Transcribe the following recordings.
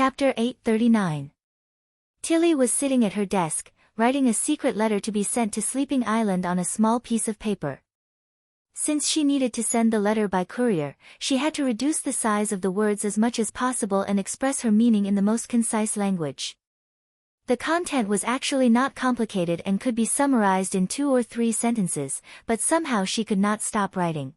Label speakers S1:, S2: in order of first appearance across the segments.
S1: Chapter 839. Tilly was sitting at her desk, writing a secret letter to be sent to Sleeping Island on a small piece of paper. Since she needed to send the letter by courier, she had to reduce the size of the words as much as possible and express her meaning in the most concise language. The content was actually not complicated and could be summarized in 2 or 3 sentences, but somehow she could not stop writing.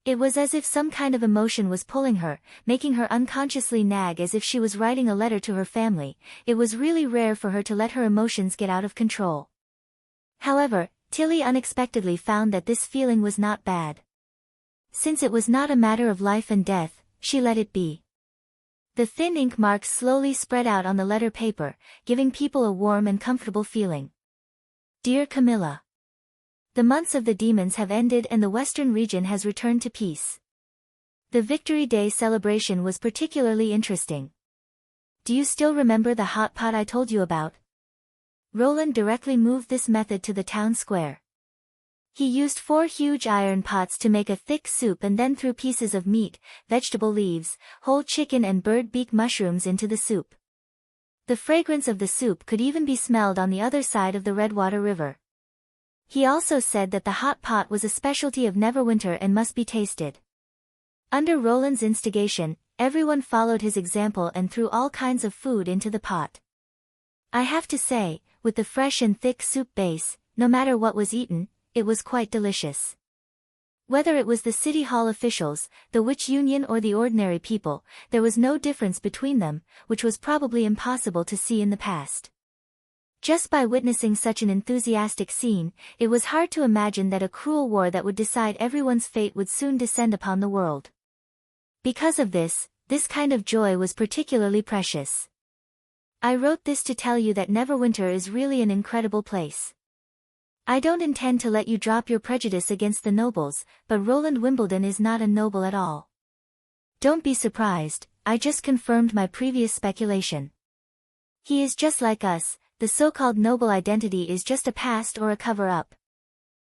S1: It was as if some kind of emotion was pulling her, making her unconsciously nag as if she was writing a letter to her family. It was really rare for her to let her emotions get out of control. However, Tilly unexpectedly found that this feeling was not bad. Since it was not a matter of life and death, she let it be. The thin ink marks slowly spread out on the letter paper, giving people a warm and comfortable feeling. Dear Camilla. The months of the demons have ended and the western region has returned to peace. The Victory Day celebration was particularly interesting. Do you still remember the hot pot I told you about? Roland directly moved this method to the town square. He used 4 huge iron pots to make a thick soup and then threw pieces of meat, vegetable leaves, whole chicken and bird beak mushrooms into the soup. The fragrance of the soup could even be smelled on the other side of the Redwater River. He also said that the hot pot was a specialty of Neverwinter and must be tasted. Under Roland's instigation, everyone followed his example and threw all kinds of food into the pot. I have to say, with the fresh and thick soup base, no matter what was eaten, it was quite delicious. Whether it was the City Hall officials, the Witch Union or the ordinary people, there was no difference between them, which was probably impossible to see in the past. Just by witnessing such an enthusiastic scene, it was hard to imagine that a cruel war that would decide everyone's fate would soon descend upon the world. Because of this kind of joy was particularly precious. I wrote this to tell you that Neverwinter is really an incredible place. I don't intend to let you drop your prejudice against the nobles, but Roland Wimbledon is not a noble at all. Don't be surprised, I just confirmed my previous speculation. He is just like us. The so-called noble identity is just a past or a cover-up.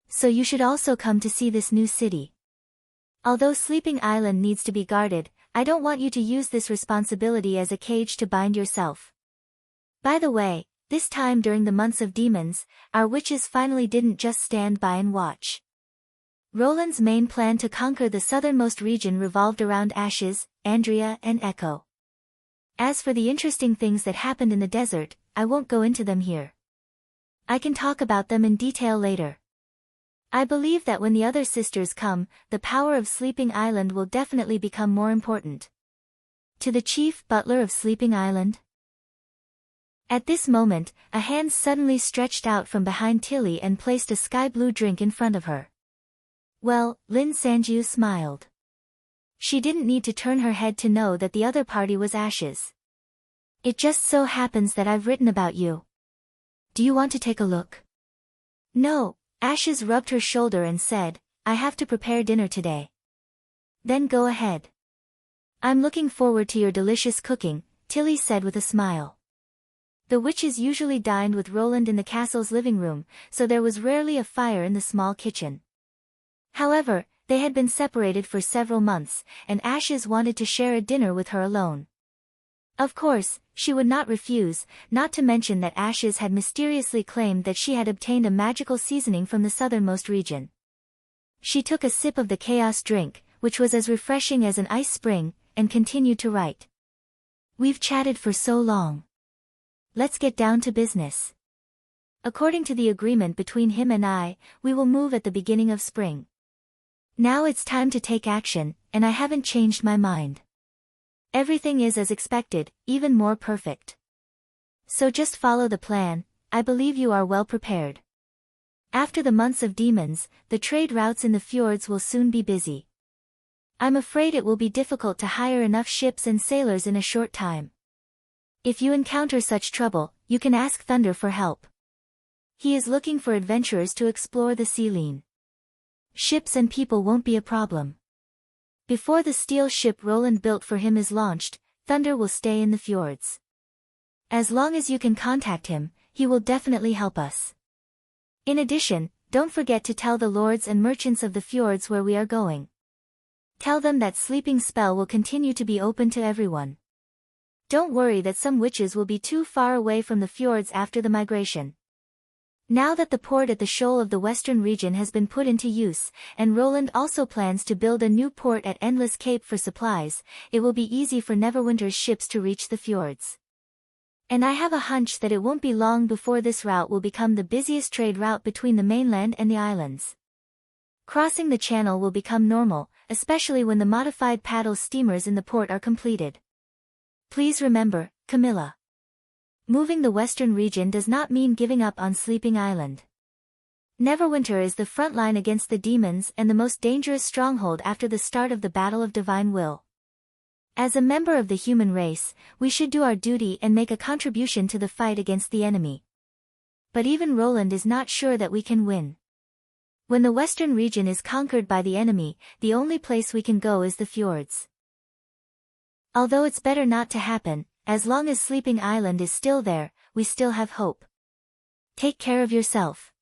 S1: So you should also come to see this new city. Although Sleeping Island needs to be guarded, I don't want you to use this responsibility as a cage to bind yourself. By the way, this time during the months of demons, our witches finally didn't just stand by and watch. Roland's main plan to conquer the southernmost region revolved around Ashes, Andrea and Echo. As for the interesting things that happened in the desert, I won't go into them here. I can talk about them in detail later. I believe that when the other sisters come, the power of Sleeping Island will definitely become more important. To the chief butler of Sleeping Island. At this moment, a hand suddenly stretched out from behind Tilly and placed a sky-blue drink in front of her. Well, Lin Sanju smiled. She didn't need to turn her head to know that the other party was Ashes. It just so happens that I've written about you. Do you want to take a look? No, Ashes rubbed her shoulder and said, I have to prepare dinner today. Then go ahead. I'm looking forward to your delicious cooking, Tilly said with a smile. The witches usually dined with Roland in the castle's living room, so there was rarely a fire in the small kitchen. However, they had been separated for several months, and Ashes wanted to share a dinner with her alone. Of course, she would not refuse, not to mention that Ashes had mysteriously claimed that she had obtained a magical seasoning from the southernmost region. She took a sip of the chaos drink, which was as refreshing as an ice spring, and continued to write. We've chatted for so long. Let's get down to business. According to the agreement between him and I, we will move at the beginning of spring. Now it's time to take action, and I haven't changed my mind. Everything is as expected, even more perfect. So just follow the plan, I believe you are well prepared. After the months of demons, the trade routes in the fjords will soon be busy. I'm afraid it will be difficult to hire enough ships and sailors in a short time. If you encounter such trouble, you can ask Thunder for help. He is looking for adventurers to explore the sea lane. Ships and people won't be a problem. Before the steel ship Roland built for him is launched, Thunder will stay in the fjords. As long as you can contact him, he will definitely help us. In addition, don't forget to tell the lords and merchants of the fjords where we are going. Tell them that sleeping spell will continue to be open to everyone. don't worry that some witches will be too far away from the fjords after the migration. Now that the port at the shoal of the western region has been put into use, and Roland also plans to build a new port at Endless Cape for supplies, it will be easy for Neverwinter's ships to reach the fjords. And I have a hunch that it won't be long before this route will become the busiest trade route between the mainland and the islands. Crossing the channel will become normal, especially when the modified paddle steamers in the port are completed. Please remember, Camilla. Moving the western region does not mean giving up on Sleeping Island. Neverwinter is the front line against the demons and the most dangerous stronghold after the start of the Battle of Divine Will. As a member of the human race, we should do our duty and make a contribution to the fight against the enemy. But even Roland is not sure that we can win. When the western region is conquered by the enemy, the only place we can go is the fjords. Although it's better not to happen, as long as Sleeping Island is still there, we still have hope. Take care of yourself.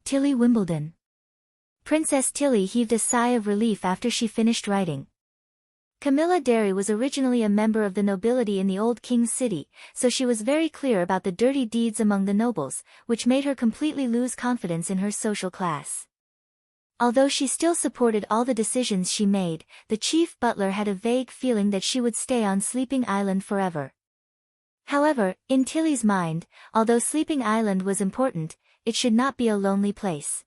S1: Tilly Wimbledon. Princess Tilly heaved a sigh of relief after she finished writing. Camilla Derry was originally a member of the nobility in the old king's city, so she was very clear about the dirty deeds among the nobles, which made her completely lose confidence in her social class. Although she still supported all the decisions she made, the chief butler had a vague feeling that she would stay on Sleeping Island forever. However, in Tilly's mind, although Sleeping Island was important, it should not be a lonely place.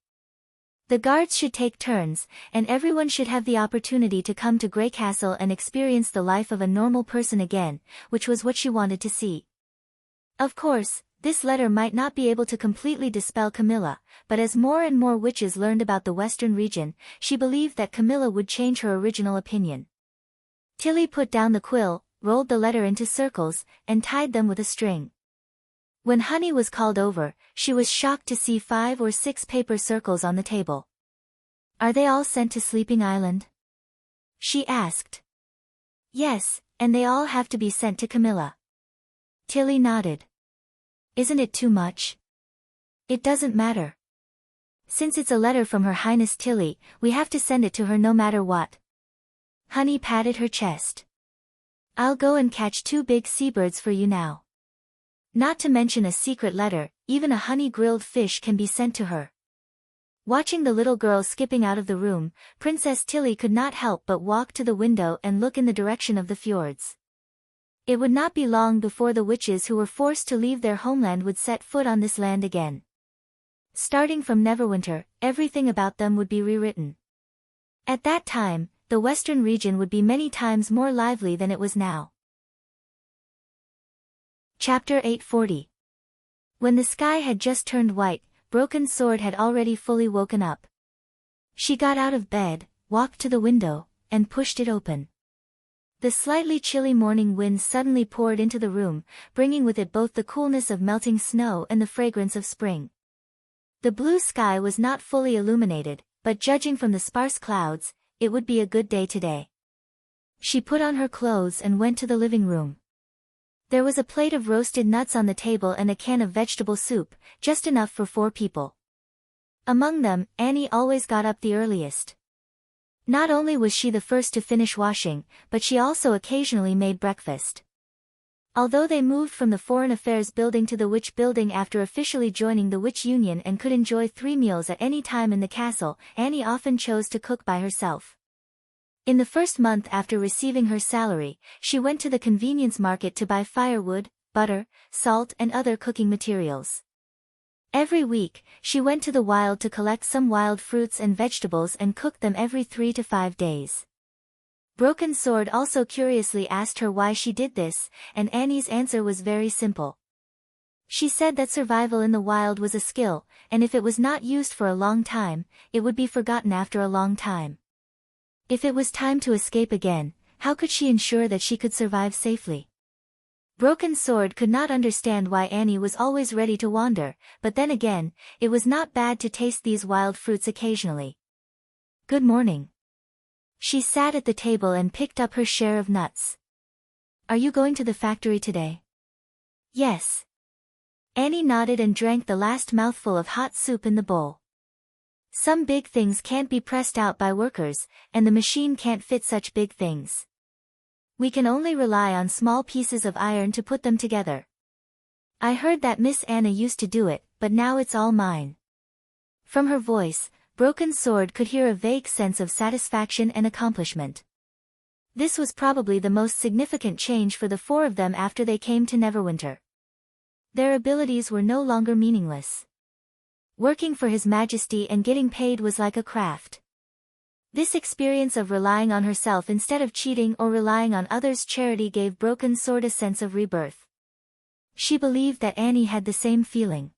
S1: The guards should take turns, and everyone should have the opportunity to come to Grey Castle and experience the life of a normal person again, which was what she wanted to see. Of course, this letter might not be able to completely dispel Camilla, but as more and more witches learned about the western region, she believed that Camilla would change her original opinion. Tilly put down the quill, rolled the letter into circles, and tied them with a string. When Honey was called over, she was shocked to see 5 or 6 paper circles on the table. "Are they all sent to Sleeping Island?" she asked. "Yes, and they all have to be sent to Camilla." Tilly nodded. "Isn't it too much?" "It doesn't matter. Since it's a letter from Her Highness Tilly, we have to send it to her no matter what." Honey patted her chest. "I'll go and catch 2 big seabirds for you now. Not to mention a secret letter, even a honey-grilled fish can be sent to her." Watching the little girl skipping out of the room, Princess Tilly could not help but walk to the window and look in the direction of the fjords. It would not be long before the witches who were forced to leave their homeland would set foot on this land again. Starting from Neverwinter, everything about them would be rewritten. At that time, the western region would be many times more lively than it was now. Chapter 840. When the sky had just turned white, Broken Sword had already fully woken up. She got out of bed, walked to the window, and pushed it open. The slightly chilly morning wind suddenly poured into the room, bringing with it both the coolness of melting snow and the fragrance of spring. The blue sky was not fully illuminated, but judging from the sparse clouds, it would be a good day today. She put on her clothes and went to the living room. There was a plate of roasted nuts on the table and a can of vegetable soup, just enough for 4 people. Among them, Annie always got up the earliest. Not only was she the first to finish washing, but she also occasionally made breakfast. Although they moved from the Foreign Affairs building to the Witch building after officially joining the Witch Union and could enjoy 3 meals at any time in the castle, Annie often chose to cook by herself. In the first month after receiving her salary, she went to the convenience market to buy firewood, butter, salt and other cooking materials. Every week, she went to the wild to collect some wild fruits and vegetables and cook them every 3 to 5 days. Broken Sword also curiously asked her why she did this, and Annie's answer was very simple. She said that survival in the wild was a skill, and if it was not used for a long time, it would be forgotten after a long time. If it was time to escape again, how could she ensure that she could survive safely? Broken Sword could not understand why Annie was always ready to wander, but then again, it was not bad to taste these wild fruits occasionally. "Good morning." She sat at the table and picked up her share of nuts. "Are you going to the factory today?" "Yes." Annie nodded and drank the last mouthful of hot soup in the bowl. Some big things can't be pressed out by workers, and the machine can't fit such big things. We can only rely on small pieces of iron to put them together. I heard that Miss Anna used to do it, but now it's all mine." From her voice, Broken Sword could hear a vague sense of satisfaction and accomplishment. This was probably the most significant change for the four of them after they came to Neverwinter. Their abilities were no longer meaningless. Working for His Majesty and getting paid was like a craft. This experience of relying on herself instead of cheating or relying on others' charity gave Broken Sword a sense of rebirth. She believed that Annie had the same feeling.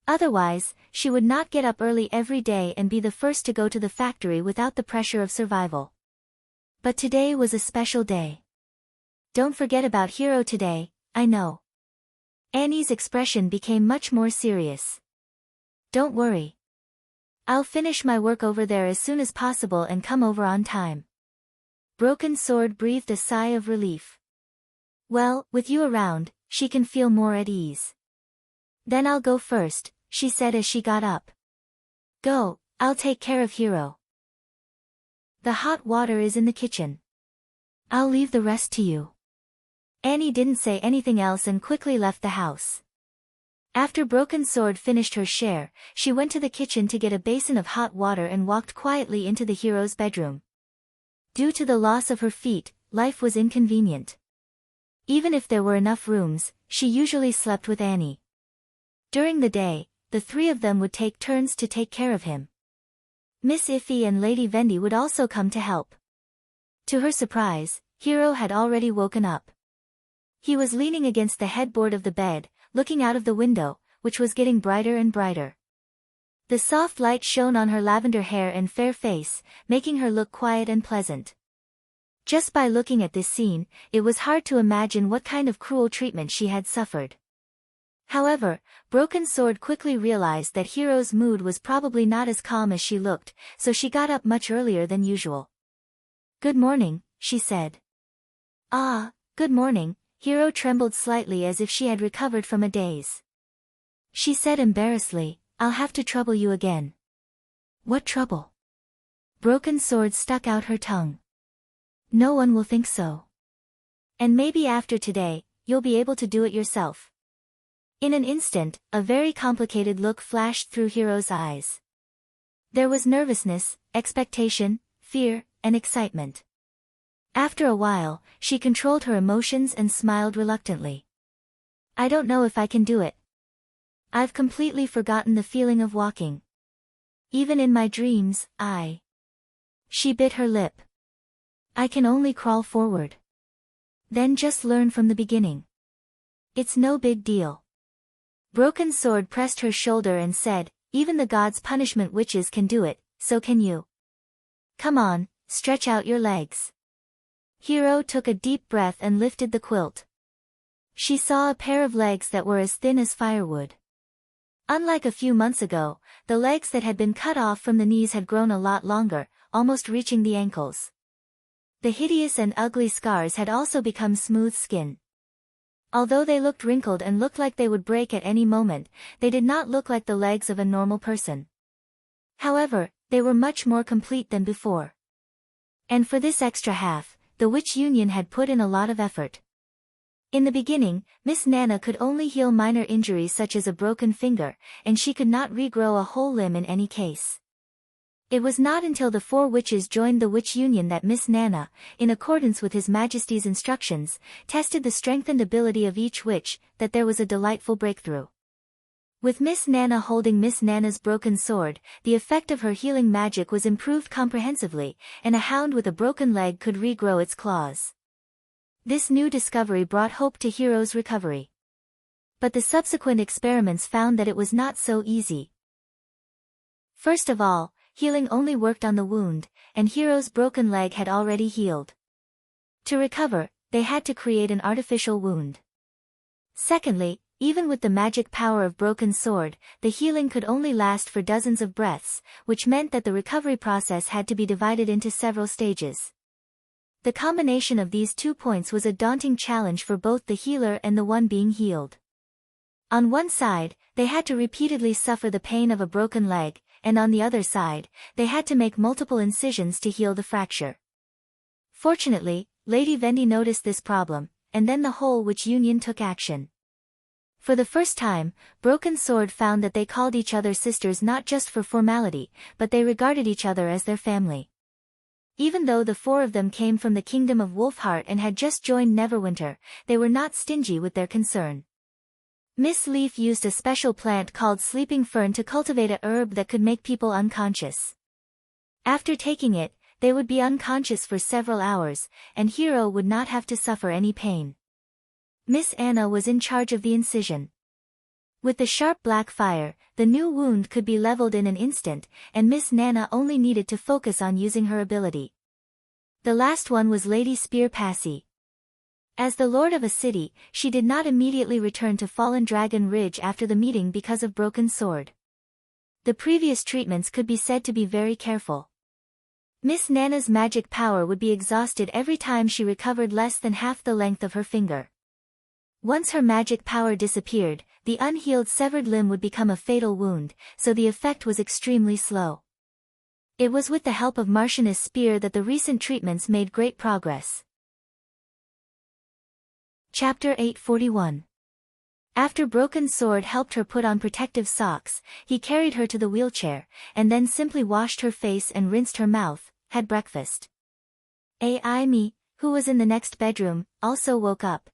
S1: Otherwise, she would not get up early every day and be the first to go to the factory without the pressure of survival. But today was a special day. "Don't forget about Hero today, I know." Annie's expression became much more serious. "Don't worry. I'll finish my work over there as soon as possible and come over on time." Broken Sword breathed a sigh of relief. "Well, with you around, she can feel more at ease." "Then I'll go first," she said as she got up. "Go, I'll take care of Hero. The hot water is in the kitchen. I'll leave the rest to you." Annie didn't say anything else and quickly left the house. After Broken Sword finished her share, she went to the kitchen to get a basin of hot water and walked quietly into the hero's bedroom. Due to the loss of her feet, life was inconvenient. Even if there were enough rooms, she usually slept with Annie. During the day, the three of them would take turns to take care of him. Miss Iffy and Lady Vendy would also come to help. To her surprise, Hero had already woken up. He was leaning against the headboard of the bed, looking out of the window, which was getting brighter and brighter. The soft light shone on her lavender hair and fair face, making her look quiet and pleasant. Just by looking at this scene, it was hard to imagine what kind of cruel treatment she had suffered. However, Broken Sword quickly realized that Hero's mood was probably not as calm as she looked, so she got up much earlier than usual. "Good morning," she said. "Ah, good morning." Hero trembled slightly as if she had recovered from a daze. She said embarrassedly, "I'll have to trouble you again." "What trouble?" Broken Sword stuck out her tongue. "No one will think so. And maybe after today, you'll be able to do it yourself." In an instant, a very complicated look flashed through Hero's eyes. There was nervousness, expectation, fear, and excitement. After a while, she controlled her emotions and smiled reluctantly. "I don't know if I can do it. I've completely forgotten the feeling of walking. Even in my dreams, She bit her lip. "I can only crawl forward. Then just learn from the beginning. It's no big deal." Broken Sword pressed her shoulder and said, "Even the gods' punishment witches can do it, so can you. Come on, stretch out your legs." Hero took a deep breath and lifted the quilt. She saw a pair of legs that were as thin as firewood. Unlike a few months ago, the legs that had been cut off from the knees had grown a lot longer, almost reaching the ankles. The hideous and ugly scars had also become smooth skin. Although they looked wrinkled and looked like they would break at any moment, they did not look like the legs of a normal person. However, they were much more complete than before. And for this extra half, the Witch Union had put in a lot of effort. In the beginning, Miss Nana could only heal minor injuries such as a broken finger, and she could not regrow a whole limb in any case. It was not until the four witches joined the Witch Union that Miss Nana, in accordance with His Majesty's instructions, tested the strengthened ability of each witch, that there was a delightful breakthrough. With Miss Nana holding Miss Nana's broken sword, the effect of her healing magic was improved comprehensively, and a hound with a broken leg could regrow its claws. This new discovery brought hope to Hero's recovery. But the subsequent experiments found that it was not so easy. First of all, healing only worked on the wound, and Hero's broken leg had already healed. To recover, they had to create an artificial wound. Secondly, even with the magic power of Broken Sword, the healing could only last for dozens of breaths, which meant that the recovery process had to be divided into several stages. The combination of these 2 points was a daunting challenge for both the healer and the one being healed. On one side, they had to repeatedly suffer the pain of a broken leg, and on the other side, they had to make multiple incisions to heal the fracture. Fortunately, Lady Vendi noticed this problem, and then the whole witch union took action. For the first time, Broken Sword found that they called each other sisters not just for formality, but they regarded each other as their family. Even though the four of them came from the kingdom of Wolfheart and had just joined Neverwinter, they were not stingy with their concern. Miss Leaf used a special plant called Sleeping Fern to cultivate a herb that could make people unconscious. After taking it, they would be unconscious for several hours, and Hero would not have to suffer any pain. Miss Anna was in charge of the incision. With the sharp black fire, the new wound could be leveled in an instant, and Miss Nana only needed to focus on using her ability. The last one was Lady Spear Passy. As the lord of a city, she did not immediately return to Fallen Dragon Ridge after the meeting because of Broken Sword. The previous treatments could be said to be very careful. Miss Nana's magic power would be exhausted every time she recovered less than half the length of her finger. Once her magic power disappeared, the unhealed severed limb would become a fatal wound, so the effect was extremely slow. It was with the help of Marchioness Spear that the recent treatments made great progress. Chapter 841. After Broken Sword helped her put on protective socks, he carried her to the wheelchair, and then simply washed her face and rinsed her mouth, had breakfast. Amy, who was in the next bedroom, also woke up.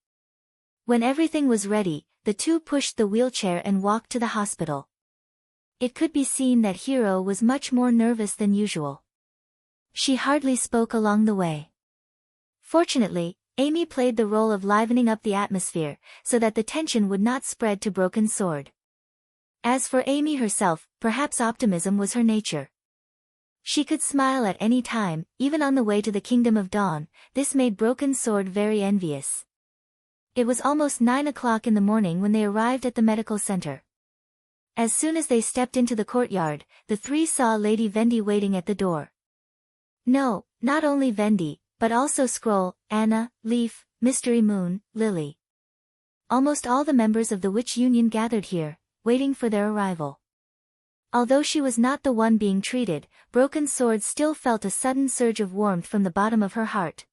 S1: When everything was ready, the two pushed the wheelchair and walked to the hospital. It could be seen that Hero was much more nervous than usual. She hardly spoke along the way. Fortunately, Amy played the role of livening up the atmosphere, so that the tension would not spread to Broken Sword. As for Amy herself, perhaps optimism was her nature. She could smile at any time, even on the way to the Kingdom of Dawn. This made Broken Sword very envious. It was almost 9 o'clock in the morning when they arrived at the medical center. As soon as they stepped into the courtyard, the three saw Lady Vendi waiting at the door. No, not only Vendi, but also Scroll, Anna, Leaf, Mystery Moon, Lily. Almost all the members of the Witch Union gathered here, waiting for their arrival. Although she was not the one being treated, Broken Sword still felt a sudden surge of warmth from the bottom of her heart.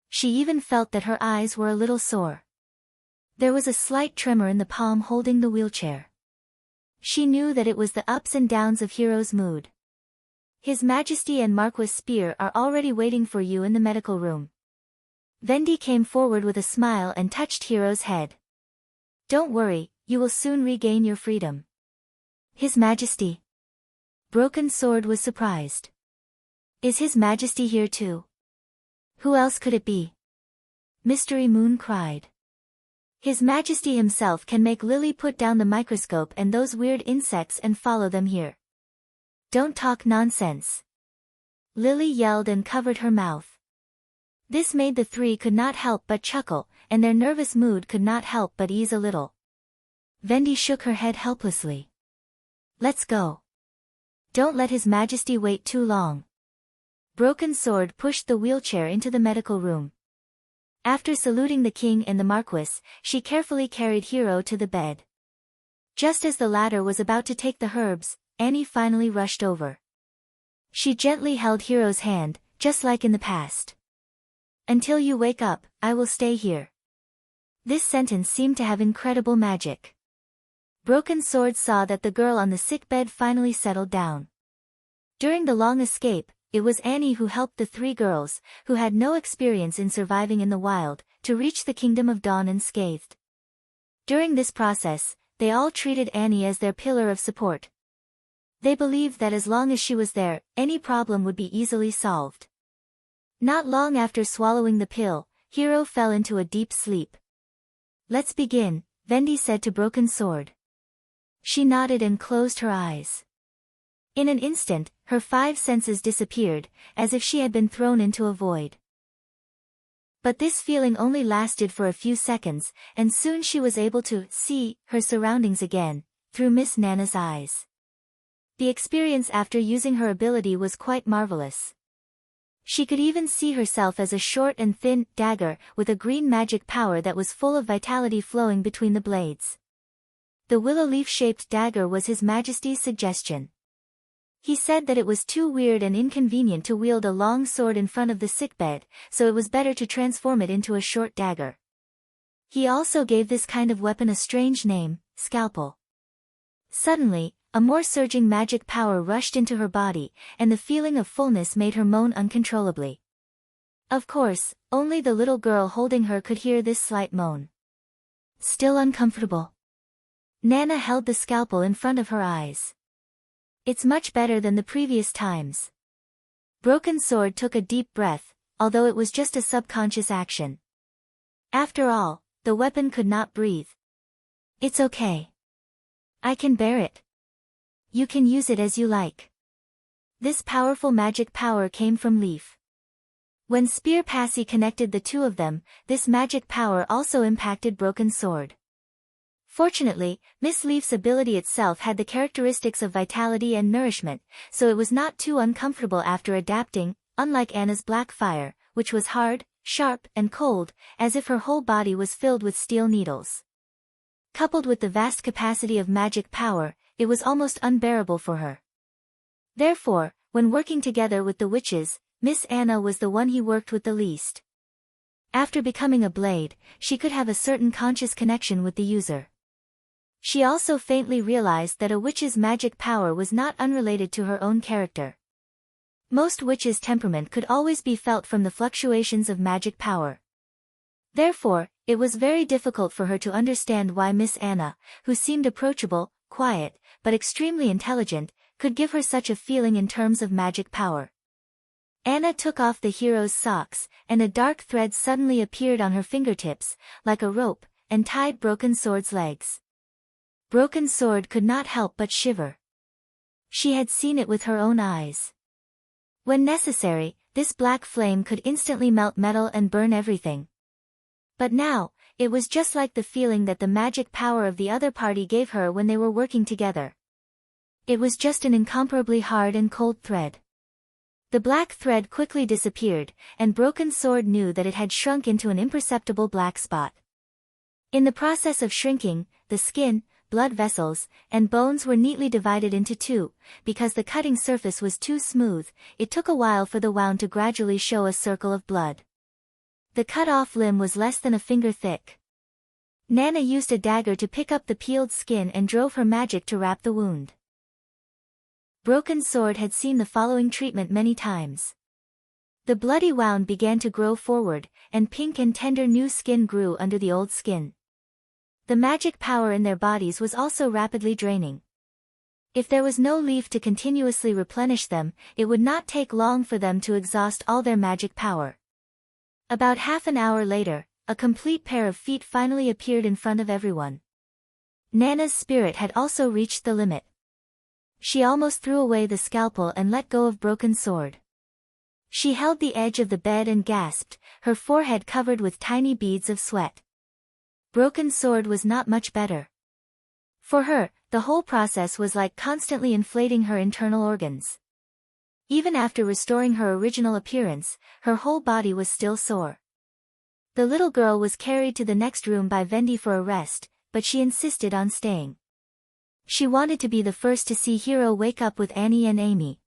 S1: She even felt that her eyes were a little sore. There was a slight tremor in the palm holding the wheelchair. She knew that it was the ups and downs of Hero's mood. His Majesty and Marquis Spear are already waiting for you in the medical room. Vendi came forward with a smile and touched Hero's head. Don't worry, you will soon regain your freedom. His Majesty. Broken Sword was surprised. Is His Majesty here too? Who else could it be? Mystery Moon cried. His Majesty himself can make Lily put down the microscope and those weird insects and follow them here. Don't talk nonsense. Lily yelled and covered her mouth. This made the three could not help but chuckle, and their nervous mood could not help but ease a little. Vendi shook her head helplessly. Let's go. Don't let His Majesty wait too long. Broken Sword pushed the wheelchair into the medical room. After saluting the king and the marquis, she carefully carried Hero to the bed. Just as the latter was about to take the herbs, Annie finally rushed over. She gently held Hero's hand, just like in the past. Until you wake up, I will stay here. This sentence seemed to have incredible magic. Broken Sword saw that the girl on the sick bed finally settled down. During the long escape, it was Annie who helped the three girls, who had no experience in surviving in the wild, to reach the Kingdom of Dawn unscathed. During this process, they all treated Annie as their pillar of support. They believed that as long as she was there, any problem would be easily solved. Not long after swallowing the pill, Hero fell into a deep sleep. Let's begin, Vendi said to Broken Sword. She nodded and closed her eyes. In an instant, her 5 senses disappeared, as if she had been thrown into a void. But this feeling only lasted for a few seconds, and soon she was able to see her surroundings again, through Miss Nana's eyes. The experience after using her ability was quite marvelous. She could even see herself as a short and thin dagger with a green magic power that was full of vitality flowing between the blades. The willow leaf-shaped dagger was His Majesty's suggestion. He said that it was too weird and inconvenient to wield a long sword in front of the sickbed, so it was better to transform it into a short dagger. He also gave this kind of weapon a strange name, scalpel. Suddenly, a more surging magic power rushed into her body, and the feeling of fullness made her moan uncontrollably. Of course, only the little girl holding her could hear this slight moan. Still uncomfortable? Nana held the scalpel in front of her eyes. It's much better than the previous times. Broken Sword took a deep breath, although it was just a subconscious action. After all, the weapon could not breathe. It's okay. I can bear it. You can use it as you like. This powerful magic power came from Leaf. When Spear Passy connected the two of them, this magic power also impacted Broken Sword. Fortunately, Miss Leaf's ability itself had the characteristics of vitality and nourishment, so it was not too uncomfortable after adapting, unlike Anna's black fire, which was hard, sharp, and cold, as if her whole body was filled with steel needles. Coupled with the vast capacity of magic power, it was almost unbearable for her. Therefore, when working together with the witches, Miss Anna was the one he worked with the least. After becoming a blade, she could have a certain conscious connection with the user. She also faintly realized that a witch's magic power was not unrelated to her own character. Most witches' temperament could always be felt from the fluctuations of magic power. Therefore, it was very difficult for her to understand why Miss Anna, who seemed approachable, quiet, but extremely intelligent, could give her such a feeling in terms of magic power. Anna took off the hero's socks, and a dark thread suddenly appeared on her fingertips, like a rope, and tied Broken Sword's legs. Broken Sword could not help but shiver. She had seen it with her own eyes. When necessary, this black flame could instantly melt metal and burn everything. But now, it was just like the feeling that the magic power of the other party gave her when they were working together. It was just an incomparably hard and cold thread. The black thread quickly disappeared, and Broken Sword knew that it had shrunk into an imperceptible black spot. In the process of shrinking, the skin, blood vessels, and bones were neatly divided into two. Because the cutting surface was too smooth, it took a while for the wound to gradually show a circle of blood. The cut-off limb was less than a finger thick. Nana used a dagger to pick up the peeled skin and drove her magic to wrap the wound. Broken Sword had seen the following treatment many times. The bloody wound began to grow forward, and pink and tender new skin grew under the old skin. The magic power in their bodies was also rapidly draining. If there was no Leaf to continuously replenish them, it would not take long for them to exhaust all their magic power. About half an hour later, a complete pair of feet finally appeared in front of everyone. Nana's spirit had also reached the limit. She almost threw away the scalpel and let go of Broken Sword. She held the edge of the bed and gasped, her forehead covered with tiny beads of sweat. Broken Sword was not much better. For her, the whole process was like constantly inflating her internal organs. Even after restoring her original appearance, her whole body was still sore. The little girl was carried to the next room by Vendi for a rest, but she insisted on staying. She wanted to be the first to see Hero wake up with Annie and Amy.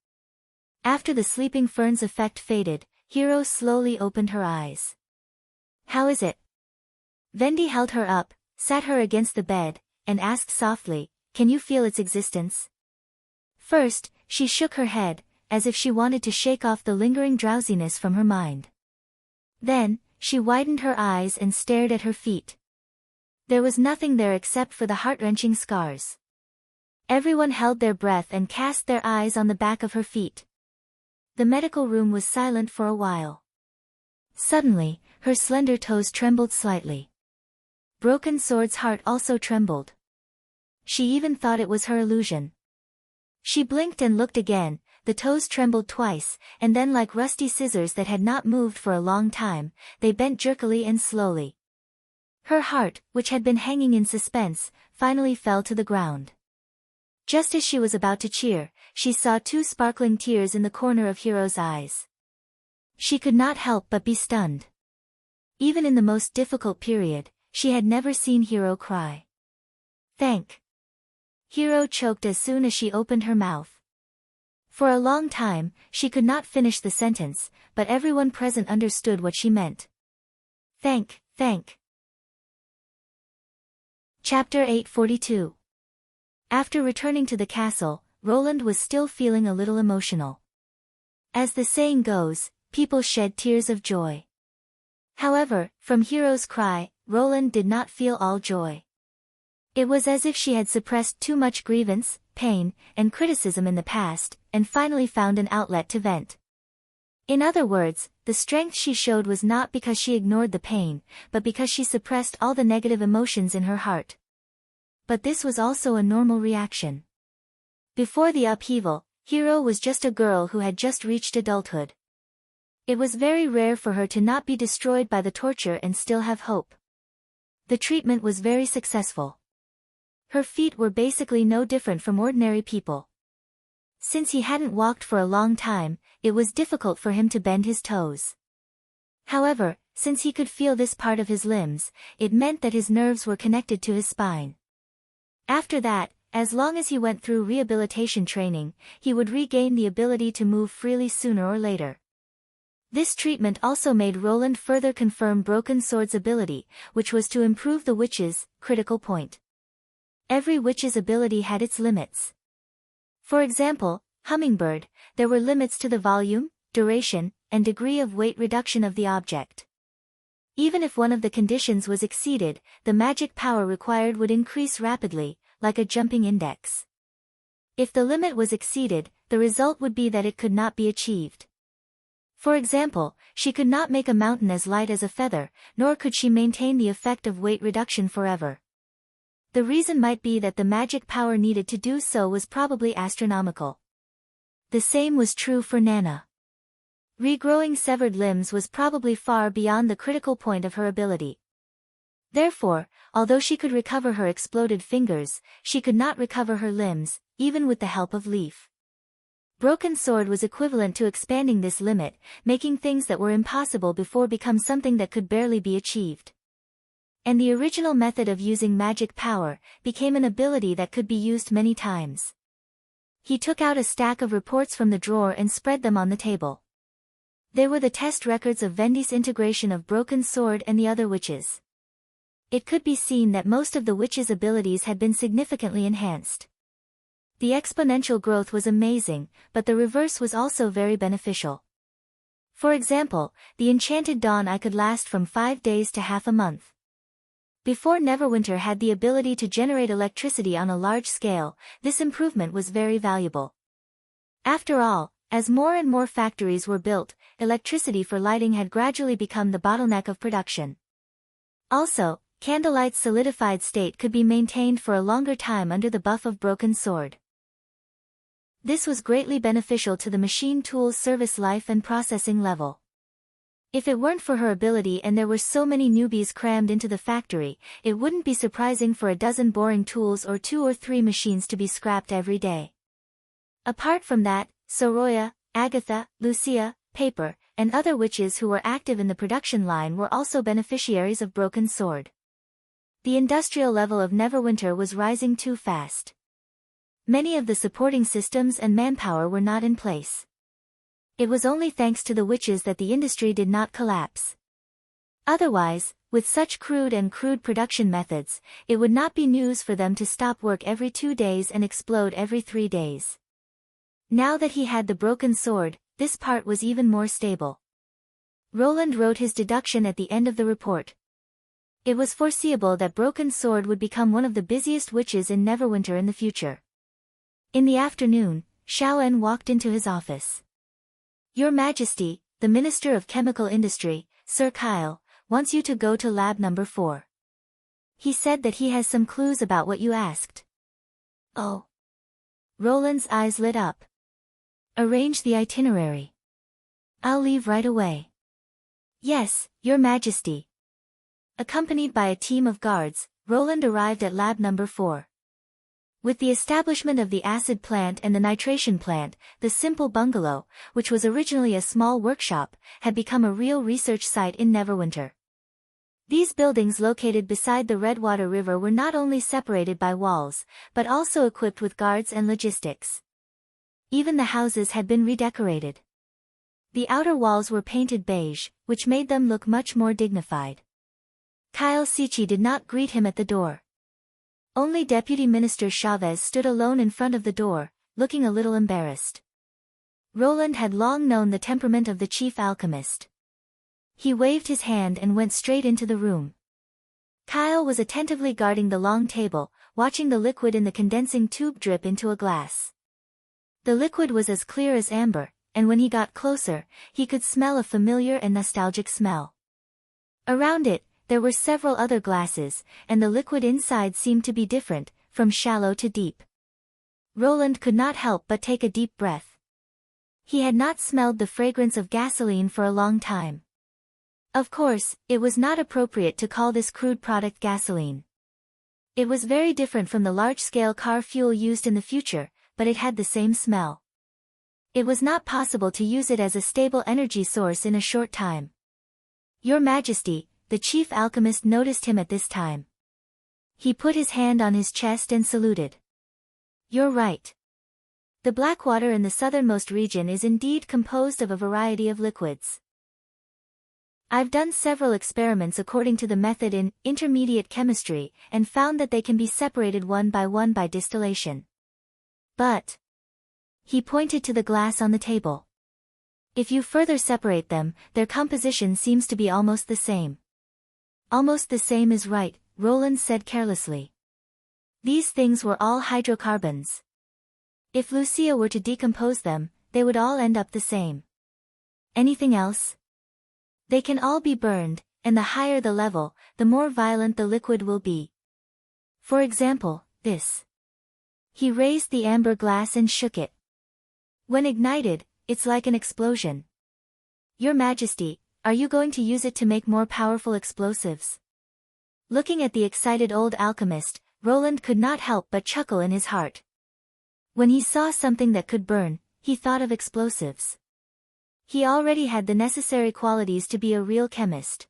S1: After the sleeping fern's effect faded, Hero slowly opened her eyes. "How is it?" Vendi held her up, sat her against the bed, and asked softly, "Can you feel its existence?" First, she shook her head, as if she wanted to shake off the lingering drowsiness from her mind. Then, she widened her eyes and stared at her feet. There was nothing there except for the heart-wrenching scars. Everyone held their breath and cast their eyes on the back of her feet. The medical room was silent for a while. Suddenly, her slender toes trembled slightly. Broken Sword's heart also trembled. She even thought it was her illusion. She blinked and looked again, the toes trembled twice, and then like rusty scissors that had not moved for a long time, they bent jerkily and slowly. Her heart, which had been hanging in suspense, finally fell to the ground. Just as she was about to cheer, she saw two sparkling tears in the corner of Hero's eyes. She could not help but be stunned. Even in the most difficult period, she had never seen Hero cry. Hero choked as soon as she opened her mouth. For a long time, she could not finish the sentence, but everyone present understood what she meant. Thank. Chapter 842. After returning to the castle, Roland was still feeling a little emotional. As the saying goes, people shed tears of joy. However, from Hero's cry, Roland did not feel all joy. It was as if she had suppressed too much grievance, pain, and criticism in the past, and finally found an outlet to vent. In other words, the strength she showed was not because she ignored the pain, but because she suppressed all the negative emotions in her heart. But this was also a normal reaction. Before the upheaval, Hero was just a girl who had just reached adulthood. It was very rare for her to not be destroyed by the torture and still have hope. The treatment was very successful. Her feet were basically no different from ordinary people. Since he hadn't walked for a long time, it was difficult for him to bend his toes. However, since he could feel this part of his limbs, it meant that his nerves were connected to his spine. After that, as long as he went through rehabilitation training, he would regain the ability to move freely sooner or later. This treatment also made Roland further confirm Broken Sword's ability, which was to improve the witch's critical point. Every witch's ability had its limits. For example, Hummingbird, there were limits to the volume, duration, and degree of weight reduction of the object. Even if one of the conditions was exceeded, the magic power required would increase rapidly, like a jumping index. If the limit was exceeded, the result would be that it could not be achieved. For example, she could not make a mountain as light as a feather, nor could she maintain the effect of weight reduction forever. The reason might be that the magic power needed to do so was probably astronomical. The same was true for Nana. Regrowing severed limbs was probably far beyond the critical point of her ability. Therefore, although she could recover her exploded fingers, she could not recover her limbs, even with the help of Leaf. Broken Sword was equivalent to expanding this limit, making things that were impossible before become something that could barely be achieved. And the original method of using magic power became an ability that could be used many times. He took out a stack of reports from the drawer and spread them on the table. They were the test records of Vendi's integration of Broken Sword and the other witches. It could be seen that most of the witches' abilities had been significantly enhanced. The exponential growth was amazing, but the reverse was also very beneficial. For example, the Enchanted Dawn Eye could last from 5 days to half a month. Before Neverwinter had the ability to generate electricity on a large scale, this improvement was very valuable. After all, as more and more factories were built, electricity for lighting had gradually become the bottleneck of production. Also, Candlelight's solidified state could be maintained for a longer time under the buff of Broken Sword. This was greatly beneficial to the machine tool's service life and processing level. If it weren't for her ability and there were so many newbies crammed into the factory, it wouldn't be surprising for a dozen boring tools or 2 or 3 machines to be scrapped every day. Apart from that, Soroya, Agatha, Lucia, Paper, and other witches who were active in the production line were also beneficiaries of Broken Sword. The industrial level of Neverwinter was rising too fast. Many of the supporting systems and manpower were not in place. It was only thanks to the witches that the industry did not collapse. Otherwise, with such crude production methods, it would not be news for them to stop work every 2 days and explode every 3 days. Now that he had the Broken Sword, this part was even more stable. Roland wrote his deduction at the end of the report. It was foreseeable that Broken Sword would become one of the busiest witches in Neverwinter in the future. In the afternoon, Xiaoen walked into his office. Your Majesty, the Minister of Chemical Industry, Sir Kyle, wants you to go to lab number 4. He said that he has some clues about what you asked. Oh. Roland's eyes lit up. Arrange the itinerary. I'll leave right away. Yes, Your Majesty. Accompanied by a team of guards, Roland arrived at lab number 4. With the establishment of the acid plant and the nitration plant, the simple bungalow, which was originally a small workshop, had become a real research site in Neverwinter. These buildings located beside the Redwater River were not only separated by walls, but also equipped with guards and logistics. Even the houses had been redecorated. The outer walls were painted beige, which made them look much more dignified. Kyle Sichi did not greet him at the door. Only Deputy Minister Chavez stood alone in front of the door, looking a little embarrassed. Roland had long known the temperament of the chief alchemist. He waved his hand and went straight into the room. Kyle was attentively guarding the long table, watching the liquid in the condensing tube drip into a glass. The liquid was as clear as amber, and when he got closer, he could smell a familiar and nostalgic smell. Around it, there were several other glasses, and the liquid inside seemed to be different, from shallow to deep. Roland could not help but take a deep breath. He had not smelled the fragrance of gasoline for a long time. Of course, it was not appropriate to call this crude product gasoline. It was very different from the large-scale car fuel used in the future, but it had the same smell. It was not possible to use it as a stable energy source in a short time. Your Majesty, the chief alchemist noticed him at this time. He put his hand on his chest and saluted. You're right. The Blackwater in the southernmost region is indeed composed of a variety of liquids. I've done several experiments according to the method in intermediate chemistry and found that they can be separated one by distillation. But he pointed to the glass on the table. If you further separate them, their composition seems to be almost the same. Almost the same is right, Roland said carelessly. These things were all hydrocarbons. If Lucia were to decompose them, they would all end up the same. Anything else? They can all be burned, and the higher the level, the more violent the liquid will be. For example, this. He raised the amber glass and shook it. When ignited, it's like an explosion. Your Majesty, are you going to use it to make more powerful explosives? Looking at the excited old alchemist, Roland could not help but chuckle in his heart. When he saw something that could burn, he thought of explosives. He already had the necessary qualities to be a real chemist.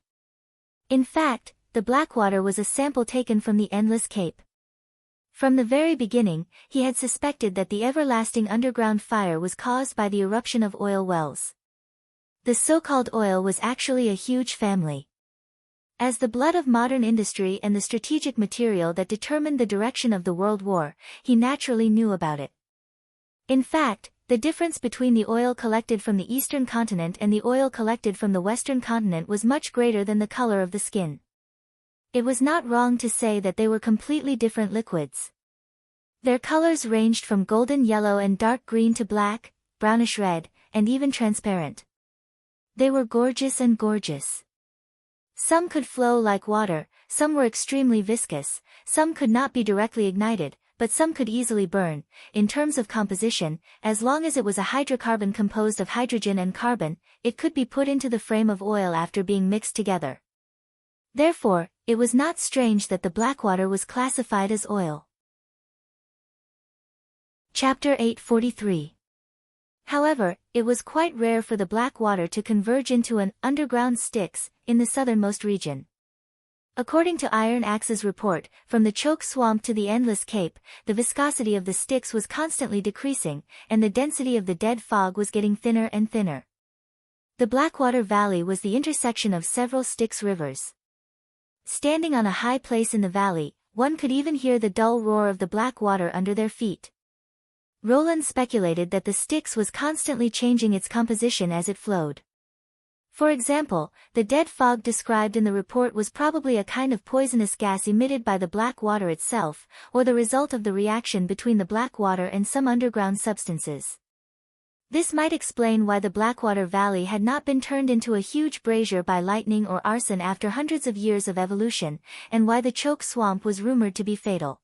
S1: In fact, the Blackwater was a sample taken from the Endless Cape. From the very beginning, he had suspected that the everlasting underground fire was caused by the eruption of oil wells. The so-called oil was actually a huge family. As the blood of modern industry and the strategic material that determined the direction of the World War, he naturally knew about it. In fact, the difference between the oil collected from the eastern continent and the oil collected from the western continent was much greater than the color of the skin. It was not wrong to say that they were completely different liquids. Their colors ranged from golden yellow and dark green to black, brownish red, and even transparent. They were gorgeous and gorgeous. Some could flow like water, some were extremely viscous, some could not be directly ignited, but some could easily burn. In terms of composition, as long as it was a hydrocarbon composed of hydrogen and carbon, it could be put into the frame of oil after being mixed together. Therefore, it was not strange that the Blackwater was classified as oil. Chapter 843. However, it was quite rare for the Blackwater to converge into an underground Styx in the southernmost region. According to Iron Axe's report, from the Choke Swamp to the Endless Cape, the viscosity of the Styx was constantly decreasing, and the density of the dead fog was getting thinner and thinner. The Blackwater Valley was the intersection of several Styx rivers. Standing on a high place in the valley, one could even hear the dull roar of the Blackwater under their feet. Roland speculated that the Styx was constantly changing its composition as it flowed. For example, the dead fog described in the report was probably a kind of poisonous gas emitted by the Blackwater itself, or the result of the reaction between the Blackwater and some underground substances. This might explain why the Blackwater Valley had not been turned into a huge brazier by lightning or arson after hundreds of years of evolution, and why the Choke Swamp was rumored to be fatal.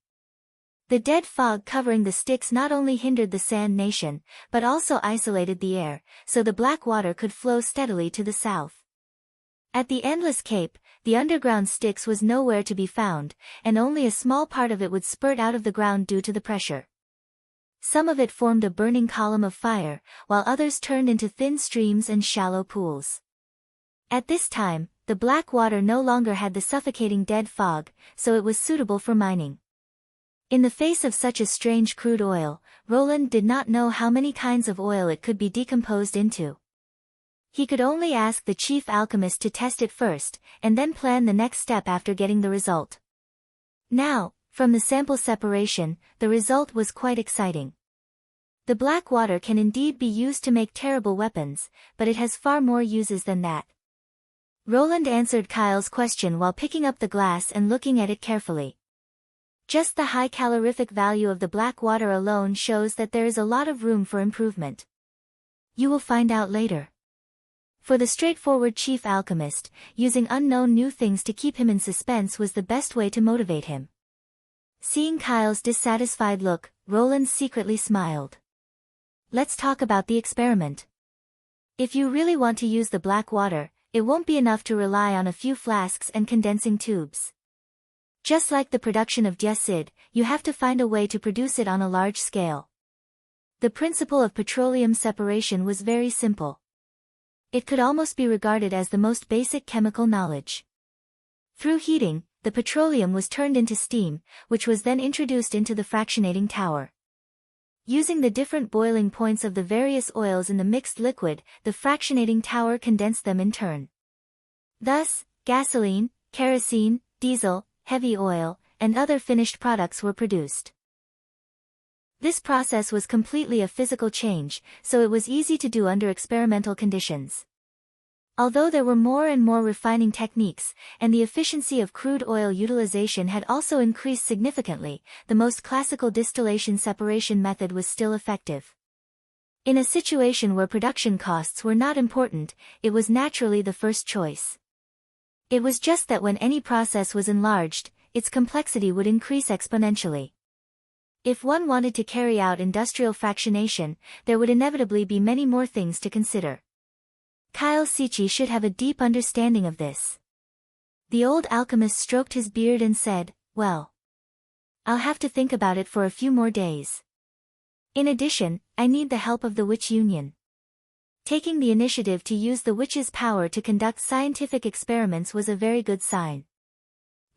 S1: The dead fog covering the Styx not only hindered the Sand Nation, but also isolated the air, so the Blackwater could flow steadily to the south. At the Endless Cape, the underground Styx was nowhere to be found, and only a small part of it would spurt out of the ground due to the pressure. Some of it formed a burning column of fire, while others turned into thin streams and shallow pools. At this time, the Blackwater no longer had the suffocating dead fog, so it was suitable for mining. In the face of such a strange crude oil, Roland did not know how many kinds of oil it could be decomposed into. He could only ask the chief alchemist to test it first, and then plan the next step after getting the result. Now, from the sample separation, the result was quite exciting. The black water can indeed be used to make terrible weapons, but it has far more uses than that. Roland answered Kyle's question while picking up the glass and looking at it carefully. Just the high calorific value of the black water alone shows that there is a lot of room for improvement. You will find out later. For the straightforward chief alchemist, using unknown new things to keep him in suspense was the best way to motivate him. Seeing Kyle's dissatisfied look, Roland secretly smiled. Let's talk about the experiment. If you really want to use the black water, it won't be enough to rely on a few flasks and condensing tubes. Just like the production of diacid, you have to find a way to produce it on a large scale. The principle of petroleum separation was very simple. It could almost be regarded as the most basic chemical knowledge. Through heating, the petroleum was turned into steam, which was then introduced into the fractionating tower. Using the different boiling points of the various oils in the mixed liquid, the fractionating tower condensed them in turn. Thus, gasoline, kerosene, diesel, heavy oil, and other finished products were produced. This process was completely a physical change, so it was easy to do under experimental conditions. Although there were more and more refining techniques, and the efficiency of crude oil utilization had also increased significantly, the most classical distillation separation method was still effective. In a situation where production costs were not important, it was naturally the first choice. It was just that when any process was enlarged, its complexity would increase exponentially. If one wanted to carry out industrial fractionation, there would inevitably be many more things to consider. Kyle Sichi should have a deep understanding of this. The old alchemist stroked his beard and said, "Well, I'll have to think about it for a few more days. In addition, I need the help of the Witch Union." Taking the initiative to use the witch's power to conduct scientific experiments was a very good sign.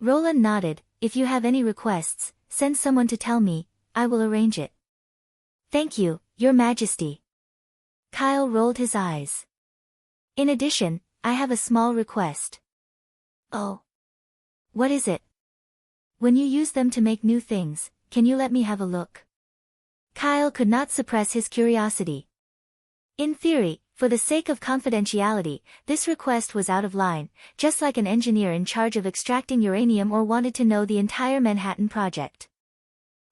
S1: Roland nodded. "If you have any requests, send someone to tell me, I will arrange it." "Thank you, Your Majesty." Kyle rolled his eyes. "In addition, I have a small request." "Oh. What is it?" "When you use them to make new things, can you let me have a look?" Kyle could not suppress his curiosity. In theory, for the sake of confidentiality, this request was out of line, just like an engineer in charge of extracting uranium or wanted to know the entire Manhattan Project.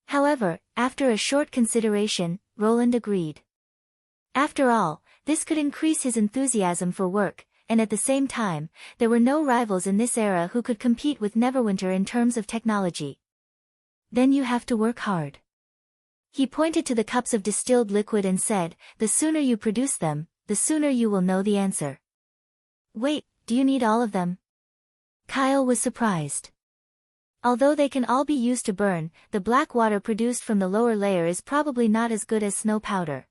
S1: However, after a short consideration, Roland agreed. After all, this could increase his enthusiasm for work, and at the same time, there were no rivals in this era who could compete with Neverwinter in terms of technology. "Then you have to work hard." He pointed to the cups of distilled liquid and said, "The sooner you produce them, the sooner you will know the answer." "Wait, do you need all of them?" Kyle was surprised. Although they can all be used to burn, the black water produced from the lower layer is probably not as good as snow powder.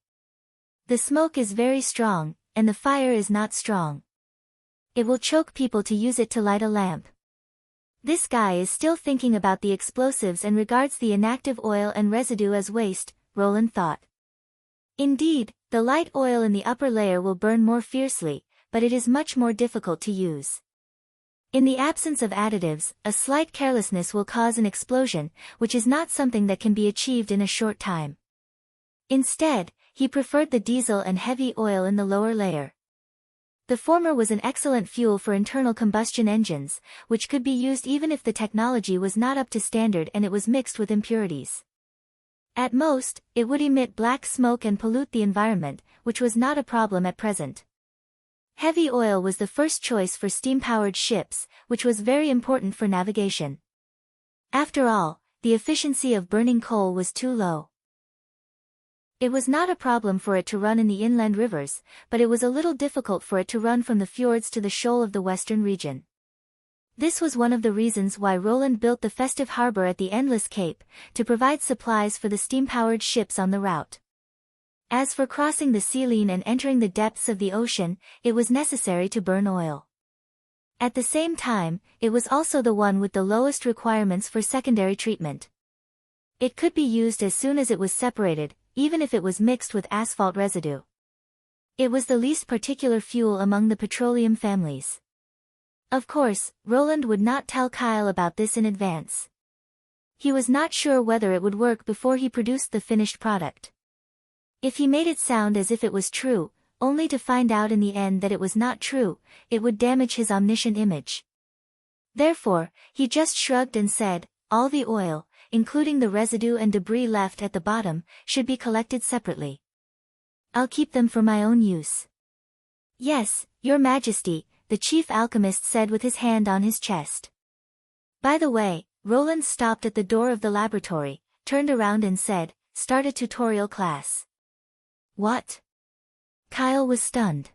S1: The smoke is very strong, and the fire is not strong. It will choke people to use it to light a lamp. This guy is still thinking about the explosives and regards the inactive oil and residue as waste, Roland thought. Indeed, the light oil in the upper layer will burn more fiercely, but it is much more difficult to use. In the absence of additives, a slight carelessness will cause an explosion, which is not something that can be achieved in a short time. Instead, he preferred the diesel and heavy oil in the lower layer. The former was an excellent fuel for internal combustion engines, which could be used even if the technology was not up to standard and it was mixed with impurities. At most, it would emit black smoke and pollute the environment, which was not a problem at present. Heavy oil was the first choice for steam-powered ships, which was very important for navigation. After all, the efficiency of burning coal was too low. It was not a problem for it to run in the inland rivers, but it was a little difficult for it to run from the fjords to the shoal of the western region. This was one of the reasons why Roland built the festive harbor at the Endless Cape, to provide supplies for the steam-powered ships on the route. As for crossing the Sealine and entering the depths of the ocean, it was necessary to burn oil. At the same time, it was also the one with the lowest requirements for secondary treatment. It could be used as soon as it was separated, even if it was mixed with asphalt residue. It was the least particular fuel among the petroleum families. Of course, Roland would not tell Kyle about this in advance. He was not sure whether it would work before he produced the finished product. If he made it sound as if it was true, only to find out in the end that it was not true, it would damage his omniscient image. Therefore, he just shrugged and said, all the oil, including the residue and debris left at the bottom, should be collected separately. I'll keep them for my own use. Yes, Your Majesty, the chief alchemist said with his hand on his chest. By the way, Roland stopped at the door of the laboratory, turned around and said, start a tutorial class. What? Kyle was stunned.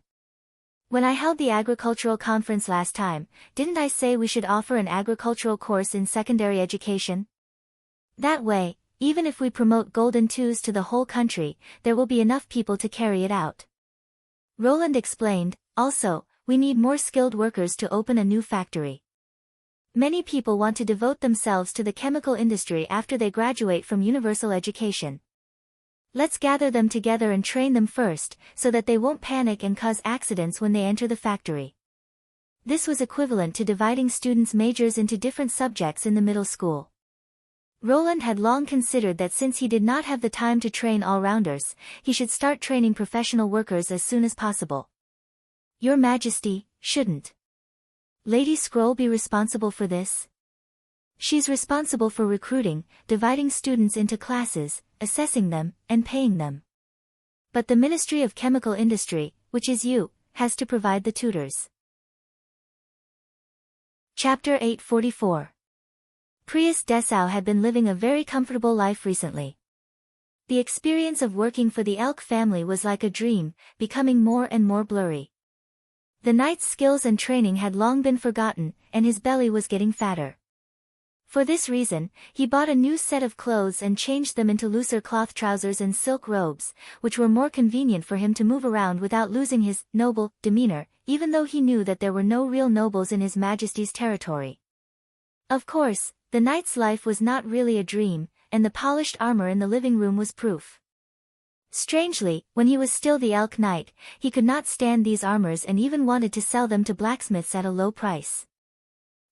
S1: When I held the agricultural conference last time, didn't I say we should offer an agricultural course in secondary education? That way, even if we promote Golden Twos to the whole country, there will be enough people to carry it out. Roland explained, also, we need more skilled workers to open a new factory. Many people want to devote themselves to the chemical industry after they graduate from universal education. Let's gather them together and train them first, so that they won't panic and cause accidents when they enter the factory. This was equivalent to dividing students' majors into different subjects in the middle school. Roland had long considered that since he did not have the time to train all-rounders, he should start training professional workers as soon as possible. Your Majesty, shouldn't Lady Scroll be responsible for this? She's responsible for recruiting, dividing students into classes, assessing them, and paying them. But the Ministry of Chemical Industry, which is you, has to provide the tutors. Chapter 844. Prius Dessau had been living a very comfortable life recently. The experience of working for the Elk family was like a dream, becoming more and more blurry. The knight's skills and training had long been forgotten, and his belly was getting fatter. For this reason, he bought a new set of clothes and changed them into looser cloth trousers and silk robes, which were more convenient for him to move around without losing his noble demeanor, even though he knew that there were no real nobles in His Majesty's territory. Of course, the knight's life was not really a dream, and the polished armor in the living room was proof. Strangely, when he was still the Elk Knight, he could not stand these armors and even wanted to sell them to blacksmiths at a low price.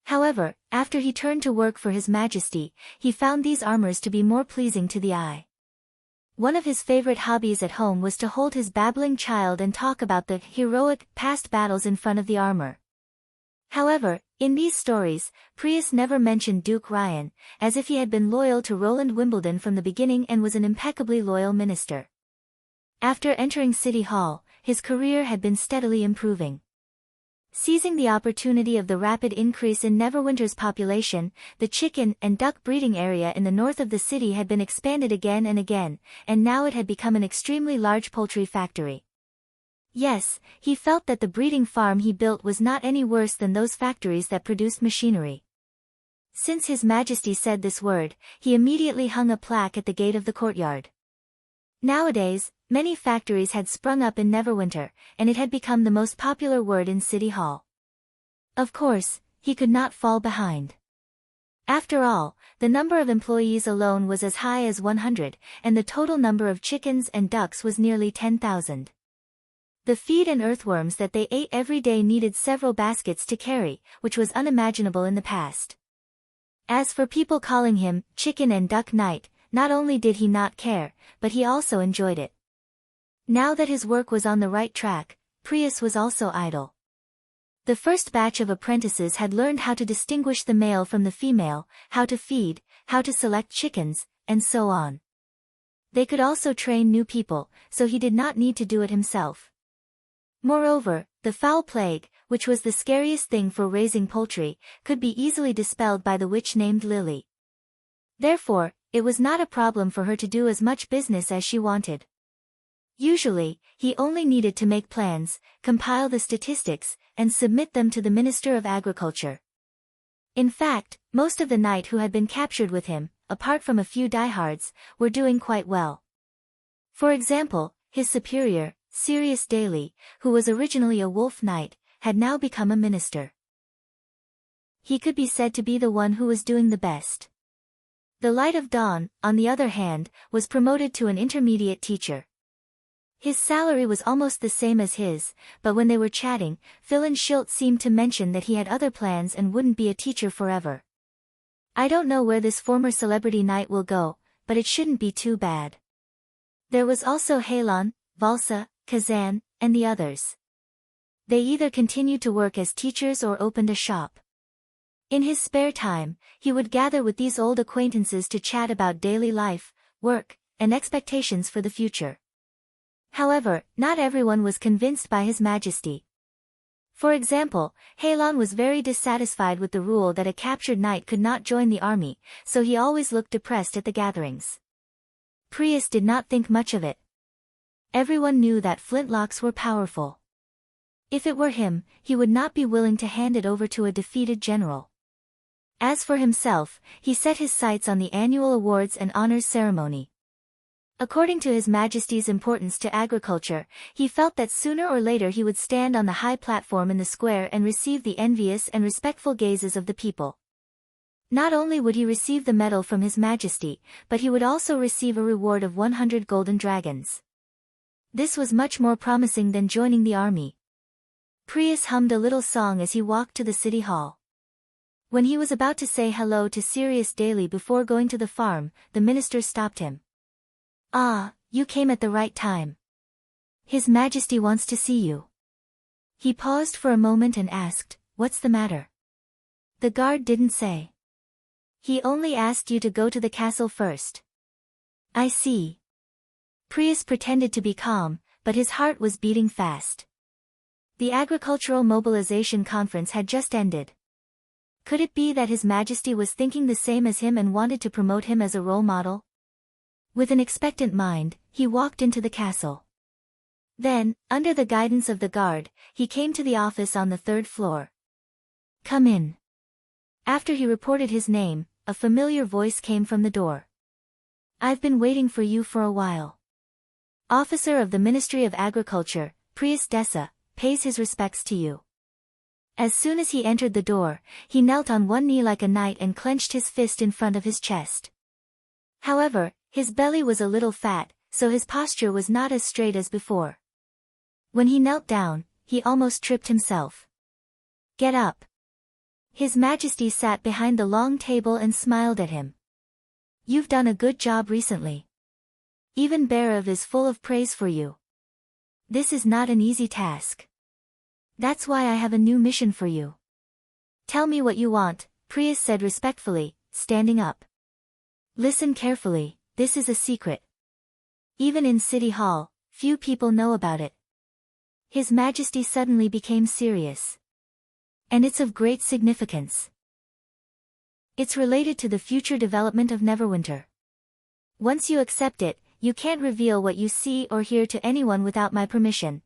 S1: However, after he turned to work for His Majesty, he found these armors to be more pleasing to the eye. One of his favorite hobbies at home was to hold his babbling child and talk about the heroic past battles in front of the armor. However, in these stories, Prius never mentioned Duke Ryan, as if he had been loyal to Roland Wimbledon from the beginning and was an impeccably loyal minister. After entering City Hall, his career had been steadily improving. Seizing the opportunity of the rapid increase in Neverwinter's population, the chicken and duck breeding area in the north of the city had been expanded again and again, and now it had become an extremely large poultry factory. Yes, he felt that the breeding farm he built was not any worse than those factories that produced machinery. Since His Majesty said this word, he immediately hung a plaque at the gate of the courtyard. Nowadays, many factories had sprung up in Neverwinter, and it had become the most popular word in City Hall. Of course, he could not fall behind. After all, the number of employees alone was as high as 100, and the total number of chickens and ducks was nearly 10,000. The feed and earthworms that they ate every day needed several baskets to carry, which was unimaginable in the past. As for people calling him Chicken and Duck Knight, not only did he not care, but he also enjoyed it. Now that his work was on the right track, Prius was also idle. The first batch of apprentices had learned how to distinguish the male from the female, how to feed, how to select chickens, and so on. They could also train new people, so he did not need to do it himself. Moreover, the foul plague, which was the scariest thing for raising poultry, could be easily dispelled by the witch named Lily. Therefore, it was not a problem for her to do as much business as she wanted. Usually, he only needed to make plans, compile the statistics, and submit them to the Minister of Agriculture. In fact, most of the knight who had been captured with him, apart from a few diehards, were doing quite well. For example, his superior, Sirius Daly, who was originally a wolf knight, had now become a minister. He could be said to be the one who was doing the best. The Light of Dawn, on the other hand, was promoted to an intermediate teacher. His salary was almost the same as his, but when they were chatting, Philin Schilt seemed to mention that he had other plans and wouldn't be a teacher forever. I don't know where this former celebrity knight will go, but it shouldn't be too bad. There was also Halon, Valsa, Kazan, and the others. They either continued to work as teachers or opened a shop. In his spare time, he would gather with these old acquaintances to chat about daily life, work, and expectations for the future. However, not everyone was convinced by His Majesty. For example, Halon was very dissatisfied with the rule that a captured knight could not join the army, so he always looked depressed at the gatherings. Prius did not think much of it. Everyone knew that flintlocks were powerful. If it were him, he would not be willing to hand it over to a defeated general. As for himself, he set his sights on the annual awards and honors ceremony. According to His Majesty's importance to agriculture, he felt that sooner or later he would stand on the high platform in the square and receive the envious and respectful gazes of the people. Not only would he receive the medal from His Majesty, but he would also receive a reward of 100 golden dragons. This was much more promising than joining the army. Prius hummed a little song as he walked to the city hall. When he was about to say hello to Sirius Daily before going to the farm, the minister stopped him. Ah, you came at the right time. His Majesty wants to see you. He paused for a moment and asked, "What's the matter?" The guard didn't say. He only asked you to go to the castle first. I see. Prius pretended to be calm, but his heart was beating fast. The Agricultural Mobilization Conference had just ended. Could it be that His Majesty was thinking the same as him and wanted to promote him as a role model? With an expectant mind, he walked into the castle. Then, under the guidance of the guard, he came to the office on the 3rd floor. Come in. After he reported his name, a familiar voice came from the door. I've been waiting for you for a while. Officer of the Ministry of Agriculture, Prius Dessa, pays his respects to you. As soon as he entered the door, he knelt on one knee like a knight and clenched his fist in front of his chest. However, his belly was a little fat, so his posture was not as straight as before. When he knelt down, he almost tripped himself. Get up. His Majesty sat behind the long table and smiled at him. You've done a good job recently. Even Berev is full of praise for you. This is not an easy task. That's why I have a new mission for you. Tell me what you want, Prius said respectfully, standing up. Listen carefully, this is a secret. Even in City Hall, few people know about it. His Majesty suddenly became serious. And it's of great significance. It's related to the future development of Neverwinter. Once you accept it, you can't reveal what you see or hear to anyone without my permission.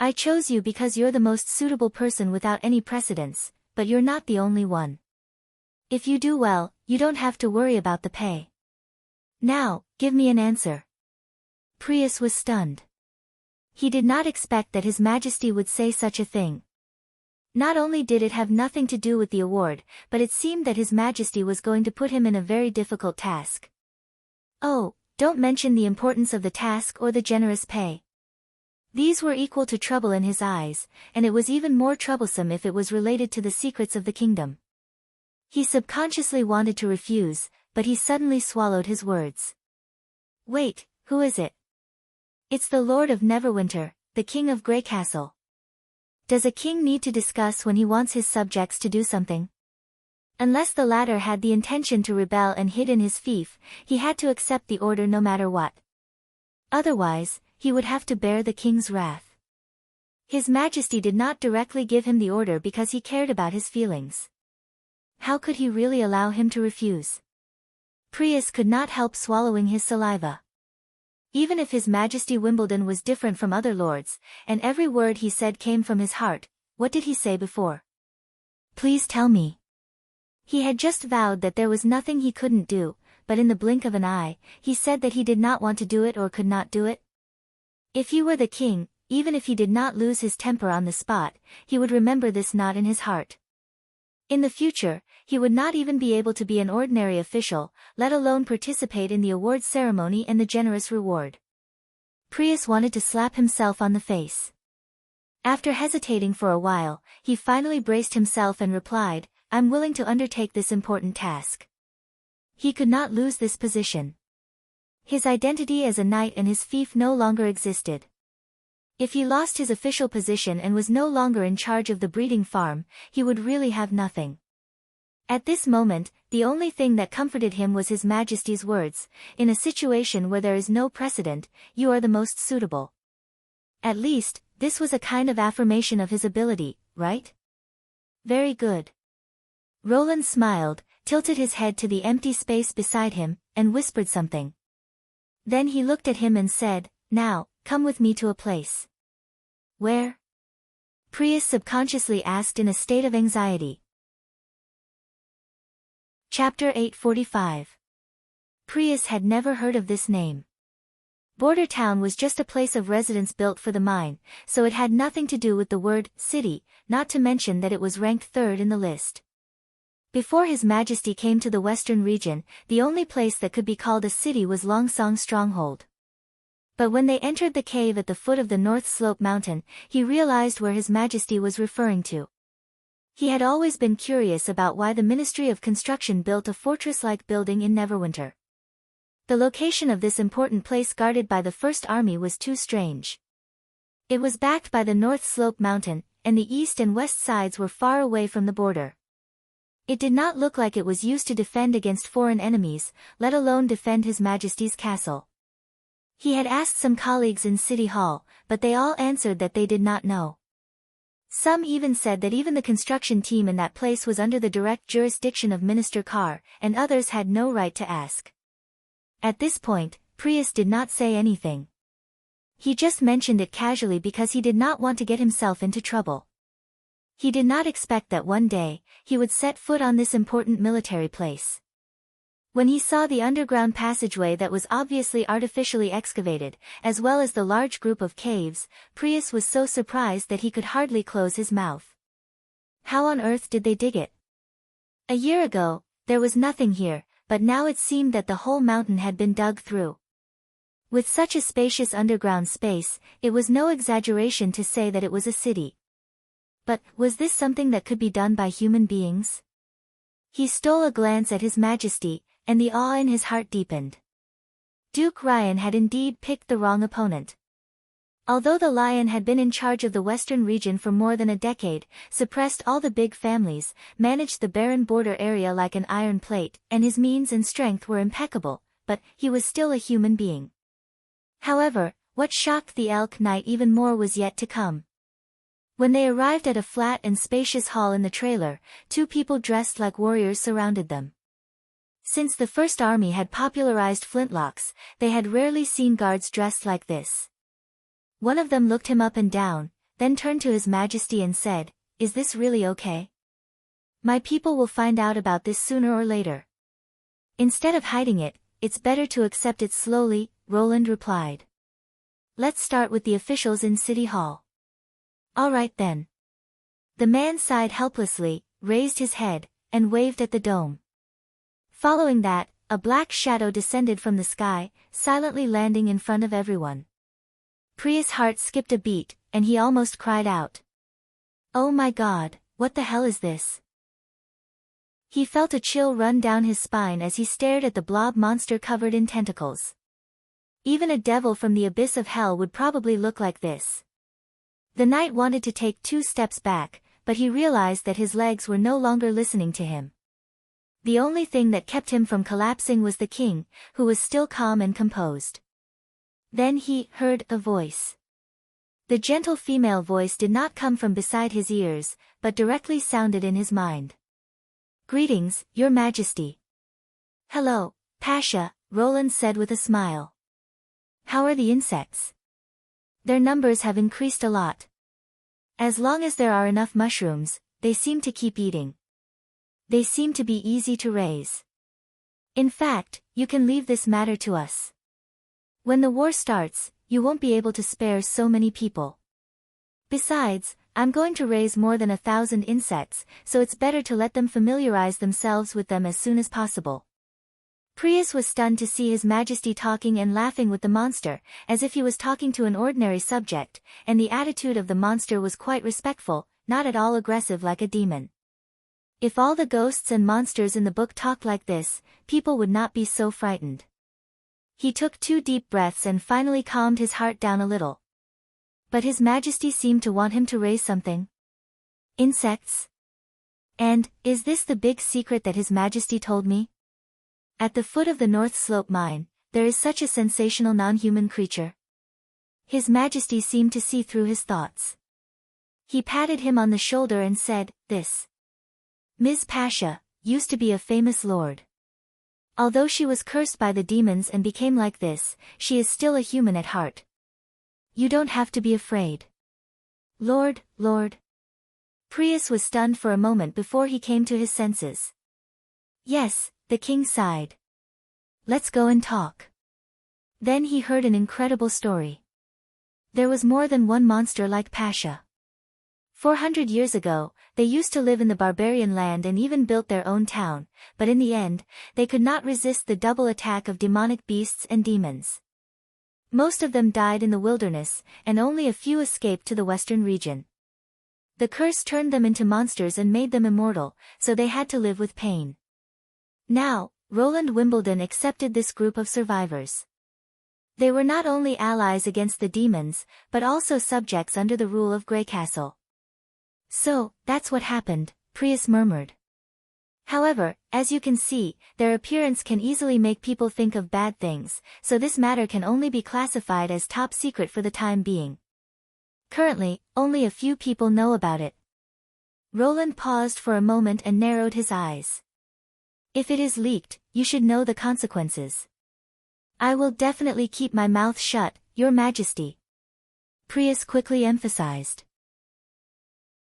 S1: I chose you because you're the most suitable person without any precedence, but you're not the only one. If you do well, you don't have to worry about the pay. Now, give me an answer. Prius was stunned. He did not expect that His Majesty would say such a thing. Not only did it have nothing to do with the award, but it seemed that His Majesty was going to put him in a very difficult task. Oh, don't mention the importance of the task or the generous pay. These were equal to trouble in his eyes, and it was even more troublesome if it was related to the secrets of the kingdom. He subconsciously wanted to refuse, but he suddenly swallowed his words. Wait, who is it? It's the Lord of Neverwinter, the King of Greycastle. Does a king need to discuss when he wants his subjects to do something? Unless the latter had the intention to rebel and hid in his fief, he had to accept the order no matter what. Otherwise, he would have to bear the king's wrath. His Majesty did not directly give him the order because he cared about his feelings. How could he really allow him to refuse? Prius could not help swallowing his saliva. Even if His Majesty Wimbledon was different from other lords, and every word he said came from his heart, what did he say before? Please tell me. He had just vowed that there was nothing he couldn't do, but in the blink of an eye, he said that he did not want to do it or could not do it. If he were the king, even if he did not lose his temper on the spot, he would remember this knot in his heart. In the future, he would not even be able to be an ordinary official, let alone participate in the awards ceremony and the generous reward. Prius wanted to slap himself on the face. After hesitating for a while, he finally braced himself and replied, "I'm willing to undertake this important task." He could not lose this position. His identity as a knight and his fief no longer existed. If he lost his official position and was no longer in charge of the breeding farm, he would really have nothing. At this moment, the only thing that comforted him was His Majesty's words, "In a situation where there is no precedent, you are the most suitable." At least, this was a kind of affirmation of his ability, right? Very good. Roland smiled, tilted his head to the empty space beside him, and whispered something. Then he looked at him and said, "Now, come with me to a place." "Where?" Prius subconsciously asked in a state of anxiety. Chapter 845. Prius had never heard of this name. Border Town was just a place of residence built for the mine, so it had nothing to do with the word city, not to mention that it was ranked third in the list. Before His Majesty came to the western region, the only place that could be called a city was Longsong's stronghold. But when they entered the cave at the foot of the North Slope Mountain, he realized where His Majesty was referring to. He had always been curious about why the Ministry of Construction built a fortress-like building in Neverwinter. The location of this important place guarded by the First Army was too strange. It was backed by the North Slope Mountain, and the east and west sides were far away from the border. It did not look like it was used to defend against foreign enemies, let alone defend His Majesty's castle. He had asked some colleagues in City Hall, but they all answered that they did not know. Some even said that even the construction team in that place was under the direct jurisdiction of Minister Carr, and others had no right to ask. At this point, Prius did not say anything. He just mentioned it casually because he did not want to get himself into trouble. He did not expect that one day, he would set foot on this important military place. When he saw the underground passageway that was obviously artificially excavated, as well as the large group of caves, Prius was so surprised that he could hardly close his mouth. How on earth did they dig it? A year ago, there was nothing here, but now it seemed that the whole mountain had been dug through. With such a spacious underground space, it was no exaggeration to say that it was a city. But, was this something that could be done by human beings? He stole a glance at His Majesty, and the awe in his heart deepened. Duke Ryan had indeed picked the wrong opponent. Although the Lion had been in charge of the western region for more than a decade, suppressed all the big families, managed the barren border area like an iron plate, and his means and strength were impeccable, but he was still a human being. However, what shocked the Elk Knight even more was yet to come. When they arrived at a flat and spacious hall in the trailer, two people dressed like warriors surrounded them. Since the First Army had popularized flintlocks, they had rarely seen guards dressed like this. One of them looked him up and down, then turned to His Majesty and said, "Is this really okay? My people will find out about this sooner or later. Instead of hiding it, it's better to accept it slowly," Roland replied. "Let's start with the officials in City Hall." "All right then." The man sighed helplessly, raised his head, and waved at the dome. Following that, a black shadow descended from the sky, silently landing in front of everyone. Prius' heart skipped a beat, and he almost cried out. "Oh my God, what the hell is this?" He felt a chill run down his spine as he stared at the blob monster covered in tentacles. Even a devil from the abyss of hell would probably look like this. The knight wanted to take 2 steps back, but he realized that his legs were no longer listening to him. The only thing that kept him from collapsing was the king, who was still calm and composed. Then he heard a voice. The gentle female voice did not come from beside his ears, but directly sounded in his mind. "Greetings, Your Majesty." "Hello, Pasha," Roland said with a smile. "How are the insects?" "Their numbers have increased a lot. As long as there are enough mushrooms, they seem to keep eating. They seem to be easy to raise. In fact, you can leave this matter to us. When the war starts, you won't be able to spare so many people. Besides, I'm going to raise more than 1,000 insects, so it's better to let them familiarize themselves with them as soon as possible. Prius was stunned to see His Majesty talking and laughing with the monster, as if he was talking to an ordinary subject, and the attitude of the monster was quite respectful, not at all aggressive like a demon. If all the ghosts and monsters in the book talked like this, people would not be so frightened. He took 2 deep breaths and finally calmed his heart down a little. But His Majesty seemed to want him to raise something. Insects? And, is this the big secret that His Majesty told me? At the foot of the North Slope mine, there is such a sensational non-human creature. His Majesty seemed to see through his thoughts. He patted him on the shoulder and said, "This Ms. Pasha used to be a famous lord. Although she was cursed by the demons and became like this, she is still a human at heart. You don't have to be afraid." Lord. Prius was stunned for a moment before he came to his senses. "Yes," the king sighed. "Let's go and talk." Then he heard an incredible story. There was more than one monster like Pasha. 400 years ago, they used to live in the barbarian land and even built their own town, but in the end, they could not resist the double attack of demonic beasts and demons. Most of them died in the wilderness, and only a few escaped to the western region. The curse turned them into monsters and made them immortal, so they had to live with pain. Now, Roland Wimbledon accepted this group of survivors. They were not only allies against the demons, but also subjects under the rule of Greycastle. "So, that's what happened," Prius murmured. "However, as you can see, their appearance can easily make people think of bad things, so this matter can only be classified as top secret for the time being. Currently, only a few people know about it." Roland paused for a moment and narrowed his eyes. "If it is leaked, you should know the consequences." "I will definitely keep my mouth shut, Your Majesty," Prius quickly emphasized.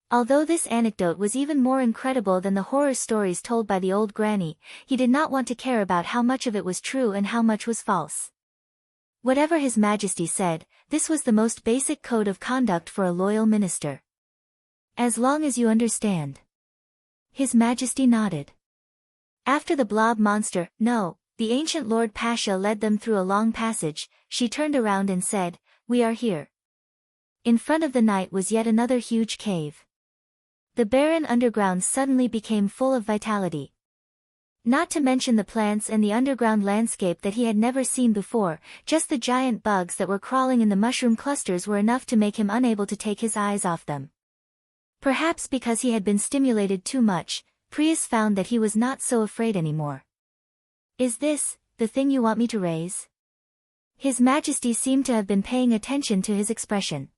S1: Although this anecdote was even more incredible than the horror stories told by the old granny, he did not want to care about how much of it was true and how much was false. Whatever His Majesty said, this was the most basic code of conduct for a loyal minister. "As long as you understand." His Majesty nodded. After the blob monster, the ancient Lord Pasha led them through a long passage, she turned around and said, "We are here." In front of the knight was yet another huge cave. The barren underground suddenly became full of vitality. Not to mention the plants and the underground landscape that he had never seen before, just the giant bugs that were crawling in the mushroom clusters were enough to make him unable to take his eyes off them. Perhaps because he had been stimulated too much, Prius found that he was not so afraid anymore. "Is this the thing you want me to raise?" His Majesty seemed to have been paying attention to his expression.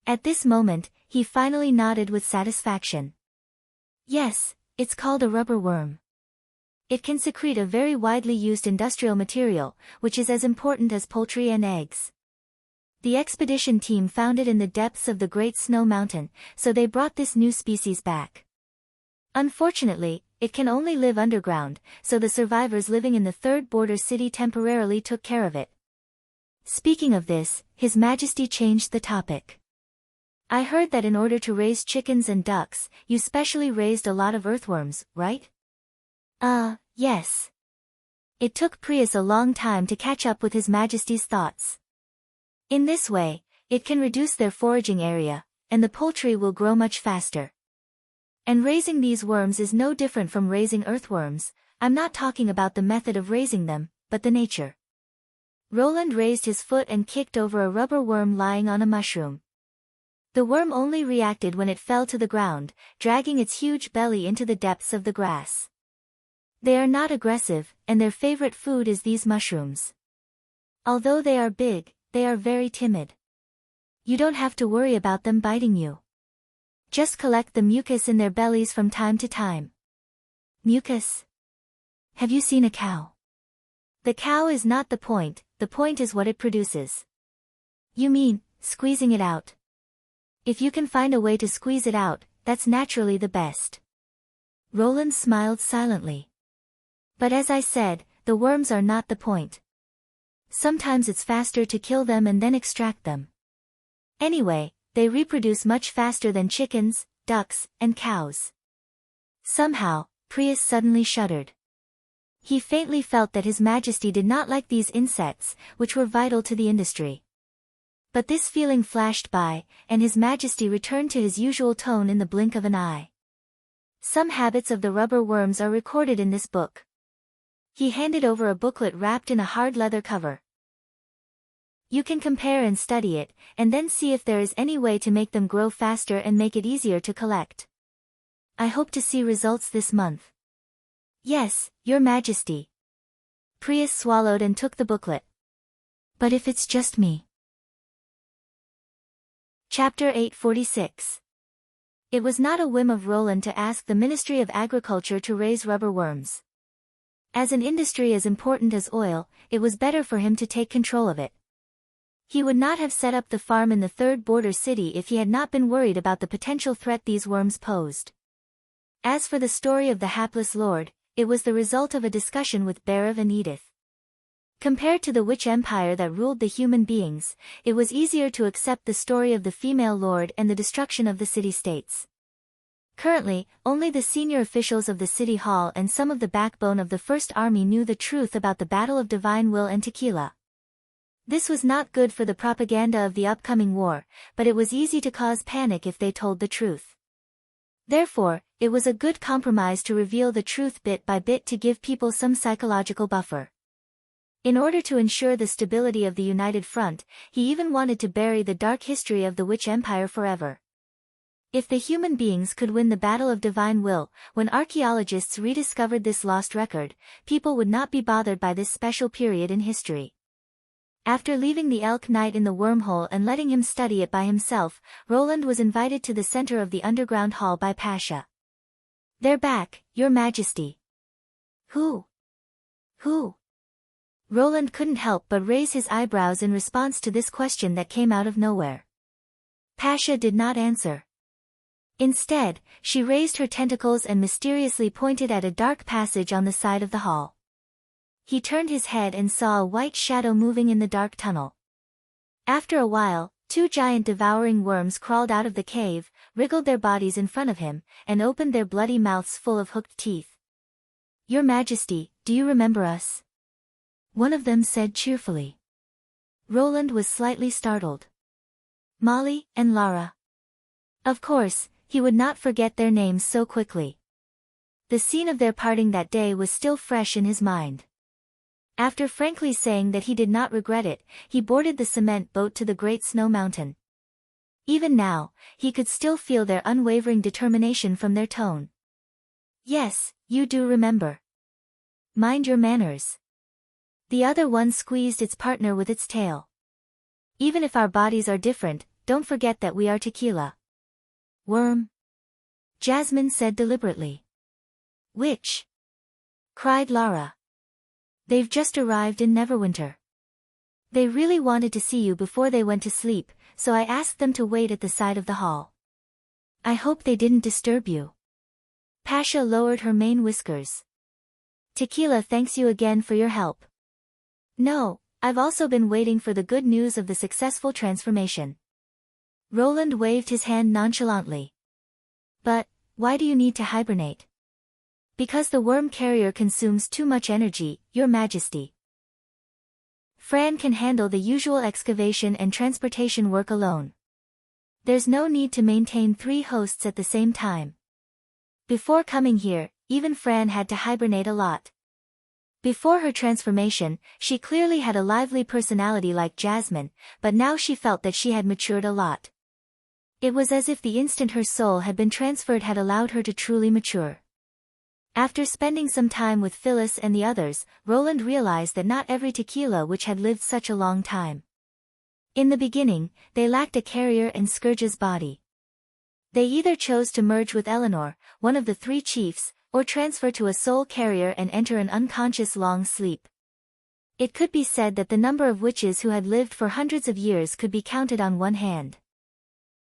S1: At this moment, he finally nodded with satisfaction. "Yes, it's called a rubber worm. It can secrete a very widely used industrial material, which is as important as poultry and eggs. The expedition team found it in the depths of the Great Snow Mountain, so they brought this new species back. Unfortunately, it can only live underground, so the survivors living in the third border city temporarily took care of it." Speaking of this, His Majesty changed the topic. "I heard that in order to raise chickens and ducks, you specially raised a lot of earthworms, right?" Yes. It took Prius a long time to catch up with His Majesty's thoughts. In this way, it can reduce their foraging area, and the poultry will grow much faster. And raising these worms is no different from raising earthworms. I'm not talking about the method of raising them, but the nature. Roland raised his foot and kicked over a rubber worm lying on a mushroom. The worm only reacted when it fell to the ground, dragging its huge belly into the depths of the grass. They are not aggressive, and their favorite food is these mushrooms. Although they are big, they are very timid. You don't have to worry about them biting you. Just collect the mucus in their bellies from time to time. Mucus? Have you seen a cow? The cow is not the point is what it produces. You mean, squeezing it out? If you can find a way to squeeze it out, that's naturally the best. Roland smiled silently. But as I said, the worms are not the point. Sometimes it's faster to kill them and then extract them. Anyway, they reproduce much faster than chickens, ducks, and cows. Somehow, Prius suddenly shuddered. He faintly felt that His Majesty did not like these insects, which were vital to the industry. But this feeling flashed by, and His Majesty returned to his usual tone in the blink of an eye. Some habits of the rubber worms are recorded in this book. He handed over a booklet wrapped in a hard leather cover. You can compare and study it, and then see if there is any way to make them grow faster and make it easier to collect. I hope to see results this month. Yes, Your Majesty. Prius swallowed and took the booklet. But if it's just me. Chapter 846. It was not a whim of Roland to ask the Ministry of Agriculture to raise rubber worms. As an industry as important as oil, it was better for him to take control of it. He would not have set up the farm in the third border city if he had not been worried about the potential threat these worms posed. As for the story of the hapless lord, it was the result of a discussion with Berev and Edith. Compared to the witch empire that ruled the human beings, it was easier to accept the story of the female lord and the destruction of the city-states. Currently, only the senior officials of the city hall and some of the backbone of the First Army knew the truth about the Battle of Divine Will and Tequila. This was not good for the propaganda of the upcoming war, but it was easy to cause panic if they told the truth. Therefore, it was a good compromise to reveal the truth bit by bit to give people some psychological buffer. In order to ensure the stability of the United Front, he even wanted to bury the dark history of the Witch Empire forever. If the human beings could win the Battle of Divine Will, when archaeologists rediscovered this lost record, people would not be bothered by this special period in history. After leaving the Elk Knight in the wormhole and letting him study it by himself, Roland was invited to the center of the underground hall by Pasha. "They're back, Your Majesty." Who? Roland couldn't help but raise his eyebrows in response to this question that came out of nowhere. Pasha did not answer. Instead, she raised her tentacles and mysteriously pointed at a dark passage on the side of the hall. He turned his head and saw a white shadow moving in the dark tunnel. After a while, two giant devouring worms crawled out of the cave, wriggled their bodies in front of him, and opened their bloody mouths full of hooked teeth. "Your Majesty, do you remember us?" one of them said cheerfully. Roland was slightly startled. Molly and Lara. Of course, he would not forget their names so quickly. The scene of their parting that day was still fresh in his mind. After frankly saying that he did not regret it, he boarded the cement boat to the Great Snow Mountain. Even now, he could still feel their unwavering determination from their tone. "Yes, you do remember. Mind your manners." The other one squeezed its partner with its tail. "Even if our bodies are different, don't forget that we are Tequila." "Worm," Jasmine said deliberately. "Witch," cried Lara. "They've just arrived in Neverwinter. They really wanted to see you before they went to sleep, so I asked them to wait at the side of the hall. I hope they didn't disturb you." Pasha lowered her mane whiskers. "Tequila thanks you again for your help." "No, I've also been waiting for the good news of the successful transformation." Roland waved his hand nonchalantly. "But, why do you need to hibernate?" "Because the worm carrier consumes too much energy, Your Majesty. Fran can handle the usual excavation and transportation work alone. There's no need to maintain 3 hosts at the same time. Before coming here, even Fran had to hibernate a lot." Before her transformation, she clearly had a lively personality like Jasmine, but now she felt that she had matured a lot. It was as if the instant her soul had been transferred had allowed her to truly mature. After spending some time with Phyllis and the others, Roland realized that not every Tequila witch had lived such a long time. In the beginning, they lacked a carrier and Scourge's body. They either chose to merge with Eleanor, one of the 3 chiefs, or transfer to a soul carrier and enter an unconscious long sleep. It could be said that the number of witches who had lived for hundreds of years could be counted on one hand.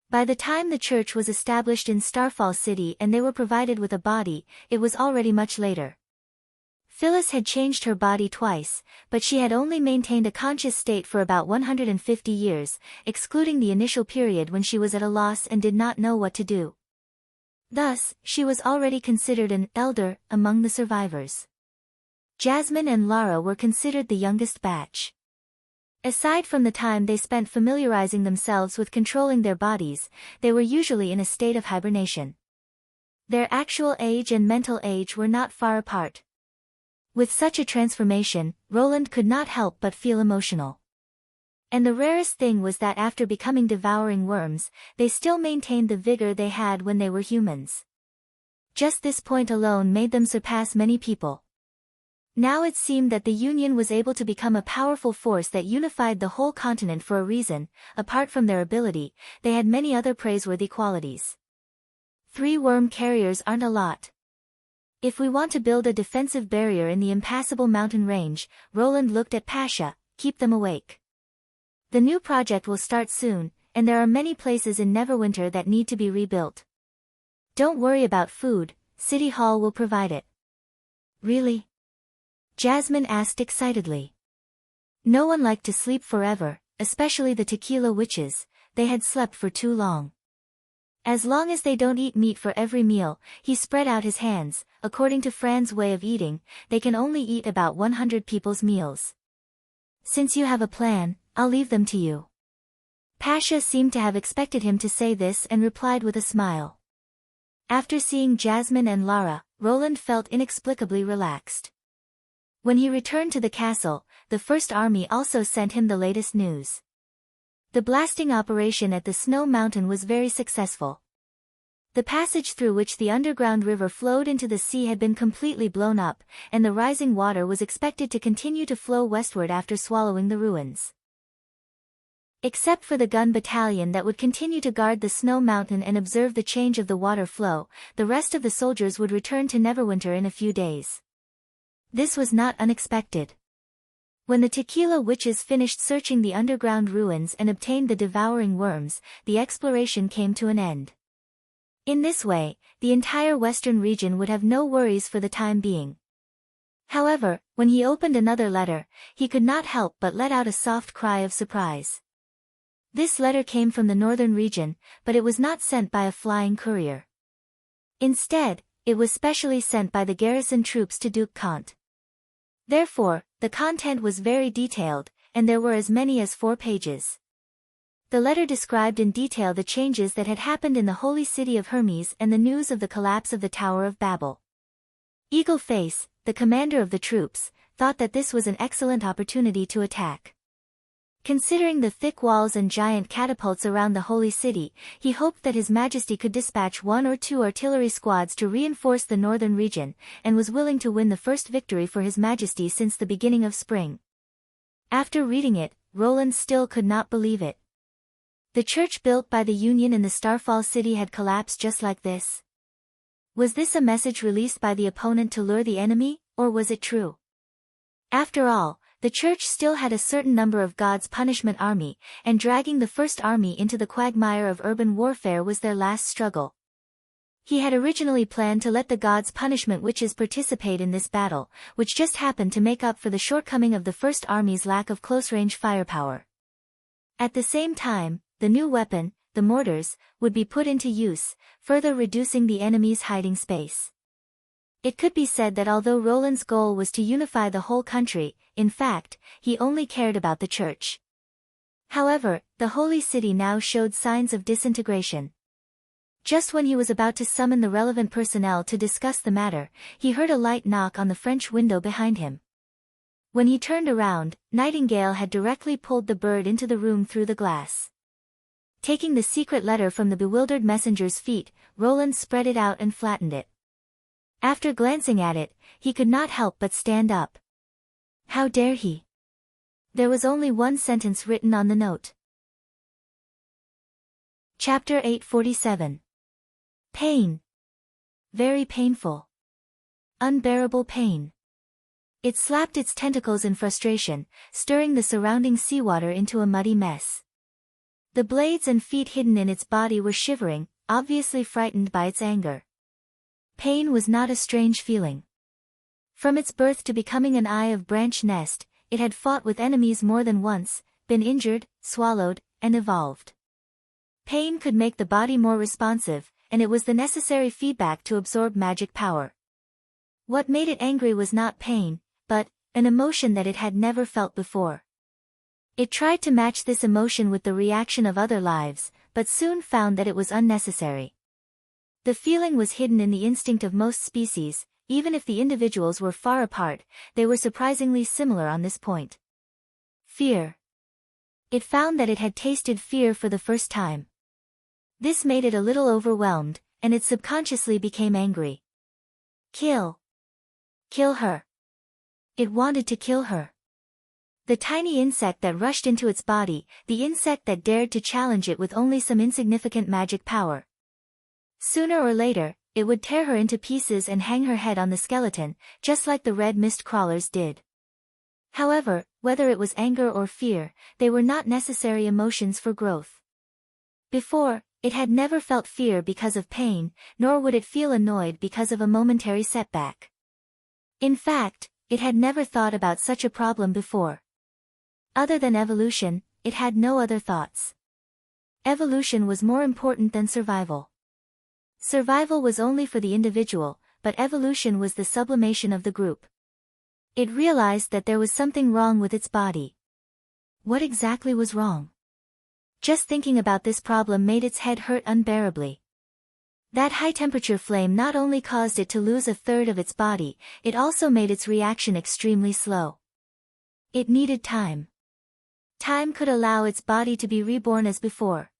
S1: By the time the church was established in Starfall City and they were provided with a body, it was already much later. Phyllis had changed her body twice, but she had only maintained a conscious state for about 150 years, excluding the initial period when she was at a loss and did not know what to do. Thus, she was already considered an elder among the survivors. Jasmine and Lara were considered the youngest batch. Aside from the time they spent familiarizing themselves with controlling their bodies, they were usually in a state of hibernation. Their actual age and mental age were not far apart. With such a transformation, Roland could not help but feel emotional. And the rarest thing was that after becoming devouring worms, they still maintained the vigor they had when they were humans. Just this point alone made them surpass many people. Now it seemed that the Union was able to become a powerful force that unified the whole continent for a reason. Apart from their ability, they had many other praiseworthy qualities. 3 worm carriers aren't a lot. If we want to build a defensive barrier in the impassable mountain range, Roland looked at Pasha, keep them awake. The new project will start soon, and there are many places in Neverwinter that need to be rebuilt. Don't worry about food, City Hall will provide it. Really? Jasmine asked excitedly. No one liked to sleep forever, especially the tequila witches, they had slept for too long. As long as they don't eat meat for every meal, he spread out his hands. According to Fran's way of eating, they can only eat about 100 people's meals. Since you have a plan, I'll leave them to you. Pasha seemed to have expected him to say this and replied with a smile. After seeing Jasmine and Lara, Roland felt inexplicably relaxed. When he returned to the castle, the First Army also sent him the latest news. The blasting operation at the Snow Mountain was very successful. The passage through which the underground river flowed into the sea had been completely blown up, and the rising water was expected to continue to flow westward after swallowing the ruins. Except for the gun battalion that would continue to guard the Snow Mountain and observe the change of the water flow, the rest of the soldiers would return to Neverwinter in a few days. This was not unexpected. When the tequila witches finished searching the underground ruins and obtained the devouring worms, the exploration came to an end. In this way, the entire western region would have no worries for the time being. However, when he opened another letter, he could not help but let out a soft cry of surprise. This letter came from the northern region, but it was not sent by a flying courier. Instead, it was specially sent by the garrison troops to Duke Kant. Therefore, the content was very detailed, and there were as many as 4 pages. The letter described in detail the changes that had happened in the holy city of Hermes and the news of the collapse of the Tower of Babel. Eagle Face, the commander of the troops, thought that this was an excellent opportunity to attack. Considering the thick walls and giant catapults around the holy city, he hoped that His Majesty could dispatch 1 or 2 artillery squads to reinforce the northern region, and was willing to win the first victory for His Majesty since the beginning of spring. After reading it, Roland still could not believe it. The church built by the Union in the Starfall city had collapsed just like this. Was this a message released by the opponent to lure the enemy, or was it true? After all, the church still had a certain number of God's punishment army, and dragging the First Army into the quagmire of urban warfare was their last struggle. He had originally planned to let the God's punishment witches participate in this battle, which just happened to make up for the shortcoming of the First Army's lack of close-range firepower. At the same time, the new weapon, the mortars, would be put into use, further reducing the enemy's hiding space. It could be said that although Roland's goal was to unify the whole country, in fact, he only cared about the church. However, the holy city now showed signs of disintegration. Just when he was about to summon the relevant personnel to discuss the matter, he heard a light knock on the French window behind him. When he turned around, Nightingale had directly pulled the bird into the room through the glass. Taking the secret letter from the bewildered messenger's feet, Roland spread it out and flattened it. After glancing at it, he could not help but stand up. How dare he? There was only one sentence written on the note. Chapter 847. Pain. Very painful. Unbearable pain. It slapped its tentacles in frustration, stirring the surrounding seawater into a muddy mess. The blades and feet hidden in its body were shivering, obviously frightened by its anger. Pain was not a strange feeling. From its birth to becoming an eye of branch nest, it had fought with enemies more than once, been injured, swallowed, and evolved. Pain could make the body more responsive, and it was the necessary feedback to absorb magic power. What made it angry was not pain, but an emotion that it had never felt before. It tried to match this emotion with the reaction of other lives, but soon found that it was unnecessary. The feeling was hidden in the instinct of most species. Even if the individuals were far apart, they were surprisingly similar on this point. Fear. It found that it had tasted fear for the first time. This made it a little overwhelmed, and it subconsciously became angry. Kill. Kill her. It wanted to kill her. The tiny insect that rushed into its body, the insect that dared to challenge it with only some insignificant magic power. Sooner or later, it would tear her into pieces and hang her head on the skeleton, just like the red mist crawlers did. However, whether it was anger or fear, they were not necessary emotions for growth. Before, it had never felt fear because of pain, nor would it feel annoyed because of a momentary setback. In fact, it had never thought about such a problem before. Other than evolution, it had no other thoughts. Evolution was more important than survival. Survival was only for the individual, but evolution was the sublimation of the group. It realized that there was something wrong with its body. What exactly was wrong? Just thinking about this problem made its head hurt unbearably. That high-temperature flame not only caused it to lose a third of its body, it also made its reaction extremely slow. It needed time. Time could allow its body to be reborn as before.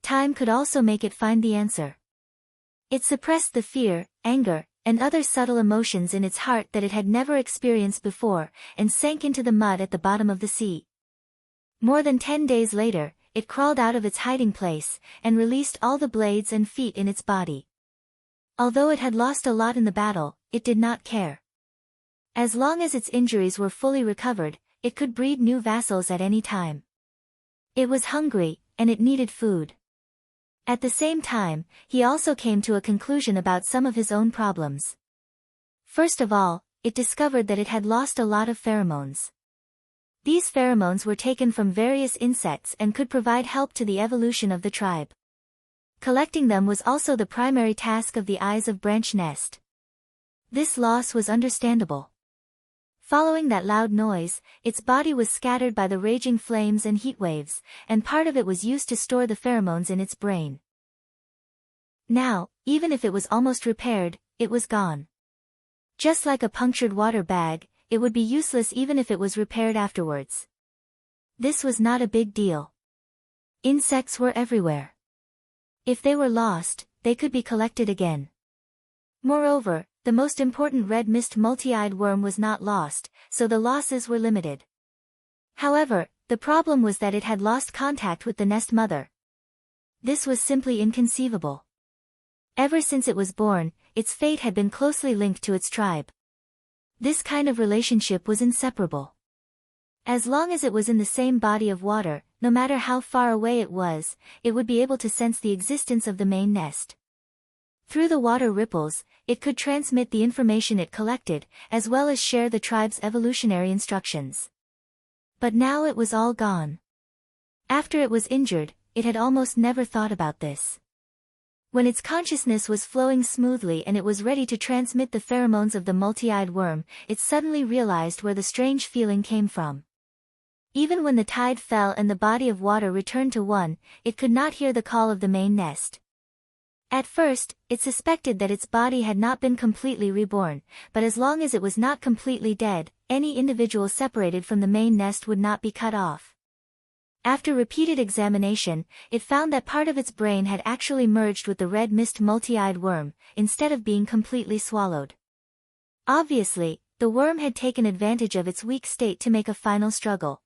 S1: Time could also make it find the answer. It suppressed the fear, anger, and other subtle emotions in its heart that it had never experienced before, and sank into the mud at the bottom of the sea. More than 10 days later, it crawled out of its hiding place, and released all the blades and feet in its body. Although it had lost a lot in the battle, it did not care. As long as its injuries were fully recovered, it could breed new vassals at any time. It was hungry, and it needed food. At the same time, he also came to a conclusion about some of his own problems. First of all, it discovered that it had lost a lot of pheromones. These pheromones were taken from various insects and could provide help to the evolution of the tribe. Collecting them was also the primary task of the eyes of branch nest. This loss was understandable. Following that loud noise, its body was scattered by the raging flames and heat waves, and part of it was used to store the pheromones in its brain. Now, even if it was almost repaired, it was gone. Just like a punctured water bag, it would be useless even if it was repaired afterwards. This was not a big deal. Insects were everywhere. If they were lost, they could be collected again. Moreover, the most important red mist multi-eyed worm was not lost, so the losses were limited. However, the problem was that it had lost contact with the nest mother. This was simply inconceivable. Ever since it was born, its fate had been closely linked to its tribe. This kind of relationship was inseparable. As long as it was in the same body of water, no matter how far away it was, it would be able to sense the existence of the main nest. Through the water ripples, it could transmit the information it collected, as well as share the tribe's evolutionary instructions. But now it was all gone. After it was injured, it had almost never thought about this. When its consciousness was flowing smoothly and it was ready to transmit the pheromones of the multi-eyed worm, it suddenly realized where the strange feeling came from. Even when the tide fell and the body of water returned to one, it could not hear the call of the main nest. At first, it suspected that its body had not been completely reborn, but as long as it was not completely dead, any individual separated from the main nest would not be cut off. After repeated examination, it found that part of its brain had actually merged with the red mist multi-eyed worm, instead of being completely swallowed. Obviously, the worm had taken advantage of its weak state to make a final struggle.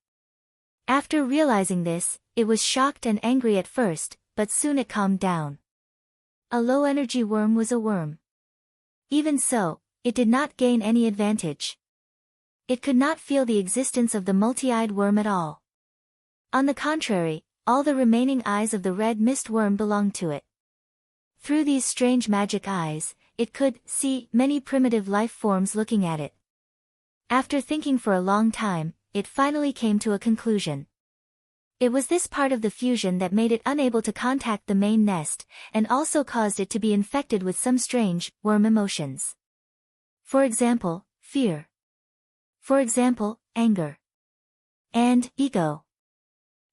S1: After realizing this, it was shocked and angry at first, but soon it calmed down. A low-energy worm was a worm. Even so, it did not gain any advantage. It could not feel the existence of the multi-eyed worm at all. On the contrary, all the remaining eyes of the red mist worm belonged to it. Through these strange magic eyes, it could see many primitive life forms looking at it. After thinking for a long time, it finally came to a conclusion. It was this part of the fusion that made it unable to contact the main nest, and also caused it to be infected with some strange, worm emotions. For example, fear. For example, anger. And ego.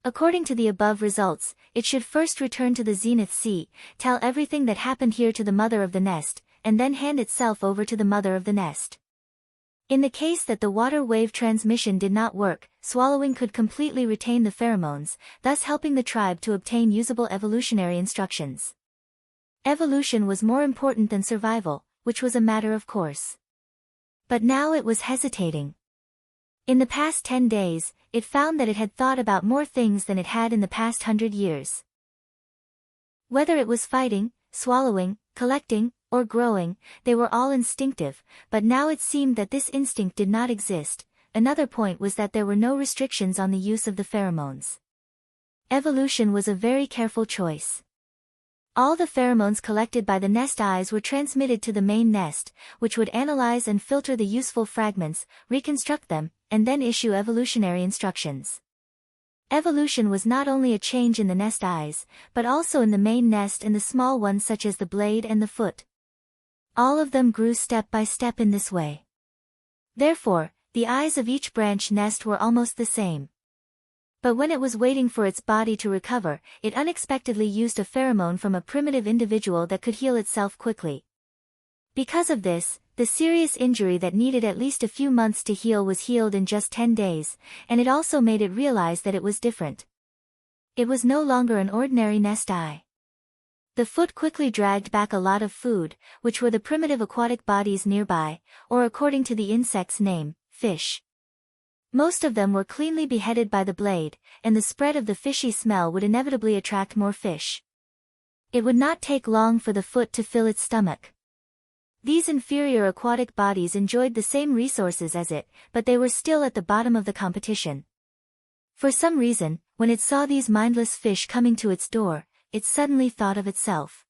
S1: According to the above results, it should first return to the zenith sea, tell everything that happened here to the mother of the nest, and then hand itself over to the mother of the nest. In the case that the water wave transmission did not work, swallowing could completely retain the pheromones, thus helping the tribe to obtain usable evolutionary instructions. Evolution was more important than survival, which was a matter of course. But now it was hesitating. In the past 10 days, it found that it had thought about more things than it had in the past 100 years. Whether it was fighting, swallowing, collecting, or growing, they were all instinctive, but now it seemed that this instinct did not exist. Another point was that there were no restrictions on the use of the pheromones. Evolution was a very careful choice. All the pheromones collected by the nest eyes were transmitted to the main nest, which would analyze and filter the useful fragments, reconstruct them, and then issue evolutionary instructions. Evolution was not only a change in the nest eyes, but also in the main nest and the small ones such as the blade and the foot. All of them grew step by step in this way. Therefore, the eyes of each branch nest were almost the same. But when it was waiting for its body to recover, it unexpectedly used a pheromone from a primitive individual that could heal itself quickly. Because of this, the serious injury that needed at least a few months to heal was healed in just 10 days, and it also made it realize that it was different. It was no longer an ordinary nest eye. The foot quickly dragged back a lot of food, which were the primitive aquatic bodies nearby, or according to the insect's name, fish. Most of them were cleanly beheaded by the blade, and the spread of the fishy smell would inevitably attract more fish. It would not take long for the foot to fill its stomach. These inferior aquatic bodies enjoyed the same resources as it, but they were still at the bottom of the competition. For some reason, when it saw these mindless fish coming to its door, it suddenly thought of itself.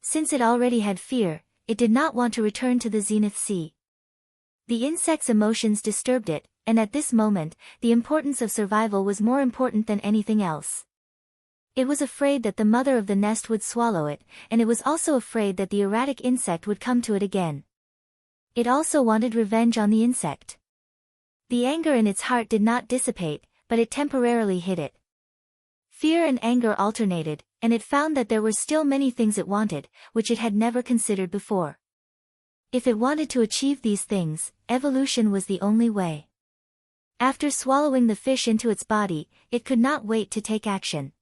S1: Since it already had fear, it did not want to return to the zenith sea. The insect's emotions disturbed it, and at this moment, the importance of survival was more important than anything else. It was afraid that the mother of the nest would swallow it, and it was also afraid that the erratic insect would come to it again. It also wanted revenge on the insect. The anger in its heart did not dissipate, but it temporarily hid it. Fear and anger alternated, and it found that there were still many things it wanted, which it had never considered before. If it wanted to achieve these things, evolution was the only way. After swallowing the fish into its body, it could not wait to take action.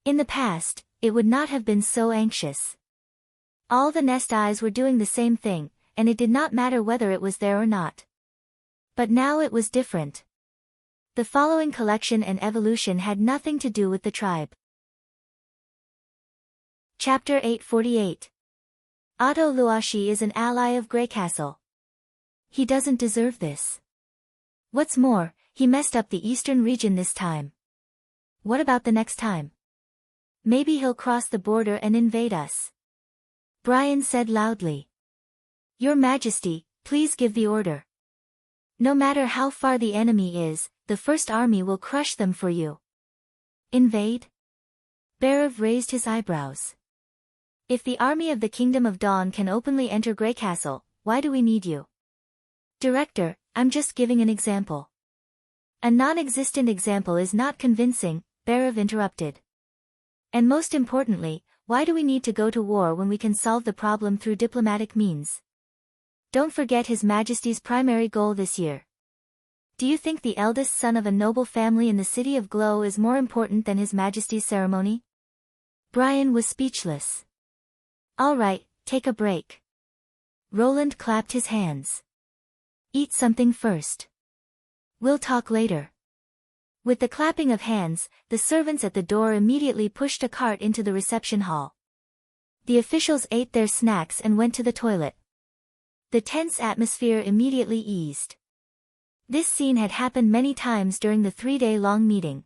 S1: In the past, it would not have been so anxious. All the nest eyes were doing the same thing, and it did not matter whether it was there or not. But now it was different. The following collection and evolution had nothing to do with the tribe. Chapter 848. Otto Luashi is an ally of Greycastle. He doesn't deserve this. What's more, he messed up the eastern region this time. What about the next time? Maybe he'll cross the border and invade us. Brian said loudly. Your Majesty, please give the order. No matter how far the enemy is, the First Army will crush them for you. Invade? Barav raised his eyebrows. If the army of the Kingdom of Dawn can openly enter Greycastle, why do we need you? Director, I'm just giving an example. A non-existent example is not convincing, Barav interrupted. And most importantly, why do we need to go to war when we can solve the problem through diplomatic means? Don't forget His Majesty's primary goal this year. Do you think the eldest son of a noble family in the city of Glow is more important than His Majesty's ceremony? Brian was speechless. All right, take a break. Roland clapped his hands. Eat something first. We'll talk later. With the clapping of hands, the servants at the door immediately pushed a cart into the reception hall. The officials ate their snacks and went to the toilet. The tense atmosphere immediately eased. This scene had happened many times during the 3-day-long meeting.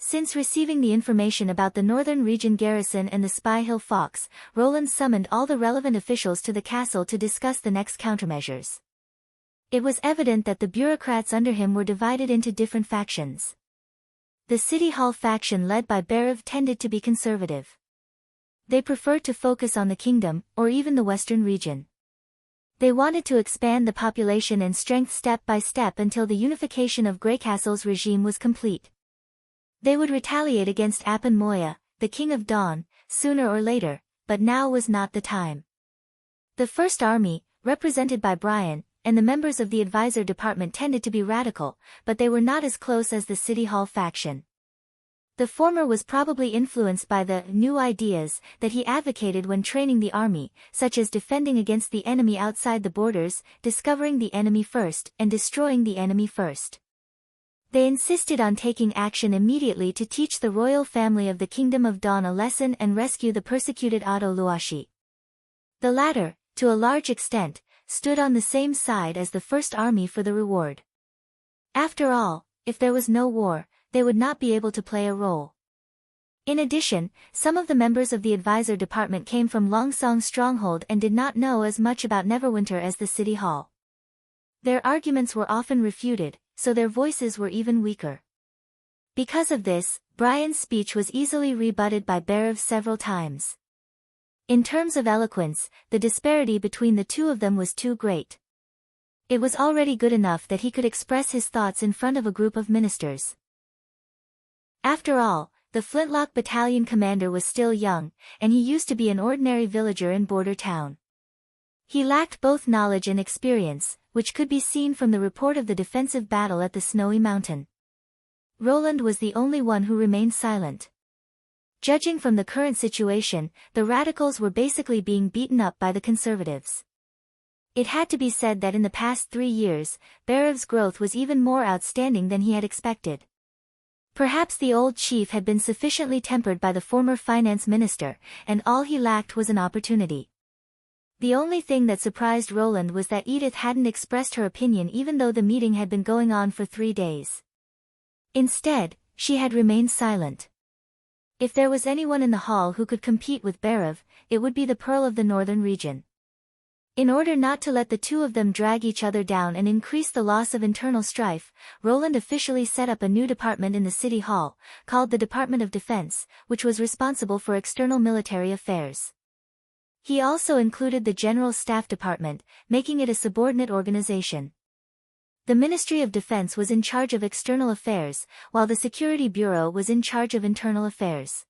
S1: Since receiving the information about the northern region garrison and the spy Hill Fox, Roland summoned all the relevant officials to the castle to discuss the next countermeasures. It was evident that the bureaucrats under him were divided into different factions. The City Hall faction led by Berev tended to be conservative. They preferred to focus on the kingdom, or even the western region. They wanted to expand the population and strength step by step until the unification of Greycastle's regime was complete. They would retaliate against Apan Moya, the King of Dawn, sooner or later, but now was not the time. The First Army, represented by Brian, and the members of the advisor department tended to be radical, but they were not as close as the City Hall faction. The former was probably influenced by the new ideas that he advocated when training the army, such as defending against the enemy outside the borders, discovering the enemy first, and destroying the enemy first. They insisted on taking action immediately to teach the royal family of the Kingdom of Dawn a lesson and rescue the persecuted Ado Luashi. The latter, to a large extent, stood on the same side as the First Army for the reward. After all, if there was no war, they would not be able to play a role. In addition, some of the members of the advisor department came from Longsong Stronghold and did not know as much about Neverwinter as the City Hall. Their arguments were often refuted, so their voices were even weaker. Because of this, Brian's speech was easily rebutted by Berev several times. In terms of eloquence, the disparity between the two of them was too great. It was already good enough that he could express his thoughts in front of a group of ministers. After all, the Flintlock Battalion commander was still young, and he used to be an ordinary villager in Border Town. He lacked both knowledge and experience, which could be seen from the report of the defensive battle at the Snowy Mountain. Roland was the only one who remained silent. Judging from the current situation, the radicals were basically being beaten up by the conservatives. It had to be said that in the past 3 years, Berev's growth was even more outstanding than he had expected. Perhaps the old chief had been sufficiently tempered by the former finance minister, and all he lacked was an opportunity. The only thing that surprised Roland was that Edith hadn't expressed her opinion even though the meeting had been going on for 3 days. Instead, she had remained silent. If there was anyone in the hall who could compete with Berev, it would be the Pearl of the Northern region. In order not to let the two of them drag each other down and increase the loss of internal strife, Roland officially set up a new department in the City Hall, called the Department of Defense, which was responsible for external military affairs. He also included the General Staff Department, making it a subordinate organization. The Ministry of Defense was in charge of external affairs, while the Security Bureau was in charge of internal affairs.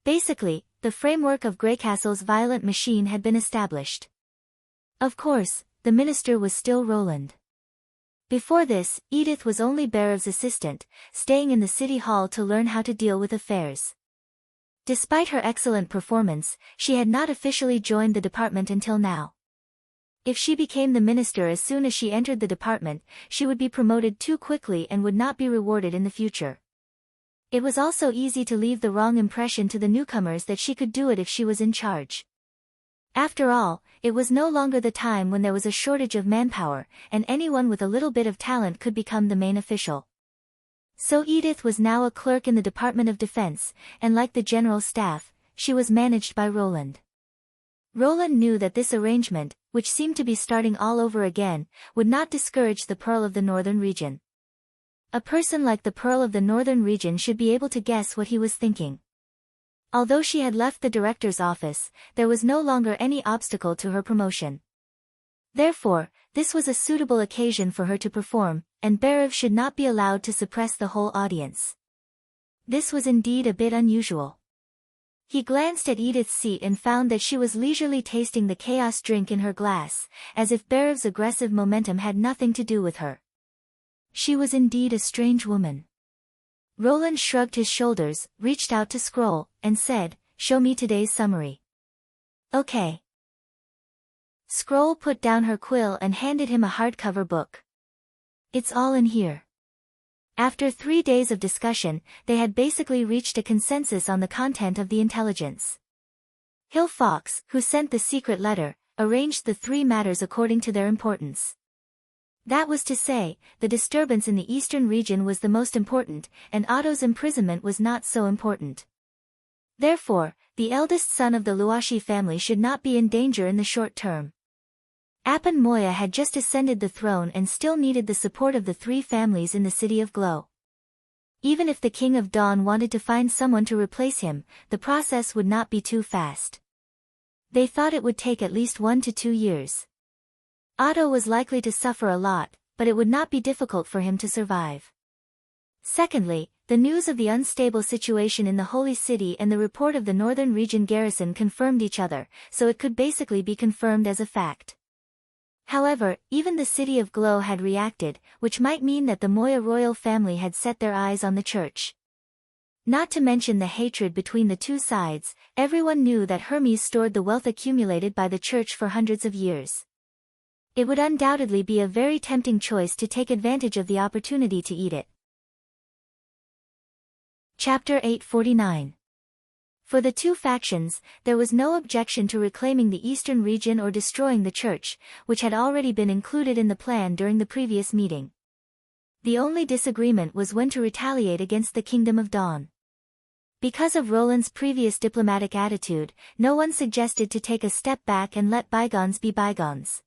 S1: Basically, the framework of Greycastle's violent machine had been established. Of course, the minister was still Roland. Before this, Edith was only Berev's assistant, staying in the City Hall to learn how to deal with affairs. Despite her excellent performance, she had not officially joined the department until now. If she became the minister as soon as she entered the department, she would be promoted too quickly and would not be rewarded in the future. It was also easy to leave the wrong impression to the newcomers that she could do it if she was in charge. After all, it was no longer the time when there was a shortage of manpower, and anyone with a little bit of talent could become the main official. So Edith was now a clerk in the Department of Defense, and like the General Staff, she was managed by Roland. Roland knew that this arrangement, which seemed to be starting all over again, would not discourage the Pearl of the Northern region. A person like the Pearl of the Northern region should be able to guess what he was thinking. Although she had left the director's office, there was no longer any obstacle to her promotion. Therefore, this was a suitable occasion for her to perform, and Berev should not be allowed to suppress the whole audience. This was indeed a bit unusual. He glanced at Edith's seat and found that she was leisurely tasting the chaos drink in her glass, as if Berev's aggressive momentum had nothing to do with her. She was indeed a strange woman. Roland shrugged his shoulders, reached out to scroll, and said, "Show me today's summary." "Okay." Scroll put down her quill and handed him a hardcover book. "It's all in here." After 3 days of discussion, they had basically reached a consensus on the content of the intelligence. Hill Fox, who sent the secret letter, arranged the 3 matters according to their importance. That was to say, the disturbance in the eastern region was the most important, and Otto's imprisonment was not so important. Therefore, the eldest son of the Luashi family should not be in danger in the short term. Apan Moya had just ascended the throne and still needed the support of the three families in the city of Glow. Even if the King of Dawn wanted to find someone to replace him, the process would not be too fast. They thought it would take at least 1 to 2 years. Otto was likely to suffer a lot, but it would not be difficult for him to survive. Secondly, the news of the unstable situation in the Holy City and the report of the northern region garrison confirmed each other, so it could basically be confirmed as a fact. However, even the city of Glow had reacted, which might mean that the Moya royal family had set their eyes on the church. Not to mention the hatred between the two sides, everyone knew that Hermes stored the wealth accumulated by the church for hundreds of years. It would undoubtedly be a very tempting choice to take advantage of the opportunity to eat it. Chapter 849. For the two factions, there was no objection to reclaiming the eastern region or destroying the church, which had already been included in the plan during the previous meeting. The only disagreement was when to retaliate against the Kingdom of Dawn. Because of Roland's previous diplomatic attitude, no one suggested to take a step back and let bygones be bygones.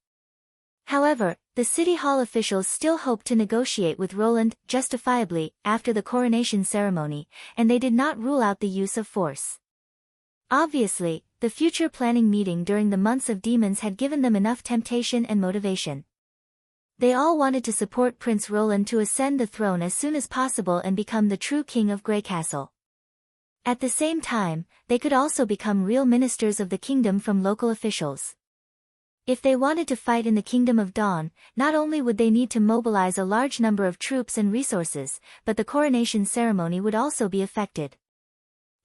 S1: However, the City Hall officials still hoped to negotiate with Roland, justifiably, after the coronation ceremony, and they did not rule out the use of force. Obviously, the future planning meeting during the months of demons had given them enough temptation and motivation. They all wanted to support Prince Roland to ascend the throne as soon as possible and become the true king of Greycastle. At the same time, they could also become real ministers of the kingdom from local officials. If they wanted to fight in the Kingdom of Dawn, not only would they need to mobilize a large number of troops and resources, but the coronation ceremony would also be affected.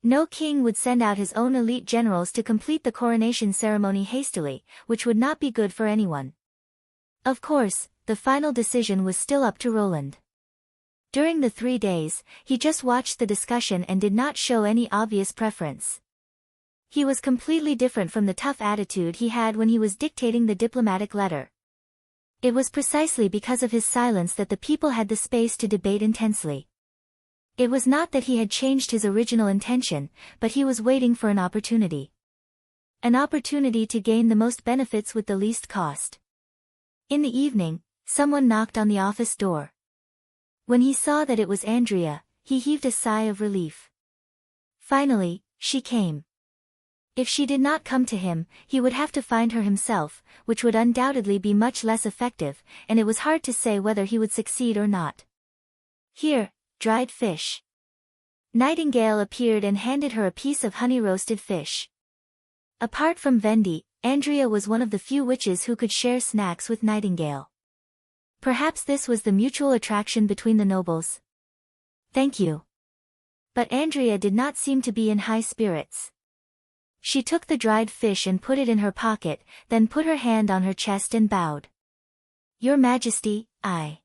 S1: No king would send out his own elite generals to complete the coronation ceremony hastily, which would not be good for anyone. Of course, the final decision was still up to Roland. During the 3 days, he just watched the discussion and did not show any obvious preference. He was completely different from the tough attitude he had when he was dictating the diplomatic letter. It was precisely because of his silence that the people had the space to debate intensely. It was not that he had changed his original intention, but he was waiting for an opportunity. An opportunity to gain the most benefits with the least cost. In the evening, someone knocked on the office door. When he saw that it was Andrea, he heaved a sigh of relief. Finally, she came. If she did not come to him, he would have to find her himself, which would undoubtedly be much less effective, and it was hard to say whether he would succeed or not. Here, dried fish. Nightingale appeared and handed her a piece of honey-roasted fish. Apart from Vendi, Andrea was one of the few witches who could share snacks with Nightingale. Perhaps this was the mutual attraction between the nobles. Thank you. But Andrea did not seem to be in high spirits. She took the dried fish and put it in her pocket, then put her hand on her chest and bowed. Your Majesty, I.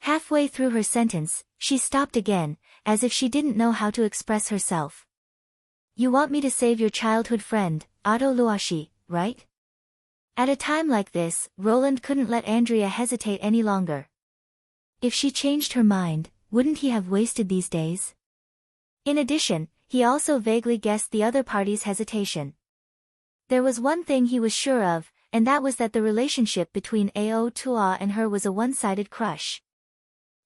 S1: Halfway through her sentence, she stopped again, as if she didn't know how to express herself. You want me to save your childhood friend, Otto Luashi, right? At a time like this, Roland couldn't let Andrea hesitate any longer. If she changed her mind, wouldn't he have wasted these days? In addition, he also vaguely guessed the other party's hesitation. There was one thing he was sure of, and that was that the relationship between Ao Tua and her was a one-sided crush.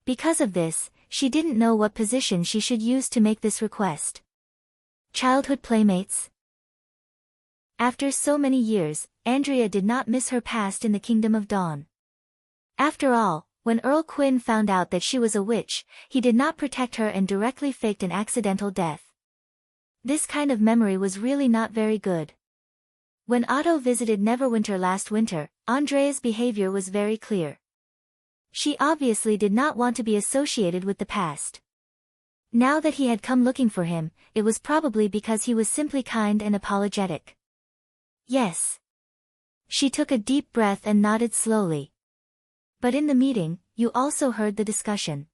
S1: Because of this, she didn't know what position she should use to make this request. Childhood playmates? After so many years, Andrea did not miss her past in the Kingdom of Dawn. After all, when Earl Quinn found out that she was a witch, he did not protect her and directly faked an accidental death. This kind of memory was really not very good. When Otto visited Neverwinter last winter, Andrea's behavior was very clear. She obviously did not want to be associated with the past. Now that he had come looking for him, it was probably because he was simply kind and apologetic. Yes. She took a deep breath and nodded slowly. But in the meeting, you also heard the discussion.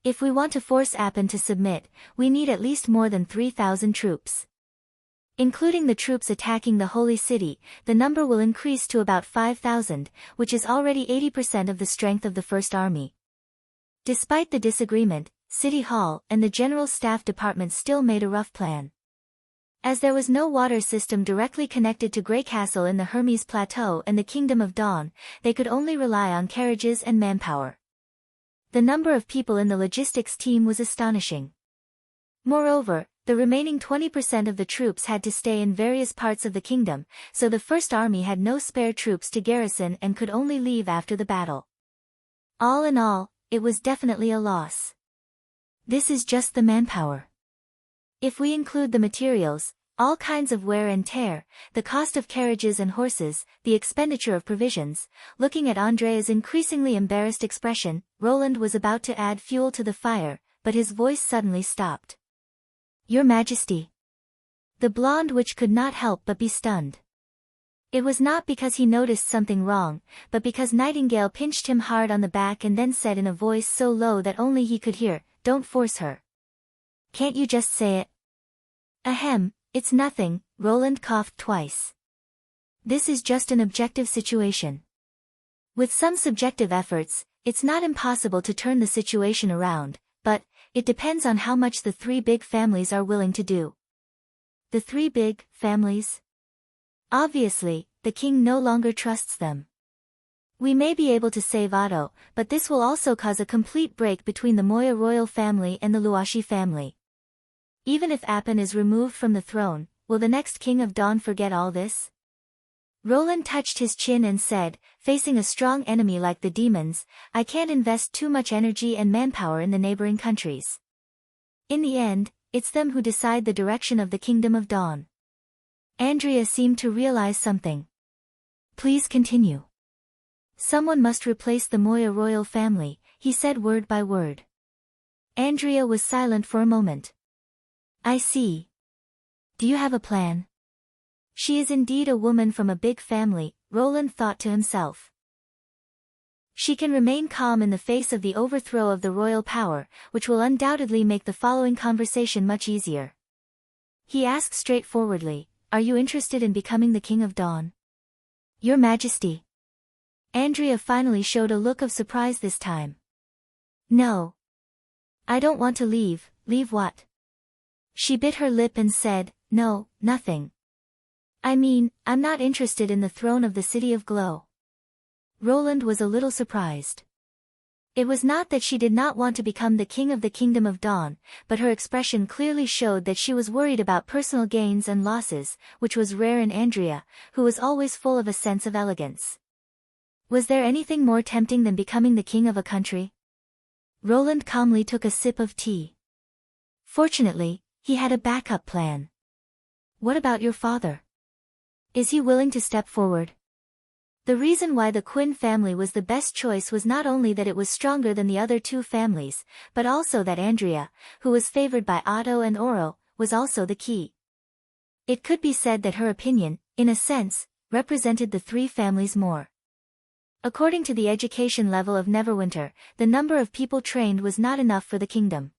S1: If we want to force Apan to submit, we need at least more than 3,000 troops. Including the troops attacking the Holy City, the number will increase to about 5,000, which is already 80% of the strength of the First Army. Despite the disagreement, City Hall and the General Staff Department still made a rough plan. As there was no water system directly connected to Grey Castle in the Hermes Plateau and the Kingdom of Dawn, they could only rely on carriages and manpower. The number of people in the logistics team was astonishing. Moreover, the remaining 20% of the troops had to stay in various parts of the kingdom, so the First Army had no spare troops to garrison and could only leave after the battle. All in all, it was definitely a loss. This is just the manpower. If we include the materials, all kinds of wear and tear, the cost of carriages and horses, the expenditure of provisions, looking at Andrea's increasingly embarrassed expression, Roland was about to add fuel to the fire, but his voice suddenly stopped. Your Majesty. The blonde witch could not help but be stunned. It was not because he noticed something wrong, but because Nightingale pinched him hard on the back and then said in a voice so low that only he could hear, "Don't force her. Can't you just say it?" Ahem, it's nothing, Roland coughed twice. This is just an objective situation. With some subjective efforts, it's not impossible to turn the situation around, but it depends on how much the three big families are willing to do. The three big families? Obviously, the king no longer trusts them. We may be able to save Otto, but this will also cause a complete break between the Moya royal family and the Luashi family. Even if Appin is removed from the throne, will the next king of Dawn forget all this? Roland touched his chin and said, facing a strong enemy like the demons, I can't invest too much energy and manpower in the neighboring countries. In the end, it's them who decide the direction of the Kingdom of Dawn. Andrea seemed to realize something. Please continue. Someone must replace the Moya royal family, he said word by word. Andrea was silent for a moment. I see. Do you have a plan? She is indeed a woman from a big family, Roland thought to himself. She can remain calm in the face of the overthrow of the royal power, which will undoubtedly make the following conversation much easier. He asked straightforwardly, Are you interested in becoming the King of Dawn? Your Majesty. Andrea finally showed a look of surprise this time. No. I don't want to leave. Leave what? She bit her lip and said, No, nothing. I mean, I'm not interested in the throne of the City of Glow. Roland was a little surprised. It was not that she did not want to become the king of the Kingdom of Dawn, but her expression clearly showed that she was worried about personal gains and losses, which was rare in Andrea, who was always full of a sense of elegance. Was there anything more tempting than becoming the king of a country? Roland calmly took a sip of tea. Fortunately, he had a backup plan. What about your father? Is he willing to step forward? The reason why the Quinn family was the best choice was not only that it was stronger than the other two families, but also that Andrea, who was favored by Otto and Oro, was also the key. It could be said that her opinion, in a sense, represented the three families more. According to the education level of Neverwinter, the number of people trained was not enough for the kingdom.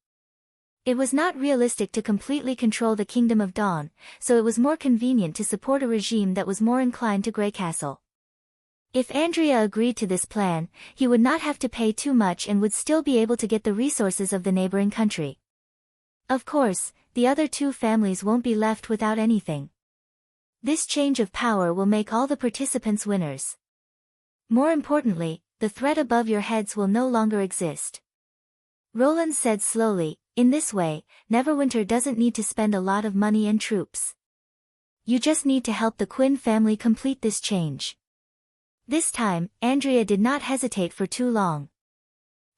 S1: It was not realistic to completely control the Kingdom of Dawn, so it was more convenient to support a regime that was more inclined to Grey Castle. If Andrea agreed to this plan, he would not have to pay too much and would still be able to get the resources of the neighboring country. Of course, the other two families won't be left without anything. This change of power will make all the participants winners. More importantly, the threat above your heads will no longer exist. Roland said slowly, in this way, Neverwinter doesn't need to spend a lot of money and troops. You just need to help the Quinn family complete this change. This time, Andrea did not hesitate for too long.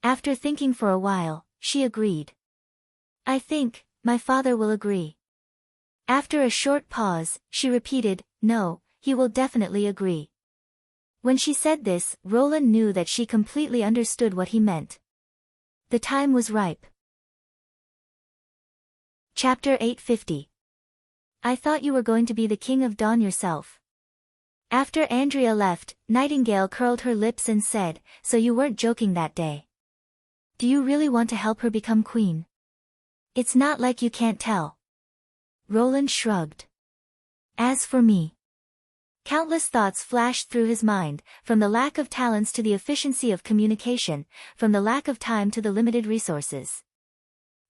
S1: After thinking for a while, she agreed. I think, my father will agree. After a short pause, she repeated, No, he will definitely agree. When she said this, Roland knew that she completely understood what he meant. The time was ripe. Chapter 850. I thought you were going to be the King of Dawn yourself. After Andrea left, Nightingale curled her lips and said, So you weren't joking that day. Do you really want to help her become queen? It's not like you can't tell. Roland shrugged. As for me, countless thoughts flashed through his mind, from the lack of talents to the efficiency of communication, from the lack of time to the limited resources.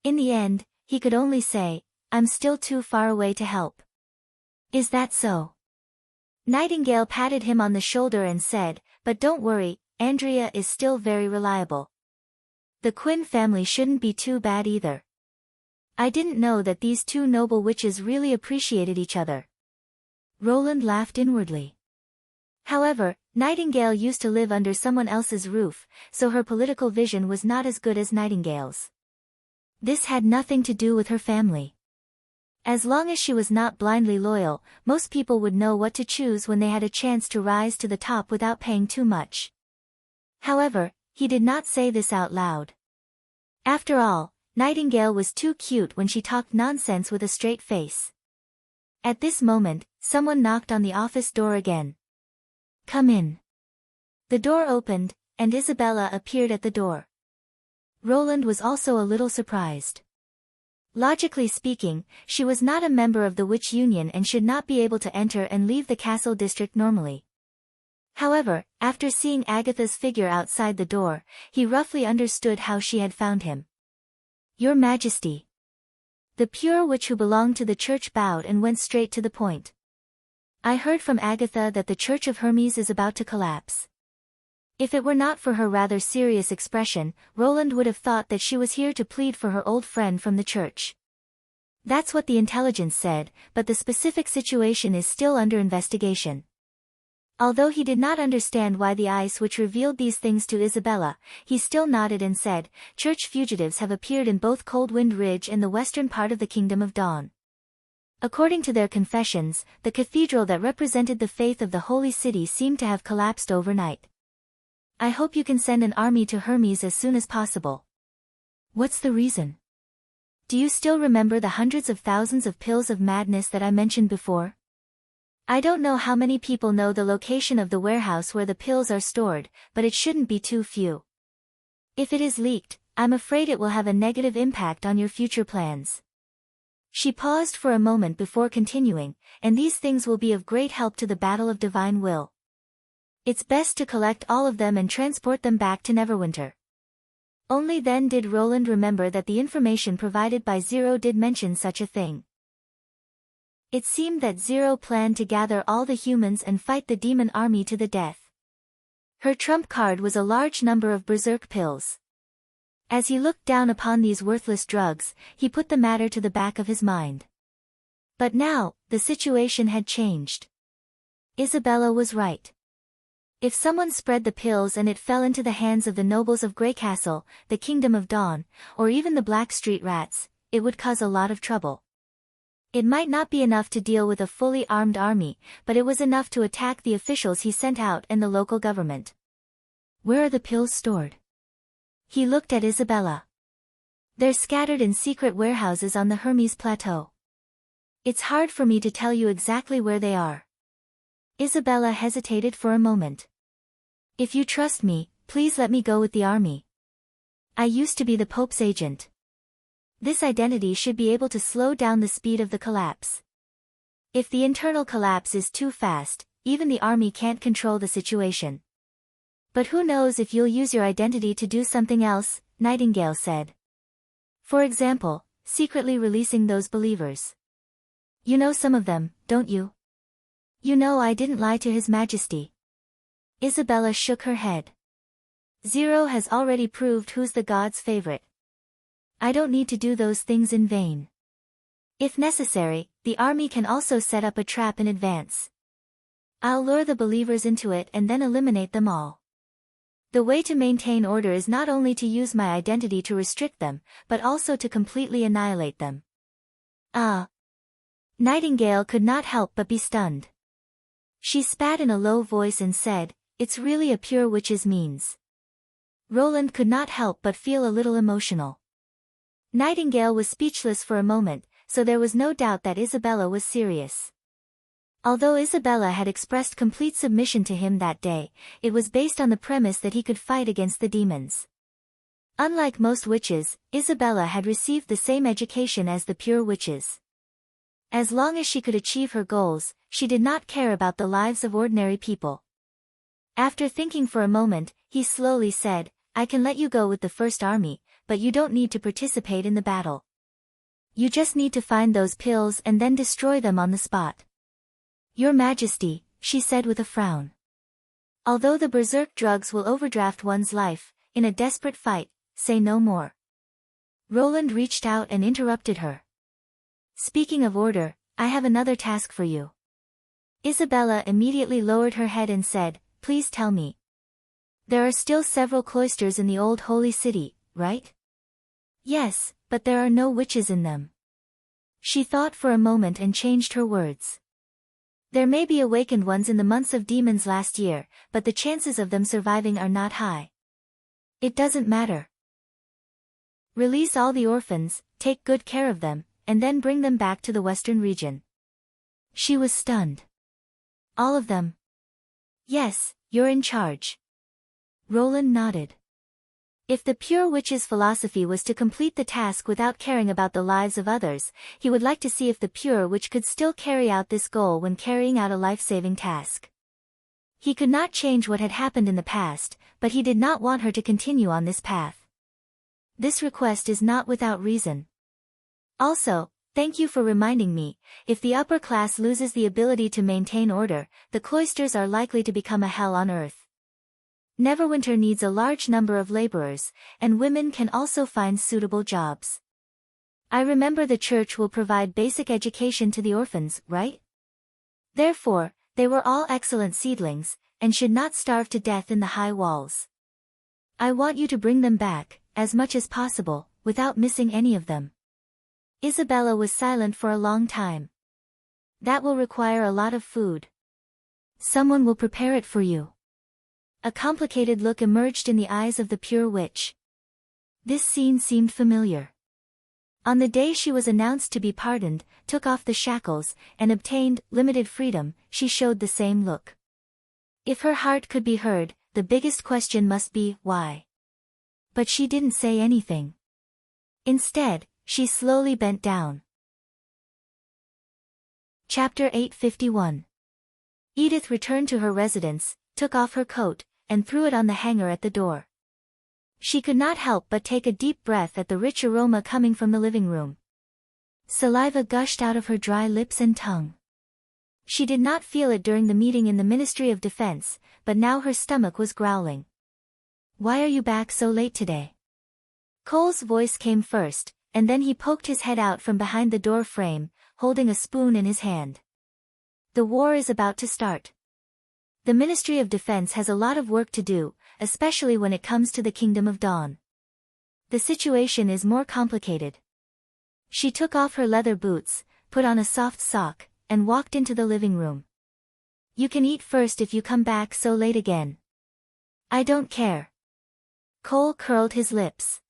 S1: In the end, he could only say, "I'm still too far away to help." Is that so? Nightingale patted him on the shoulder and said, "But don't worry, Andrea is still very reliable. The Quinn family shouldn't be too bad either." I didn't know that these two noble witches really appreciated each other. Roland laughed inwardly. However, Nightingale used to live under someone else's roof, so her political vision was not as good as Nightingale's. This had nothing to do with her family. As long as she was not blindly loyal, most people would know what to choose when they had a chance to rise to the top without paying too much. However, he did not say this out loud. After all, Nightingale was too cute when she talked nonsense with a straight face. At this moment, someone knocked on the office door again. "Come in." The door opened, and Isabella appeared at the door. Roland was also a little surprised. Logically speaking, she was not a member of the Witch Union and should not be able to enter and leave the castle district normally. However, after seeing Agatha's figure outside the door, he roughly understood how she had found him. "Your Majesty." The pure witch who belonged to the church bowed and went straight to the point. "I heard from Agatha that the Church of Hermes is about to collapse." If it were not for her rather serious expression, Roland would have thought that she was here to plead for her old friend from the church. That's what the intelligence said, but the specific situation is still under investigation. Although he did not understand why the ice which revealed these things to Isabella, he still nodded and said, "Church fugitives have appeared in both Coldwind Ridge and the western part of the Kingdom of Dawn. According to their confessions, the cathedral that represented the faith of the Holy City seemed to have collapsed overnight. I hope you can send an army to Hermes as soon as possible." "What's the reason?" "Do you still remember the hundreds of thousands of pills of madness that I mentioned before? I don't know how many people know the location of the warehouse where the pills are stored, but it shouldn't be too few. If it is leaked, I'm afraid it will have a negative impact on your future plans." She paused for a moment before continuing, "And these things will be of great help to the battle of divine will. It's best to collect all of them and transport them back to Neverwinter." Only then did Roland remember that the information provided by Zero did mention such a thing. It seemed that Zero planned to gather all the humans and fight the demon army to the death. Her trump card was a large number of berserk pills. As he looked down upon these worthless drugs, he put the matter to the back of his mind. But now, the situation had changed. Isabella was right. If someone spread the pills and it fell into the hands of the nobles of Greycastle, the Kingdom of Dawn, or even the Blackstreet Rats, it would cause a lot of trouble. It might not be enough to deal with a fully armed army, but it was enough to attack the officials he sent out and the local government. "Where are the pills stored?" He looked at Isabella. "They're scattered in secret warehouses on the Hermes Plateau. It's hard for me to tell you exactly where they are." Isabella hesitated for a moment. "If you trust me, please let me go with the army. I used to be the Pope's agent. This identity should be able to slow down the speed of the collapse. If the internal collapse is too fast, even the army can't control the situation. But who knows if you'll use your identity to do something else," Nightingale said. "For example, secretly releasing those believers. You know some of them, don't you? You know I didn't lie to His Majesty." Isabella shook her head. "Zero has already proved who's the god's favorite. I don't need to do those things in vain. If necessary, the army can also set up a trap in advance. I'll lure the believers into it and then eliminate them all. The way to maintain order is not only to use my identity to restrict them, but also to completely annihilate them." "Ah." Nightingale could not help but be stunned. She spat in a low voice and said, "It's really a pure witch's means." Roland could not help but feel a little emotional. Nightingale was speechless for a moment, so there was no doubt that Isabella was serious. Although Isabella had expressed complete submission to him that day, it was based on the premise that he could fight against the demons. Unlike most witches, Isabella had received the same education as the pure witches. As long as she could achieve her goals, she did not care about the lives of ordinary people. After thinking for a moment, he slowly said, I can let you go with the first army, but you don't need to participate in the battle. You just need to find those pills and then destroy them on the spot. Your Majesty, she said with a frown. Although the berserk drugs will overdraft one's life, in a desperate fight, say no more. Roland reached out and interrupted her. Speaking of order, I have another task for you. Isabella immediately lowered her head and said, Please tell me. There are still several cloisters in the old holy city, right? Yes, but there are no witches in them. She thought for a moment and changed her words. There may be awakened ones in the months of demons last year, but the chances of them surviving are not high. It doesn't matter. Release all the orphans, take good care of them, and then bring them back to the western region. She was stunned. All of them? Yes, you're in charge. Roland nodded. If the pure witch's philosophy was to complete the task without caring about the lives of others, he would like to see if the pure witch could still carry out this goal when carrying out a life-saving task. He could not change what had happened in the past, but he did not want her to continue on this path. This request is not without reason. Also, thank you for reminding me, if the upper class loses the ability to maintain order, the cloisters are likely to become a hell on earth. Neverwinter needs a large number of laborers, and women can also find suitable jobs. I remember the church will provide basic education to the orphans, right? Therefore, they were all excellent seedlings, and should not starve to death in the high walls. I want you to bring them back, as much as possible, without missing any of them. Isabella was silent for a long time. That will require a lot of food. Someone will prepare it for you. A complicated look emerged in the eyes of the pure witch. This scene seemed familiar. On the day she was announced to be pardoned, took off the shackles, and obtained limited freedom, she showed the same look. If her heart could be heard, the biggest question must be, why? But she didn't say anything. Instead, she slowly bent down. Chapter 851. Edith returned to her residence, took off her coat, and threw it on the hanger at the door. She could not help but take a deep breath at the rich aroma coming from the living room. Saliva gushed out of her dry lips and tongue. She did not feel it during the meeting in the Ministry of Defense, but now her stomach was growling. Why are you back so late today? Cole's voice came first, and then he poked his head out from behind the door frame, holding a spoon in his hand. The war is about to start. The Ministry of Defense has a lot of work to do, especially when it comes to the Kingdom of Dawn. The situation is more complicated. She took off her leather boots, put on a soft sock, and walked into the living room. You can eat first if you come back so late again. I don't care. Cole curled his lips.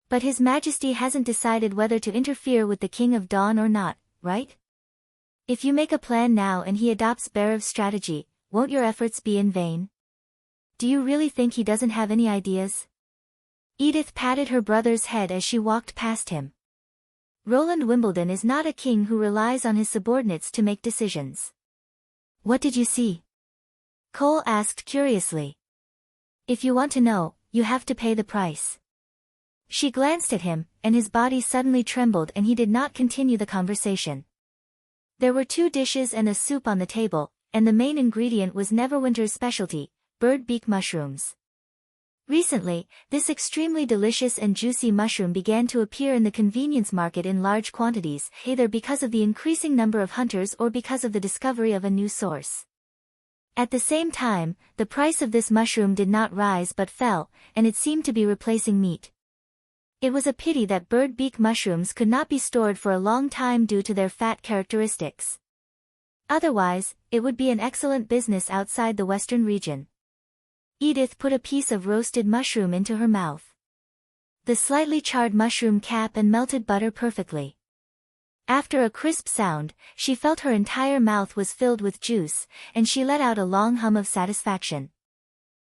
S1: But His Majesty hasn't decided whether to interfere with the King of Dawn or not, right? If you make a plan now and he adopts Barev's strategy, won't your efforts be in vain? Do you really think he doesn't have any ideas? Edith patted her brother's head as she walked past him. Roland Wimbledon is not a king who relies on his subordinates to make decisions. What did you see? Cole asked curiously. If you want to know, you have to pay the price. She glanced at him, and his body suddenly trembled and he did not continue the conversation. There were 2 dishes and a soup on the table, and the main ingredient was Neverwinter's specialty, bird beak mushrooms. Recently, this extremely delicious and juicy mushroom began to appear in the convenience market in large quantities, either because of the increasing number of hunters or because of the discovery of a new source. At the same time, the price of this mushroom did not rise but fell, and it seemed to be replacing meat. It was a pity that bird beak mushrooms could not be stored for a long time due to their fat characteristics. Otherwise, it would be an excellent business outside the western region. Edith put a piece of roasted mushroom into her mouth. The slightly charred mushroom cap and melted butter perfectly. After a crisp sound, she felt her entire mouth was filled with juice, and she let out a long hum of satisfaction.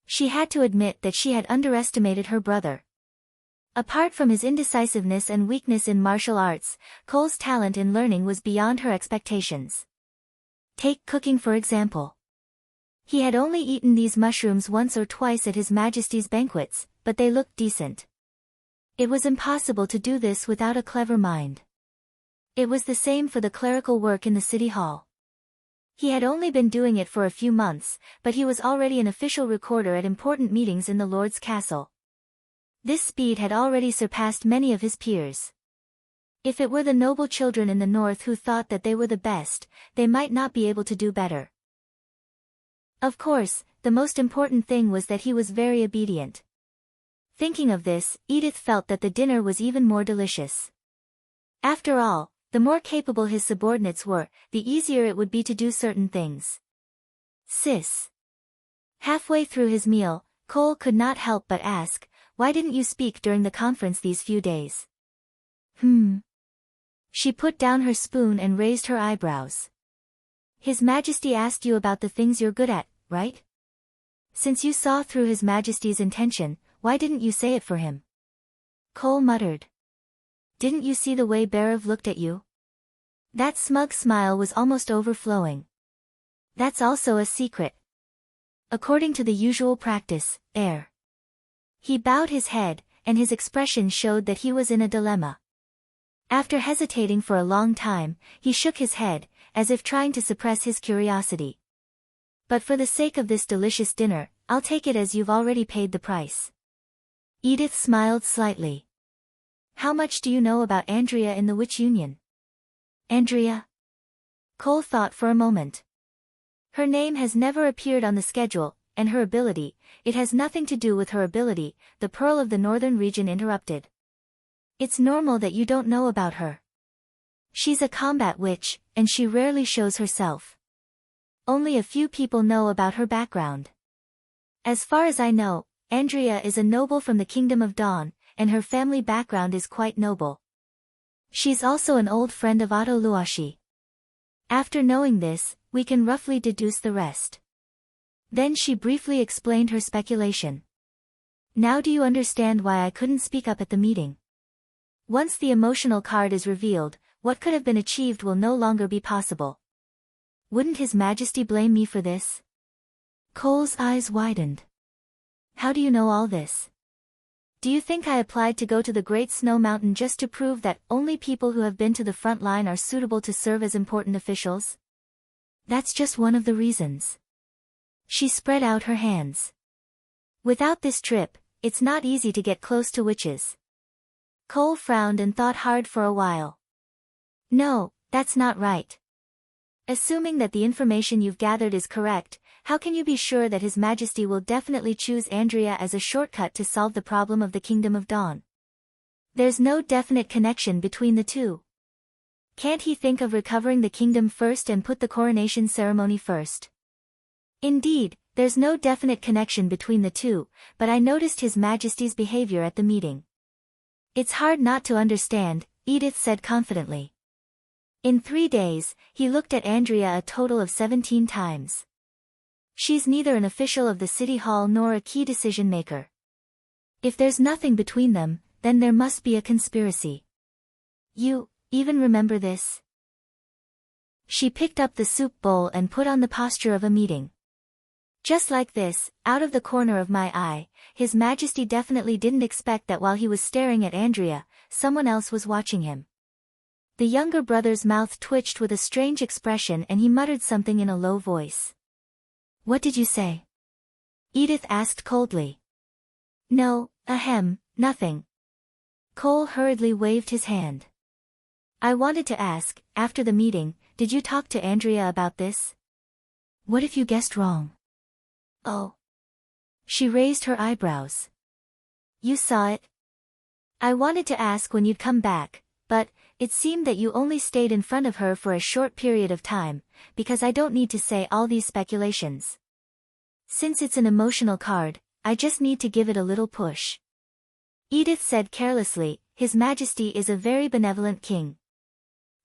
S1: She had to admit that she had underestimated her brother. Apart from his indecisiveness and weakness in martial arts, Cole's talent in learning was beyond her expectations. Take cooking for example. He had only eaten these mushrooms once or twice at His Majesty's banquets, but they looked decent. It was impossible to do this without a clever mind. It was the same for the clerical work in the city hall. He had only been doing it for a few months, but he was already an official recorder at important meetings in the Lord's castle. This speed had already surpassed many of his peers. If it were the noble children in the north who thought that they were the best, they might not be able to do better. Of course, the most important thing was that he was very obedient. Thinking of this, Edith felt that the dinner was even more delicious. After all, the more capable his subordinates were, the easier it would be to do certain things. Sis. Halfway through his meal, Cole could not help but ask, "Why didn't you speak during the conference these few days?" She put down her spoon and raised her eyebrows. "His Majesty asked you about the things you're good at, right? Since you saw through His Majesty's intention, why didn't you say it for him?" Cole muttered. "Didn't you see the way Berev looked at you?" That smug smile was almost overflowing. "That's also a secret. According to the usual practice, heir." He bowed his head, and his expression showed that he was in a dilemma. After hesitating for a long time, he shook his head, as if trying to suppress his curiosity. "But for the sake of this delicious dinner, I'll take it as you've already paid the price." Edith smiled slightly. "How much do you know about Andrea in the Witch Union?" "Andrea?" Cole thought for a moment. "Her name has never appeared on the schedule, and her ability, it has nothing to do with her ability," the Pearl of the Northern Region interrupted. "It's normal that you don't know about her. She's a combat witch, and she rarely shows herself. Only a few people know about her background. As far as I know, Andrea is a noble from the Kingdom of Dawn, and her family background is quite noble. She's also an old friend of Otto Luashi. After knowing this, we can roughly deduce the rest." Then she briefly explained her speculation. "Now do you understand why I couldn't speak up at the meeting? Once the emotional card is revealed, what could have been achieved will no longer be possible. Wouldn't His Majesty blame me for this?" Cole's eyes widened. "How do you know all this? Do you think I applied to go to the Great Snow Mountain just to prove that only people who have been to the front line are suitable to serve as important officials? That's just one of the reasons." She spread out her hands. "Without this trip, it's not easy to get close to witches." Cole frowned and thought hard for a while. "No, that's not right. Assuming that the information you've gathered is correct, how can you be sure that His Majesty will definitely choose Andrea as a shortcut to solve the problem of the Kingdom of Dawn? There's no definite connection between the two. Can't he think of recovering the kingdom first and put the coronation ceremony first? Indeed, there's no definite connection between the two, but I noticed His Majesty's behavior at the meeting. It's hard not to understand," Edith said confidently. "In 3 days, he looked at Andrea a total of 17 times. She's neither an official of the city hall nor a key decision maker. If there's nothing between them, then there must be a conspiracy. You even remember this?" She picked up the soup bowl and put on the posture of a meeting. "Just like this, out of the corner of my eye, His Majesty definitely didn't expect that while he was staring at Andrea, someone else was watching him." The younger brother's mouth twitched with a strange expression and he muttered something in a low voice. "What did you say?" Edith asked coldly. "No, nothing." Cole hurriedly waved his hand. "I wanted to ask, after the meeting, did you talk to Andrea about this? What if you guessed wrong?" "Oh." She raised her eyebrows. "You saw it?" "I wanted to ask when you'd come back, but it seemed that you only stayed in front of her for a short period of time, because I don't need to say all these speculations. Since it's an emotional card, I just need to give it a little push." Edith said carelessly, "His Majesty is a very benevolent king.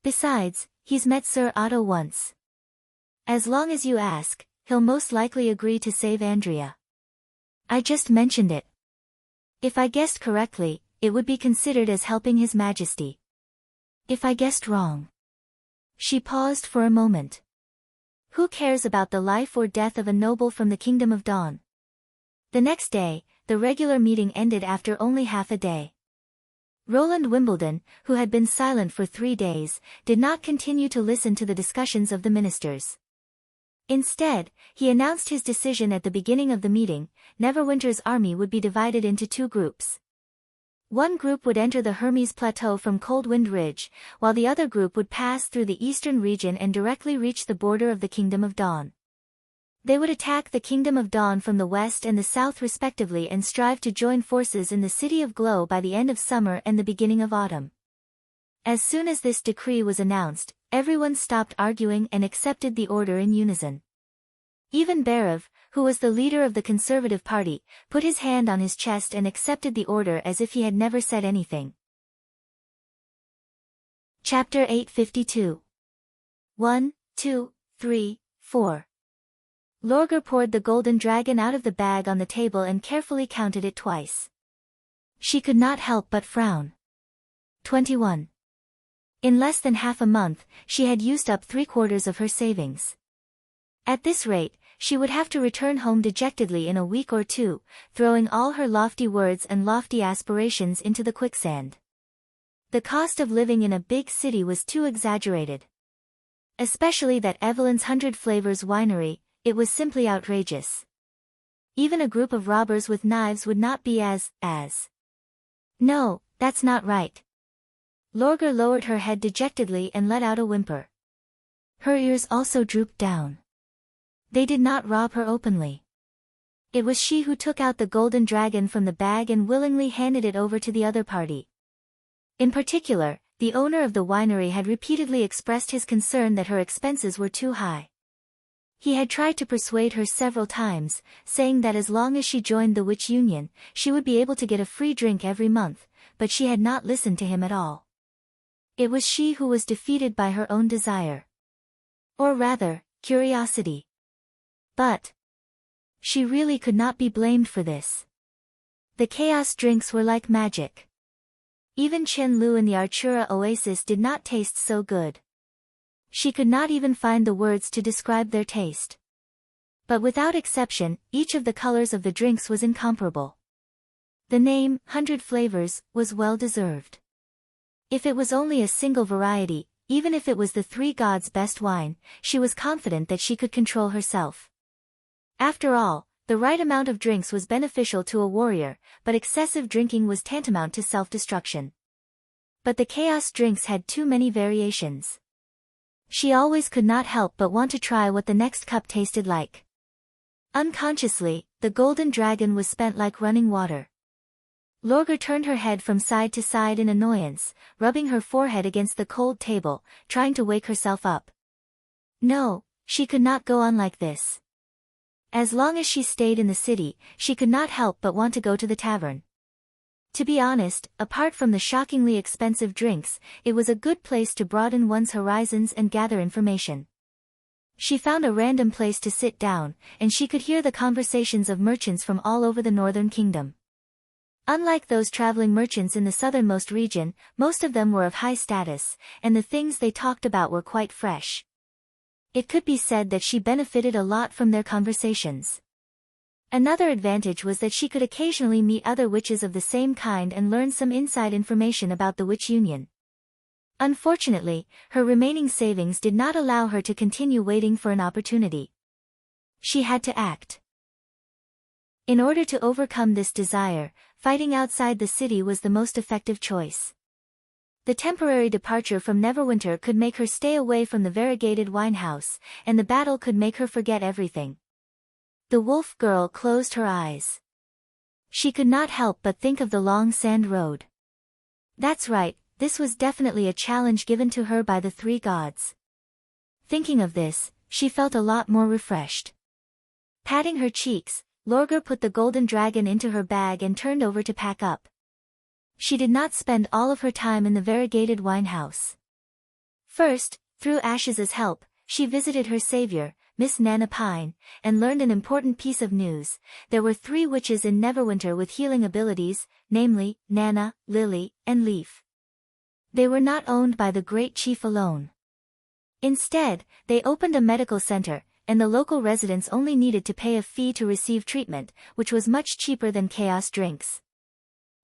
S1: Besides, he's met Sir Otto once. As long as you ask, he'll most likely agree to save Andrea. I just mentioned it. If I guessed correctly, it would be considered as helping His Majesty. If I guessed wrong. She paused for a moment. Who cares about the life or death of a noble from the Kingdom of Dawn? The next day, the regular meeting ended after only half a day. Roland Wimbledon, who had been silent for 3 days, did not continue to listen to the discussions of the ministers. Instead, he announced his decision at the beginning of the meeting. Neverwinter's army would be divided into 2 groups. One group would enter the Hermes Plateau from Coldwind Ridge, while the other group would pass through the eastern region and directly reach the border of the Kingdom of Dawn. They would attack the Kingdom of Dawn from the west and the south respectively and strive to join forces in the City of Glow by the end of summer and the beginning of autumn. As soon as this decree was announced, everyone stopped arguing and accepted the order in unison. Even Barav, who was the leader of the Conservative Party, put his hand on his chest and accepted the order as if he had never said anything. Chapter 852. 1, 2, 3, 4. Lorgar poured the golden dragon out of the bag on the table and carefully counted it twice. She could not help but frown. 21. In less than half a month, she had used up 3/4 of her savings. At this rate, she would have to return home dejectedly in a week or 2, throwing all her lofty words and lofty aspirations into the quicksand. The cost of living in a big city was too exaggerated. Especially that Evelyn's 100 Flavors winery, it was simply outrageous. Even a group of robbers with knives would not be as. No, that's not right. Lorgar lowered her head dejectedly and let out a whimper. Her ears also drooped down. They did not rob her openly. It was she who took out the golden dragon from the bag and willingly handed it over to the other party. In particular, the owner of the winery had repeatedly expressed his concern that her expenses were too high. He had tried to persuade her several times, saying that as long as she joined the Witch Union, she would be able to get a free drink every month, but she had not listened to him at all. It was she who was defeated by her own desire. Or rather, curiosity. But she really could not be blamed for this. The chaos drinks were like magic. Even Chen Lu in the Archura Oasis did not taste so good. She could not even find the words to describe their taste. But without exception, each of the colors of the drinks was incomparable. The name, 100 Flavors, was well deserved. If it was only a single variety, even if it was the 3 gods' best wine, she was confident that she could control herself. After all, the right amount of drinks was beneficial to a warrior, but excessive drinking was tantamount to self-destruction. But the chaos drinks had too many variations. She always could not help but want to try what the next cup tasted like. Unconsciously, the golden dragon was spent like running water. Lorgar turned her head from side to side in annoyance, rubbing her forehead against the cold table, trying to wake herself up. No, she could not go on like this. As long as she stayed in the city, she could not help but want to go to the tavern. To be honest, apart from the shockingly expensive drinks, it was a good place to broaden one's horizons and gather information. She found a random place to sit down, and she could hear the conversations of merchants from all over the northern kingdom. Unlike those traveling merchants in the southernmost region, most of them were of high status, and the things they talked about were quite fresh. It could be said that she benefited a lot from their conversations. Another advantage was that she could occasionally meet other witches of the same kind and learn some inside information about the Witch Union. Unfortunately, her remaining savings did not allow her to continue waiting for an opportunity. She had to act. In order to overcome this desire, fighting outside the city was the most effective choice. The temporary departure from Neverwinter could make her stay away from the variegated winehouse, and the battle could make her forget everything. The wolf girl closed her eyes. She could not help but think of the long sand road. That's right, this was definitely a challenge given to her by the 3 gods. Thinking of this, she felt a lot more refreshed. Patting her cheeks, Lorgar put the golden dragon into her bag and turned over to pack up. She did not spend all of her time in the variegated winehouse. First, through Ashes's help, she visited her savior, Miss Nana Pine, and learned an important piece of news. There were 3 witches in Neverwinter with healing abilities, namely, Nana, Lily, and Leaf. They were not owned by the Great Chief alone. Instead, they opened a medical center, and the local residents only needed to pay a fee to receive treatment, which was much cheaper than chaos drinks.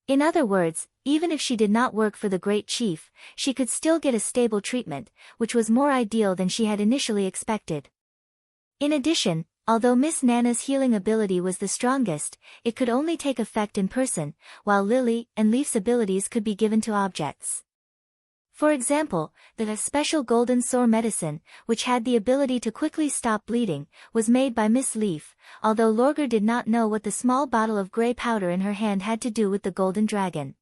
S1: In other words, even if she did not work for the Great Chief, she could still get a stable treatment, which was more ideal than she had initially expected. In addition, although Miss Nana's healing ability was the strongest, it could only take effect in person, while Lily and Leaf's abilities could be given to objects. For example, the special golden sore medicine, which had the ability to quickly stop bleeding, was made by Miss Leaf, although Lorgar did not know what the small bottle of grey powder in her hand had to do with the golden dragon.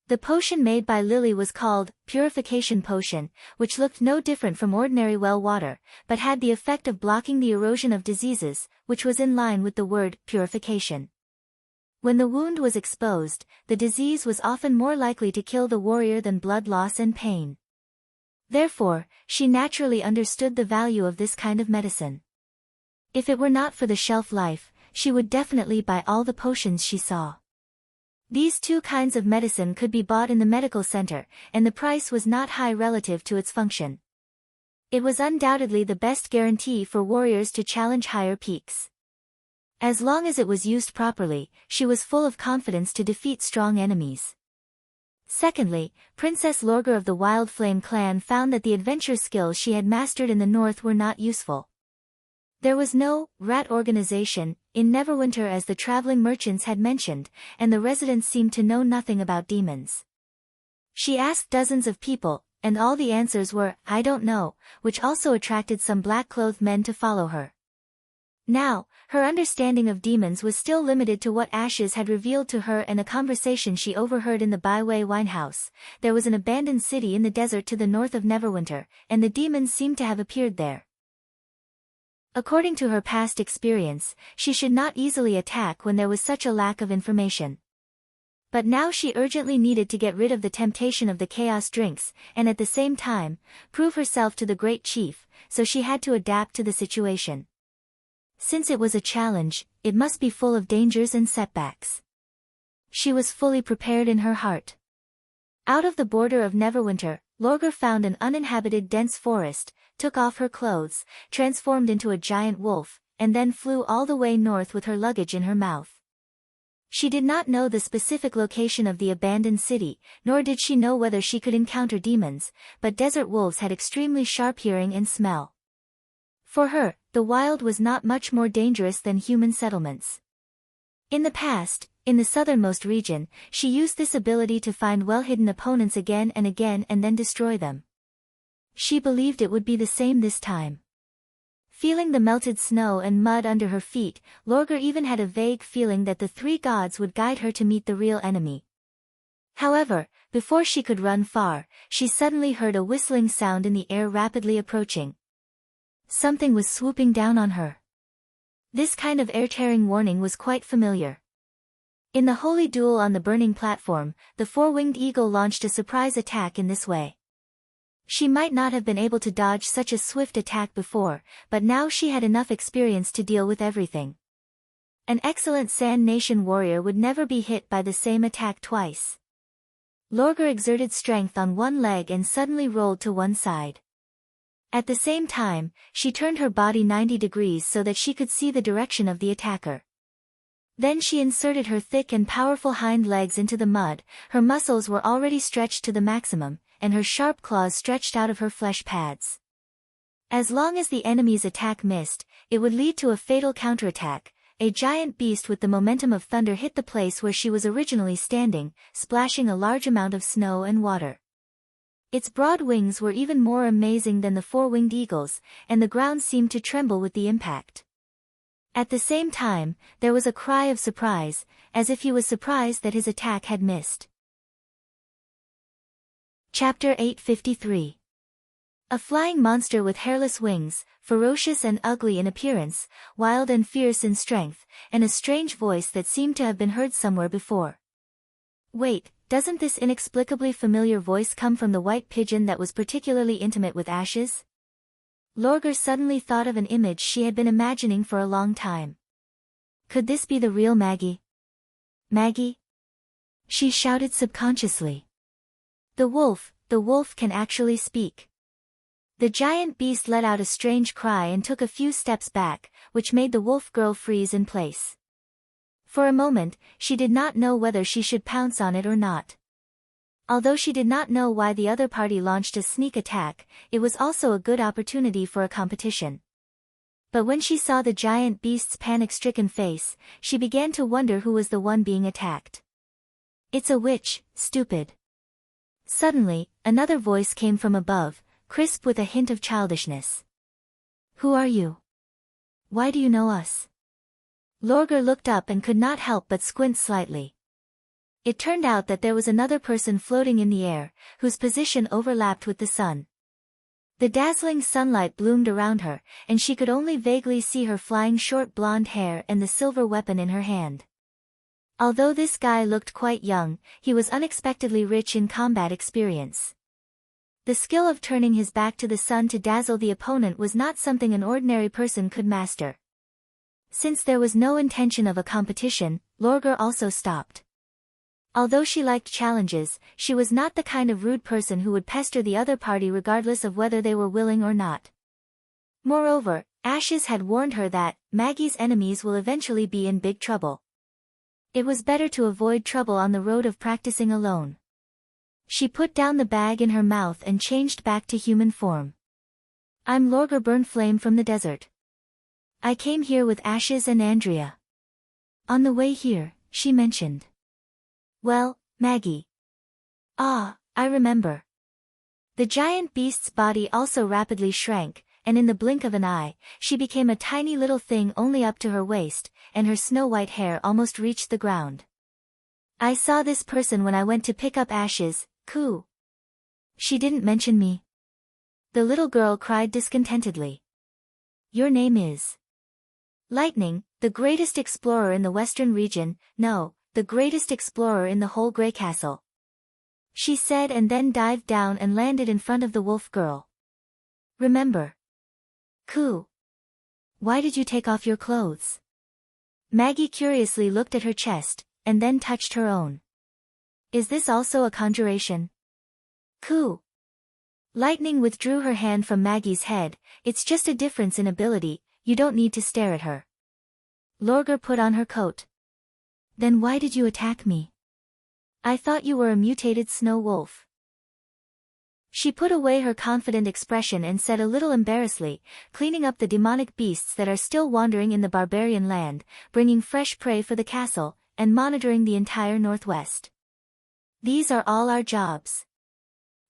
S1: The potion made by Lily was called Purification Potion, which looked no different from ordinary well water, but had the effect of blocking the erosion of diseases, which was in line with the word purification. When the wound was exposed, the disease was often more likely to kill the warrior than blood loss and pain. Therefore, she naturally understood the value of this kind of medicine. If it were not for the shelf life, she would definitely buy all the potions she saw. These 2 kinds of medicine could be bought in the medical center, and the price was not high relative to its function. It was undoubtedly the best guarantee for warriors to challenge higher peaks. As long as it was used properly, she was full of confidence to defeat strong enemies. Secondly, Princess Lorgar of the Wild Flame clan found that the adventure skills she had mastered in the north were not useful. There was no rat organization in Neverwinter as the traveling merchants had mentioned, and the residents seemed to know nothing about demons. She asked dozens of people, and all the answers were, "I don't know," which also attracted some black-clothed men to follow her. Now, her understanding of demons was still limited to what Ashes had revealed to her and a conversation she overheard in the Byway Winehouse. There was an abandoned city in the desert to the north of Neverwinter, and the demons seemed to have appeared there. According to her past experience, she should not easily attack when there was such a lack of information. But now she urgently needed to get rid of the temptation of the chaos drinks, and at the same time, prove herself to the Great Chief, so she had to adapt to the situation. Since it was a challenge, it must be full of dangers and setbacks. She was fully prepared in her heart. Out of the border of Neverwinter, Lorgar found an uninhabited dense forest, took off her clothes, transformed into a giant wolf, and then flew all the way north with her luggage in her mouth. She did not know the specific location of the abandoned city, nor did she know whether she could encounter demons, but desert wolves had extremely sharp hearing and smell. For her, the wild was not much more dangerous than human settlements. In the past, in the southernmost region, she used this ability to find well-hidden opponents again and then destroy them. She believed it would be the same this time. Feeling the melted snow and mud under her feet, Lorgar even had a vague feeling that the 3 gods would guide her to meet the real enemy. However, before she could run far, she suddenly heard a whistling sound in the air rapidly approaching. Something was swooping down on her. This kind of air-tearing warning was quite familiar. In the holy duel on the burning platform, the 4-winged eagle launched a surprise attack in this way. She might not have been able to dodge such a swift attack before, but now she had enough experience to deal with everything. An excellent Sand Nation warrior would never be hit by the same attack twice. Lorgar exerted strength on one leg and suddenly rolled to one side. At the same time, she turned her body 90 degrees so that she could see the direction of the attacker. Then she inserted her thick and powerful hind legs into the mud, her muscles were already stretched to the maximum, and her sharp claws stretched out of her flesh pads. As long as the enemy's attack missed, it would lead to a fatal counterattack. A giant beast with the momentum of thunder hit the place where she was originally standing, splashing a large amount of snow and water. Its broad wings were even more amazing than the 4-winged eagle's, and the ground seemed to tremble with the impact. At the same time, there was a cry of surprise, as if he was surprised that his attack had missed. Chapter 853. A flying monster with hairless wings, ferocious and ugly in appearance, wild and fierce in strength, and a strange voice that seemed to have been heard somewhere before. Wait, doesn't this inexplicably familiar voice come from the white pigeon that was particularly intimate with Ashes? Lorgar suddenly thought of an image she had been imagining for a long time. Could this be the real Maggie? Maggie? She shouted subconsciously. The wolf can actually speak. The giant beast let out a strange cry and took a few steps back, which made the wolf girl freeze in place. For a moment, she did not know whether she should pounce on it or not. Although she did not know why the other party launched a sneak attack, it was also a good opportunity for a competition. But when she saw the giant beast's panic-stricken face, she began to wonder who was the one being attacked. It's a witch, stupid. Suddenly, another voice came from above, crisp with a hint of childishness. Who are you? Why do you know us? Lorgar looked up and could not help but squint slightly. It turned out that there was another person floating in the air, whose position overlapped with the sun. The dazzling sunlight bloomed around her, and she could only vaguely see her flying short blonde hair and the silver weapon in her hand. Although this guy looked quite young, he was unexpectedly rich in combat experience. The skill of turning his back to the sun to dazzle the opponent was not something an ordinary person could master. Since there was no intention of a competition, Lorgar also stopped. Although she liked challenges, she was not the kind of rude person who would pester the other party regardless of whether they were willing or not. Moreover, Ashes had warned her that Maggie's enemies will eventually be in big trouble. It was better to avoid trouble on the road of practicing alone. She put down the bag in her mouth and changed back to human form. I'm Lorgar Burnflame from the desert. I came here with Ashes and Andrea. On the way here, she mentioned. Well, Maggie. Ah, I remember. The giant beast's body also rapidly shrank, and in the blink of an eye, she became a tiny little thing only up to her waist, and her snow-white hair almost reached the ground. I saw this person when I went to pick up Ashes, Coo. She didn't mention me. The little girl cried discontentedly. Your name is Lightning, the greatest explorer in the western region, no, the greatest explorer in the whole Grey Castle. She said and then dived down and landed in front of the wolf girl. Remember. Coo. Why did you take off your clothes? Maggie curiously looked at her chest, and then touched her own. Is this also a conjuration? Coo. Lightning withdrew her hand from Maggie's head. It's just a difference in ability, you don't need to stare at her. Lorgar put on her coat. Then why did you attack me? I thought you were a mutated snow wolf. She put away her confident expression and said a little embarrassedly, cleaning up the demonic beasts that are still wandering in the barbarian land, bringing fresh prey for the castle, and monitoring the entire northwest. These are all our jobs.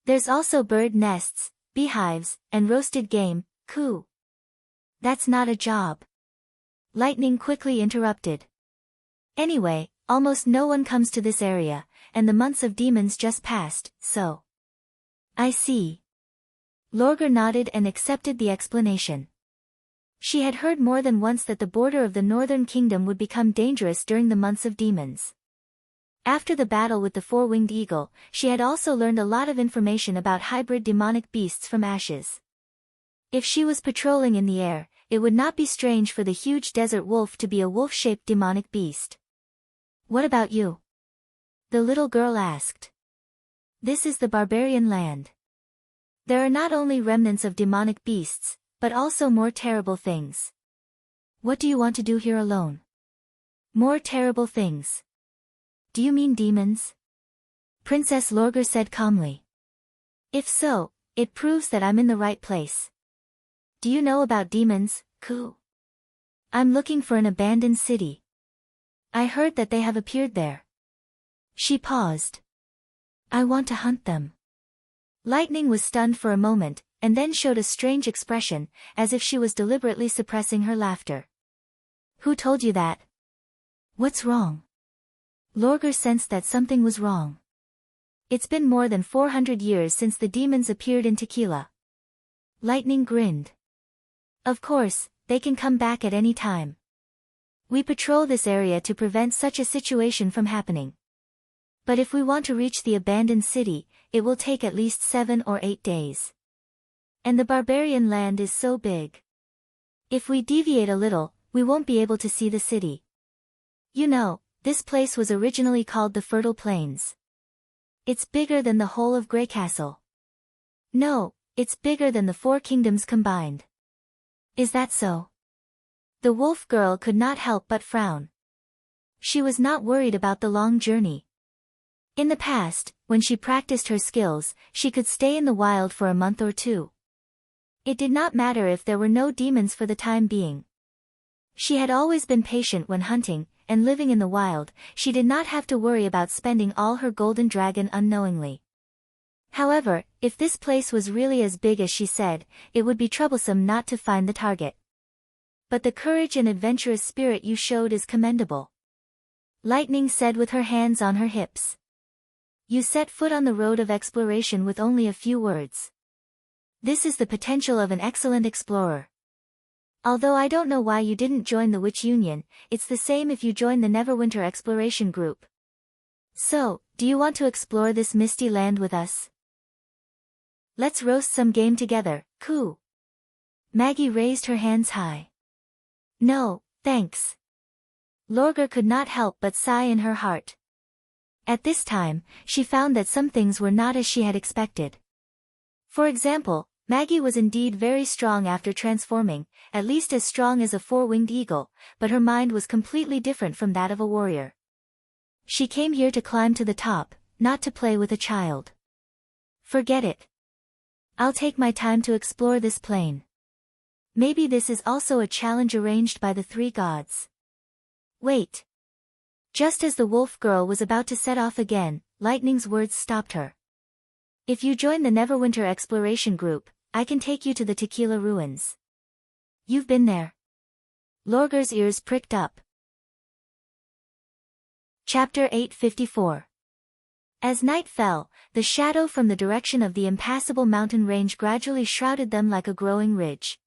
S1: There's also bird nests, beehives, and roasted game, Coo. That's not a job. Lightning quickly interrupted. Anyway, almost no one comes to this area, and the months of demons just passed, so. I see. Lorgar nodded and accepted the explanation. She had heard more than once that the border of the Northern Kingdom would become dangerous during the months of demons. After the battle with the four-winged eagle, she had also learned a lot of information about hybrid demonic beasts from Ashes. If she was patrolling in the air, it would not be strange for the huge desert wolf to be a wolf-shaped demonic beast. What about you? The little girl asked. This is the barbarian land. There are not only remnants of demonic beasts, but also more terrible things. What do you want to do here alone? More terrible things. Do you mean demons? Princess Lorgar said calmly. If so, it proves that I'm in the right place. Do you know about demons, Coo? I'm looking for an abandoned city. I heard that they have appeared there. She paused. I want to hunt them. Lightning was stunned for a moment, and then showed a strange expression, as if she was deliberately suppressing her laughter. Who told you that? What's wrong? Lorgar sensed that something was wrong. It's been more than 400 years since the demons appeared in Tequila. Lightning grinned. Of course, they can come back at any time. We patrol this area to prevent such a situation from happening. But if we want to reach the abandoned city, it will take at least 7 or 8 days. And the barbarian land is so big. If we deviate a little, we won't be able to see the city. You know, this place was originally called the Fertile Plains. It's bigger than the whole of Grey Castle. No, it's bigger than the 4 kingdoms combined. Is that so? The wolf girl could not help but frown. She was not worried about the long journey. In the past, when she practiced her skills, she could stay in the wild for a month or 2. It did not matter if there were no demons for the time being. She had always been patient when hunting, and living in the wild, she did not have to worry about spending all her golden dragon unknowingly. However, if this place was really as big as she said, it would be troublesome not to find the target. But the courage and adventurous spirit you showed is commendable. Lightning said with her hands on her hips. You set foot on the road of exploration with only a few words. This is the potential of an excellent explorer. Although I don't know why you didn't join the Witch Union, it's the same if you join the Neverwinter Exploration Group. So, do you want to explore this misty land with us? Let's roast some game together, coo. Maggie raised her hands high. No, thanks. Lorgar could not help but sigh in her heart. At this time, she found that some things were not as she had expected. For example, Maggie was indeed very strong after transforming, at least as strong as a 4-winged eagle, but her mind was completely different from that of a warrior. She came here to climb to the top, not to play with a child. Forget it. I'll take my time to explore this plane. Maybe this is also a challenge arranged by the 3 gods. Wait. Just as the wolf girl was about to set off again, Lightning's words stopped her. If you join the Neverwinter Exploration Group, I can take you to the Tequila Ruins. You've been there. Lorgar's ears pricked up. Chapter 854. As night fell, the shadow from the direction of the impassable mountain range gradually shrouded them like a growing ridge.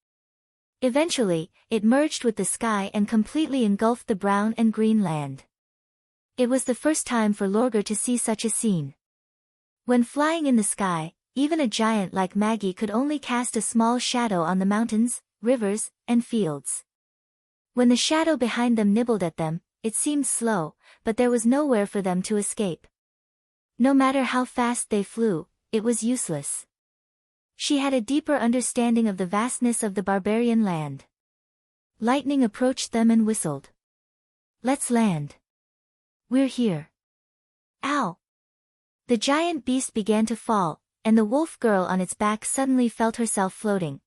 S1: Eventually, it merged with the sky and completely engulfed the brown and green land. It was the first time for Lorgar to see such a scene. When flying in the sky, even a giant like Maggie could only cast a small shadow on the mountains, rivers, and fields. When the shadow behind them nibbled at them, it seemed slow, but there was nowhere for them to escape. No matter how fast they flew, it was useless. She had a deeper understanding of the vastness of the barbarian land. Lightning approached them and whistled. Let's land. We're here. Ow! The giant beast began to fall, and the wolf girl on its back suddenly felt herself floating.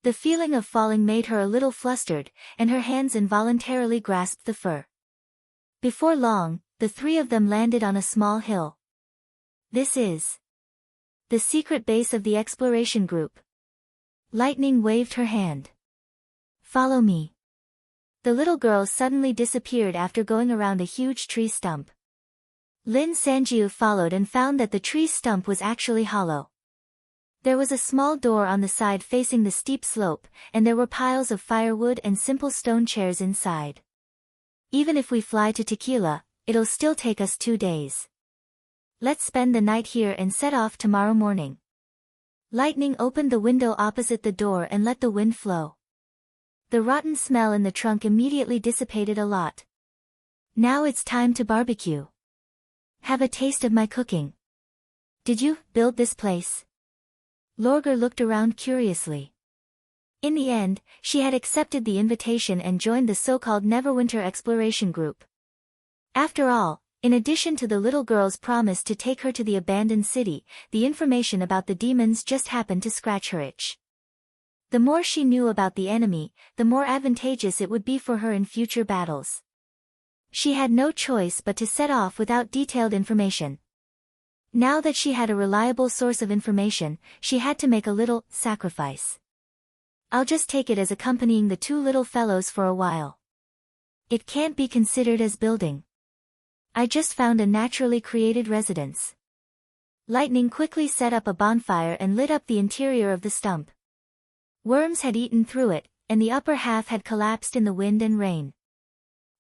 S1: The feeling of falling made her a little flustered, and her hands involuntarily grasped the fur. Before long, the 3 of them landed on a small hill. This is the secret base of the exploration group. Lightning waved her hand. Follow me. The little girl suddenly disappeared after going around a huge tree stump. Lin Sanjiu followed and found that the tree stump was actually hollow. There was a small door on the side facing the steep slope, and there were piles of firewood and simple stone chairs inside. Even if we fly to Tequila, it'll still take us 2 days. Let's spend the night here and set off tomorrow morning. Lightning opened the window opposite the door and let the wind flow. The rotten smell in the trunk immediately dissipated a lot. Now it's time to barbecue. Have a taste of my cooking. Did you build this place? Lorgar looked around curiously. In the end, she had accepted the invitation and joined the so-called Neverwinter Exploration Group. After all, in addition to the little girl's promise to take her to the abandoned city, the information about the demons just happened to scratch her itch. The more she knew about the enemy, the more advantageous it would be for her in future battles. She had no choice but to set off without detailed information. Now that she had a reliable source of information, she had to make a little sacrifice. I'll just take it as accompanying the 2 little fellows for a while. It can't be considered as building. I just found a naturally created residence. Lightning quickly set up a bonfire and lit up the interior of the stump. Worms had eaten through it, and the upper half had collapsed in the wind and rain.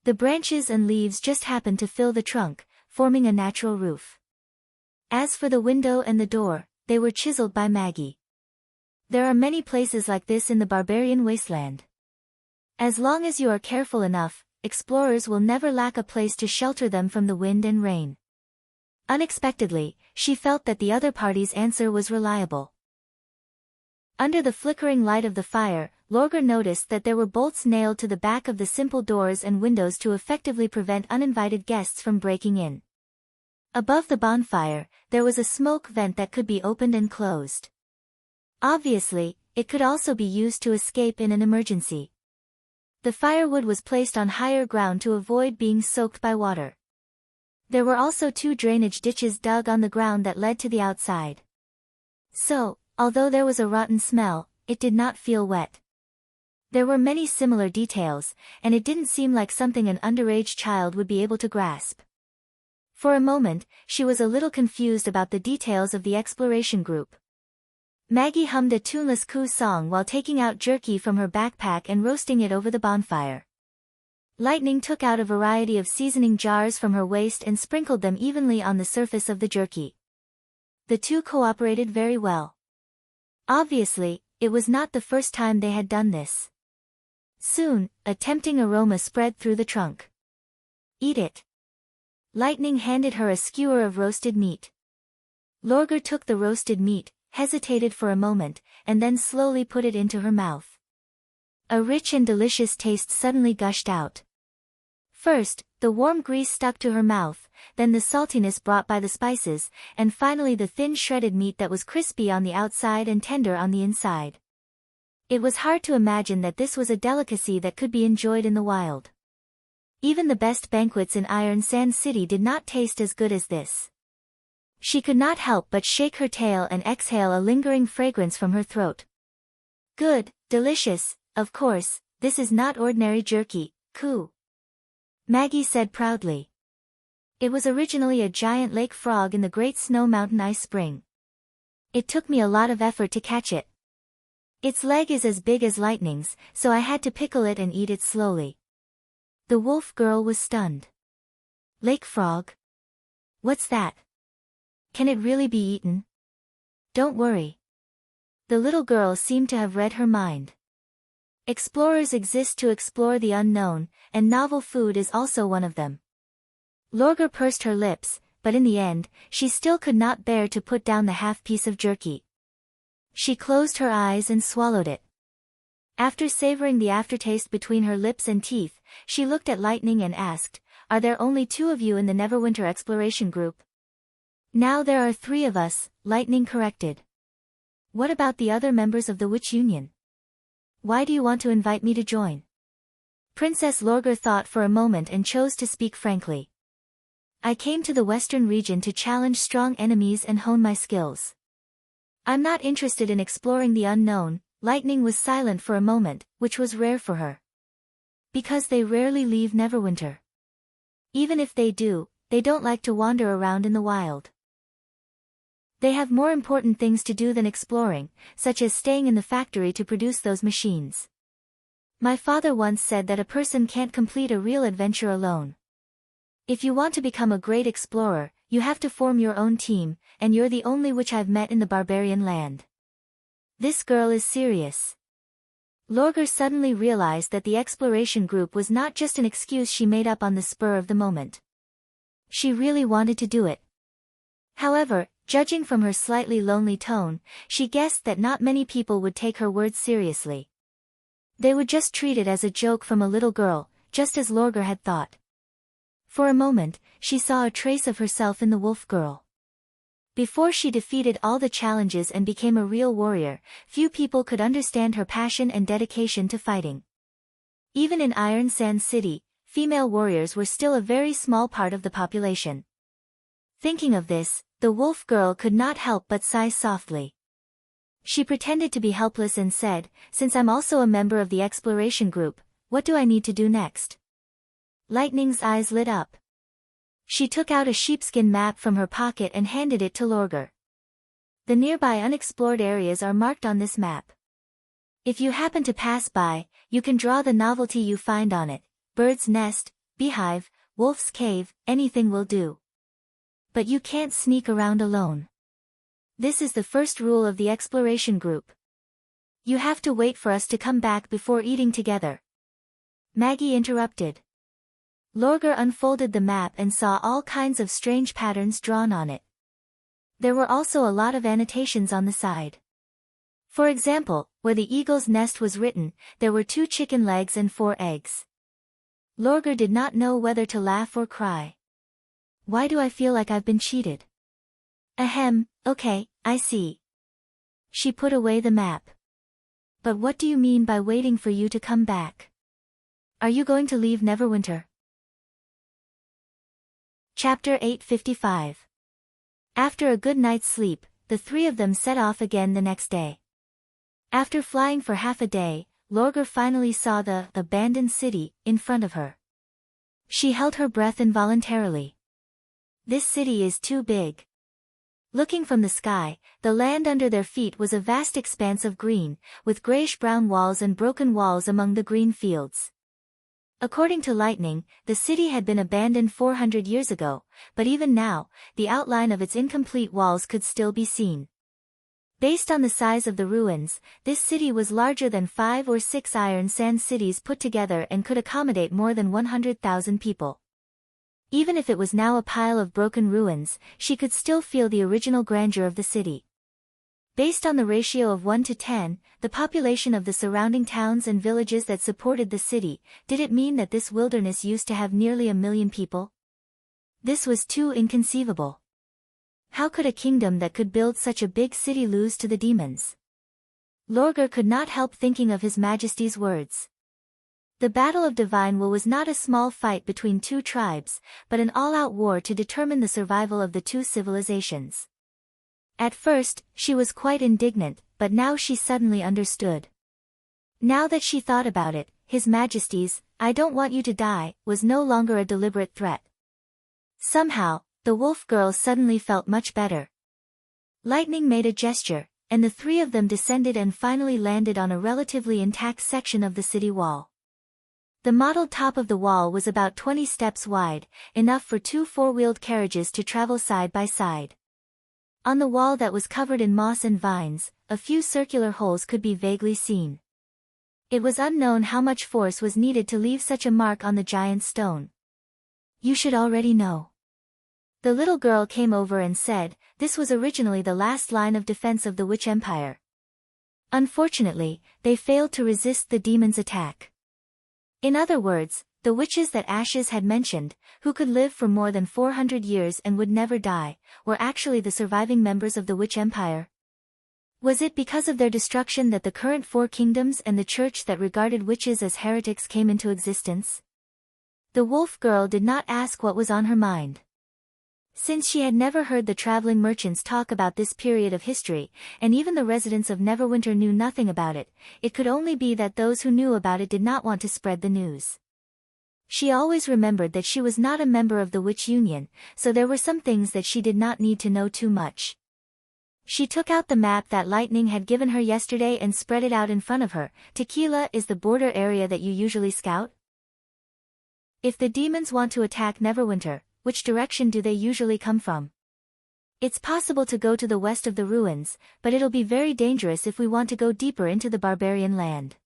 S1: The branches and leaves just happened to fill the trunk, forming a natural roof. As for the window and the door, they were chiseled by Maggie. There are many places like this in the barbarian wasteland. As long as you are careful enough, explorers will never lack a place to shelter them from the wind and rain. Unexpectedly, she felt that the other party's answer was reliable. Under the flickering light of the fire, Lorgar noticed that there were bolts nailed to the back of the simple doors and windows to effectively prevent uninvited guests from breaking in. Above the bonfire, there was a smoke vent that could be opened and closed. Obviously, it could also be used to escape in an emergency. The firewood was placed on higher ground to avoid being soaked by water. There were also 2 drainage ditches dug on the ground that led to the outside. So, although there was a rotten smell, it did not feel wet. There were many similar details, and it didn't seem like something an underage child would be able to grasp. For a moment, she was a little confused about the details of the exploration group. Maggie hummed a tuneless coo song while taking out jerky from her backpack and roasting it over the bonfire. Lightning took out a variety of seasoning jars from her waist and sprinkled them evenly on the surface of the jerky. The two cooperated very well. Obviously, it was not the first time they had done this. Soon, a tempting aroma spread through the trunk. "Eat it." Lightning handed her a skewer of roasted meat. Lorgar took the roasted meat, hesitated for a moment, and then slowly put it into her mouth. A rich and delicious taste suddenly gushed out. First, the warm grease stuck to her mouth, then the saltiness brought by the spices, and finally the thin shredded meat that was crispy on the outside and tender on the inside. It was hard to imagine that this was a delicacy that could be enjoyed in the wild. Even the best banquets in Iron Sand City did not taste as good as this. She could not help but shake her tail and exhale a lingering fragrance from her throat. "Good, delicious, of course, this is not ordinary jerky, coo," Maggie said proudly. "It was originally a giant lake frog in the Great Snow Mountain Ice Spring. It took me a lot of effort to catch it. Its leg is as big as Lightning's, so I had to pickle it and eat it slowly." The wolf girl was stunned. "Lake frog? What's that? Can it really be eaten?" "Don't worry." The little girl seemed to have read her mind. Explorers exist to explore the unknown, and novel food is also one of them. Lorgar pursed her lips, but in the end, she still could not bear to put down the half-piece of jerky. She closed her eyes and swallowed it. After savoring the aftertaste between her lips and teeth, she looked at Lightning and asked, "Are there only 2 of you in the Neverwinter exploration group?" "Now there are 3 of us," Lightning corrected. "What about the other members of the Witch Union? Why do you want to invite me to join?" Princess Lorgar thought for a moment and chose to speak frankly. "I came to the Western region to challenge strong enemies and hone my skills. I'm not interested in exploring the unknown." Lightning was silent for a moment, which was rare for her. "Because they rarely leave Neverwinter. Even if they do, they don't like to wander around in the wild. They have more important things to do than exploring, such as staying in the factory to produce those machines. My father once said that a person can't complete a real adventure alone. If you want to become a great explorer, you have to form your own team, and you're the only witch I've met in the barbarian land. This girl is serious." Lorgar suddenly realized that the exploration group was not just an excuse she made up on the spur of the moment. She really wanted to do it. However, judging from her slightly lonely tone, she guessed that not many people would take her words seriously. They would just treat it as a joke from a little girl, just as Lorgar had thought. For a moment, she saw a trace of herself in the wolf girl. Before she defeated all the challenges and became a real warrior, few people could understand her passion and dedication to fighting. Even in Iron Sand City, female warriors were still a very small part of the population. Thinking of this, the wolf girl could not help but sigh softly. She pretended to be helpless and said, "Since I'm also a member of the exploration group, what do I need to do next?" Lightning's eyes lit up. She took out a sheepskin map from her pocket and handed it to Lorgar. "The nearby unexplored areas are marked on this map. If you happen to pass by, you can draw the novelty you find on it: bird's nest, beehive, wolf's cave, anything will do. But you can't sneak around alone. This is the first rule of the exploration group. You have to wait for us to come back before eating together. Maggie interrupted. Lorgar unfolded the map and saw all kinds of strange patterns drawn on it. There were also a lot of annotations on the side. For example, where the eagle's nest was written, there were 2 chicken legs and 4 eggs. Lorgar did not know whether to laugh or cry. Why do I feel like I've been cheated? Ahem, okay, I see. She put away the map. But what do you mean by waiting for you to come back? Are you going to leave Neverwinter? Chapter 855. After a good night's sleep, the 3 of them set off again the next day. After flying for half a day, Lorgar finally saw the abandoned city in front of her. She held her breath involuntarily. This city is too big. Looking from the sky, the land under their feet was a vast expanse of green, with grayish-brown walls and broken walls among the green fields. According to Lightning, the city had been abandoned 400 years ago, but even now, the outline of its incomplete walls could still be seen. Based on the size of the ruins, this city was larger than 5 or 6 iron sand cities put together and could accommodate more than 100,000 people. Even if it was now a pile of broken ruins, she could still feel the original grandeur of the city. Based on the ratio of 1 to 10, the population of the surrounding towns and villages that supported the city, did it mean that this wilderness used to have nearly 1 million people? This was too inconceivable. How could a kingdom that could build such a big city lose to the demons? Lorgar could not help thinking of His Majesty's words. The Battle of Divine Will was not a small fight between 2 tribes, but an all-out war to determine the survival of the 2 civilizations. At first, she was quite indignant, but now she suddenly understood. Now that she thought about it, His Majesty's, "I don't want you to die," was no longer a deliberate threat. Somehow, the wolf girl suddenly felt much better. Lightning made a gesture, and the 3 of them descended and finally landed on a relatively intact section of the city wall. The mottled top of the wall was about 20 steps wide, enough for 2 four-wheeled carriages to travel side by side. On the wall that was covered in moss and vines, a few circular holes could be vaguely seen. It was unknown how much force was needed to leave such a mark on the giant stone. "You should already know." The little girl came over and said, this was originally the last line of defense of the Witch Empire. Unfortunately, they failed to resist the demon's attack. In other words, the witches that Ashes had mentioned, who could live for more than 400 years and would never die, were actually the surviving members of the Witch Empire. Was it because of their destruction that the current 4 kingdoms and the church that regarded witches as heretics came into existence? The wolf girl did not ask what was on her mind. Since she had never heard the traveling merchants talk about this period of history, and even the residents of Neverwinter knew nothing about it, it could only be that those who knew about it did not want to spread the news. She always remembered that she was not a member of the Witch Union, so there were some things that she did not need to know too much. She took out the map that Lightning had given her yesterday and spread it out in front of her. Tequila is the border area that you usually scout? If the demons want to attack Neverwinter, which direction do they usually come from? It's possible to go to the west of the ruins, but it'll be very dangerous if we want to go deeper into the barbarian land.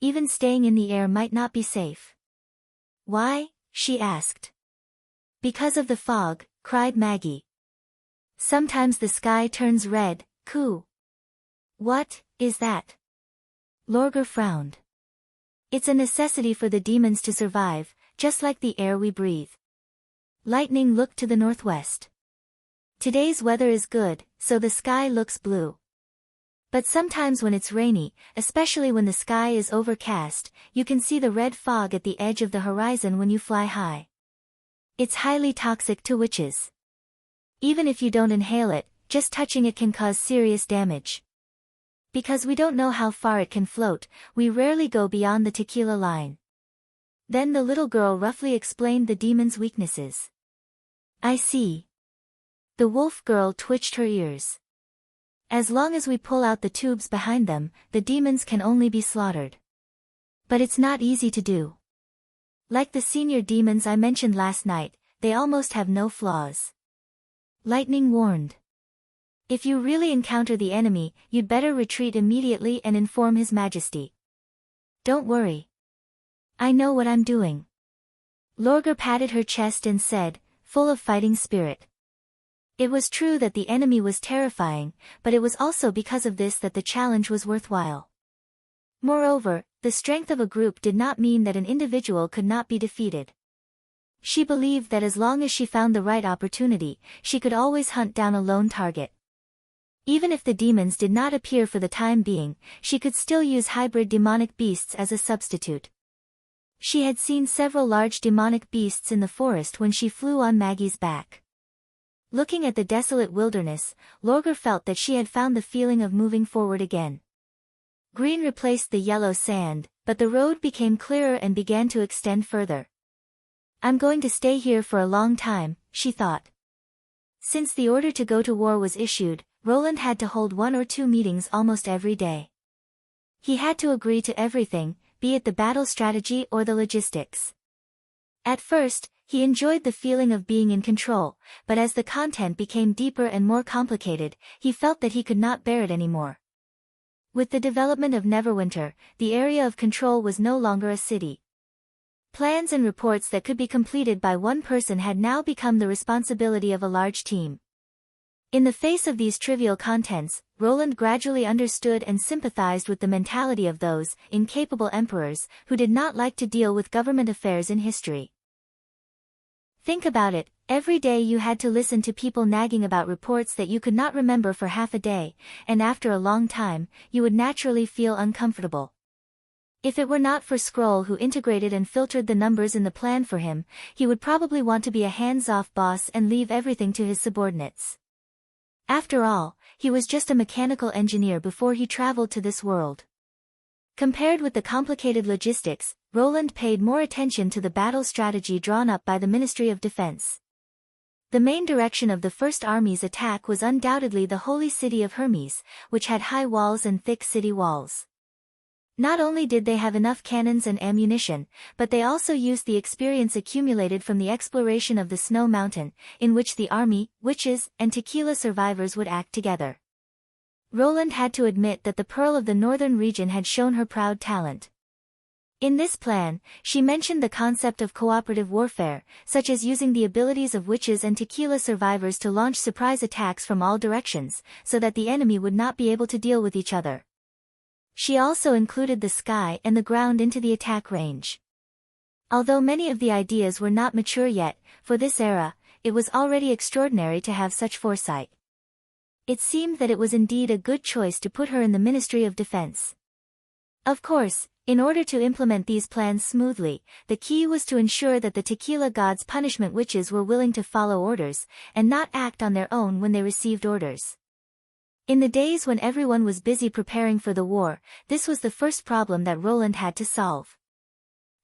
S1: Even staying in the air might not be safe. Why? She asked. Because of the fog, cried Maggie. Sometimes the sky turns red, coo. What is that? Lorgar frowned. It's a necessity for the demons to survive, just like the air we breathe. Lightning looked to the northwest. Today's weather is good, so the sky looks blue. But sometimes when it's rainy, especially when the sky is overcast, you can see the red fog at the edge of the horizon when you fly high. It's highly toxic to witches. Even if you don't inhale it, just touching it can cause serious damage. Because we don't know how far it can float, we rarely go beyond the tequila line. Then the little girl roughly explained the demon's weaknesses. I see. The wolf girl twitched her ears. As long as we pull out the tubes behind them, the demons can only be slaughtered. But it's not easy to do. Like the senior demons I mentioned last night, they almost have no flaws. Lightning warned. If you really encounter the enemy, you'd better retreat immediately and inform His Majesty. Don't worry. I know what I'm doing. Lorgar patted her chest and said, full of fighting spirit. It was true that the enemy was terrifying, but it was also because of this that the challenge was worthwhile. Moreover, the strength of a group did not mean that an individual could not be defeated. She believed that as long as she found the right opportunity, she could always hunt down a lone target. Even if the demons did not appear for the time being, she could still use hybrid demonic beasts as a substitute. She had seen several large demonic beasts in the forest when she flew on Maggie's back. Looking at the desolate wilderness, Lorgar felt that she had found the feeling of moving forward again. Green replaced the yellow sand, but the road became clearer and began to extend further. I'm going to stay here for a long time, she thought. Since the order to go to war was issued, Roland had to hold 1 or 2 meetings almost every day. He had to agree to everything, be it the battle strategy or the logistics. At first, he enjoyed the feeling of being in control, but as the content became deeper and more complicated, he felt that he could not bear it anymore. With the development of Neverwinter, the area of control was no longer a city. Plans and reports that could be completed by one person had now become the responsibility of a large team. In the face of these trivial contents, Roland gradually understood and sympathized with the mentality of those incapable emperors who did not like to deal with government affairs in history. Think about it, every day you had to listen to people nagging about reports that you could not remember for half a day, and after a long time, you would naturally feel uncomfortable. If it were not for Skrull who integrated and filtered the numbers in the plan for him, he would probably want to be a hands-off boss and leave everything to his subordinates. After all, he was just a mechanical engineer before he traveled to this world. Compared with the complicated logistics, Roland paid more attention to the battle strategy drawn up by the Ministry of Defense. The main direction of the First Army's attack was undoubtedly the holy city of Hermes, which had high walls and thick city walls. Not only did they have enough cannons and ammunition, but they also used the experience accumulated from the exploration of the Snow Mountain, in which the army, witches, and tequila survivors would act together. Roland had to admit that the Pearl of the Northern region had shown her proud talent. In this plan, she mentioned the concept of cooperative warfare, such as using the abilities of witches and tequila survivors to launch surprise attacks from all directions, so that the enemy would not be able to deal with each other. She also included the sky and the ground into the attack range. Although many of the ideas were not mature yet, for this era, it was already extraordinary to have such foresight. It seemed that it was indeed a good choice to put her in the Ministry of Defense. Of course, in order to implement these plans smoothly, the key was to ensure that the tequila gods' punishment witches were willing to follow orders, and not act on their own when they received orders. In the days when everyone was busy preparing for the war, this was the first problem that Roland had to solve.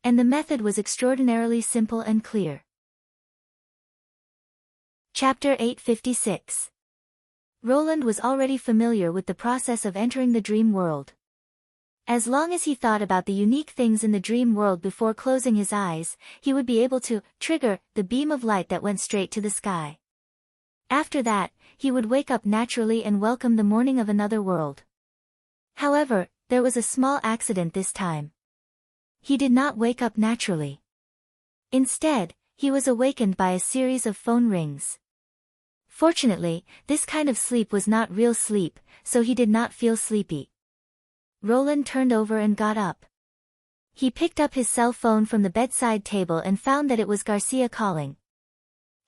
S1: And the method was extraordinarily simple and clear. Chapter 856. Roland was already familiar with the process of entering the dream world. As long as he thought about the unique things in the dream world before closing his eyes, he would be able to trigger the beam of light that went straight to the sky. After that, he would wake up naturally and welcome the morning of another world. However, there was a small accident this time. He did not wake up naturally. Instead, he was awakened by a series of phone rings. Fortunately, this kind of sleep was not real sleep, so he did not feel sleepy. Roland turned over and got up. He picked up his cell phone from the bedside table and found that it was Garcia calling.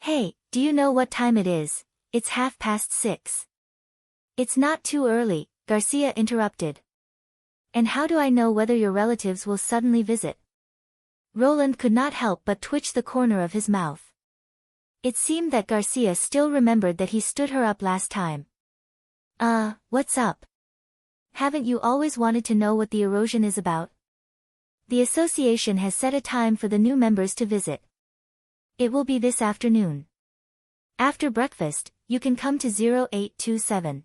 S1: "Hey, do you know what time it is? It's 6:30. "It's not too early," Garcia interrupted. "And how do I know whether your relatives will suddenly visit?" Roland could not help but twitch the corner of his mouth. It seemed that Garcia still remembered that he stood her up last time. What's up? Haven't you always wanted to know what the erosion is about? The association has set a time for the new members to visit. It will be this afternoon. After breakfast, you can come to 0827.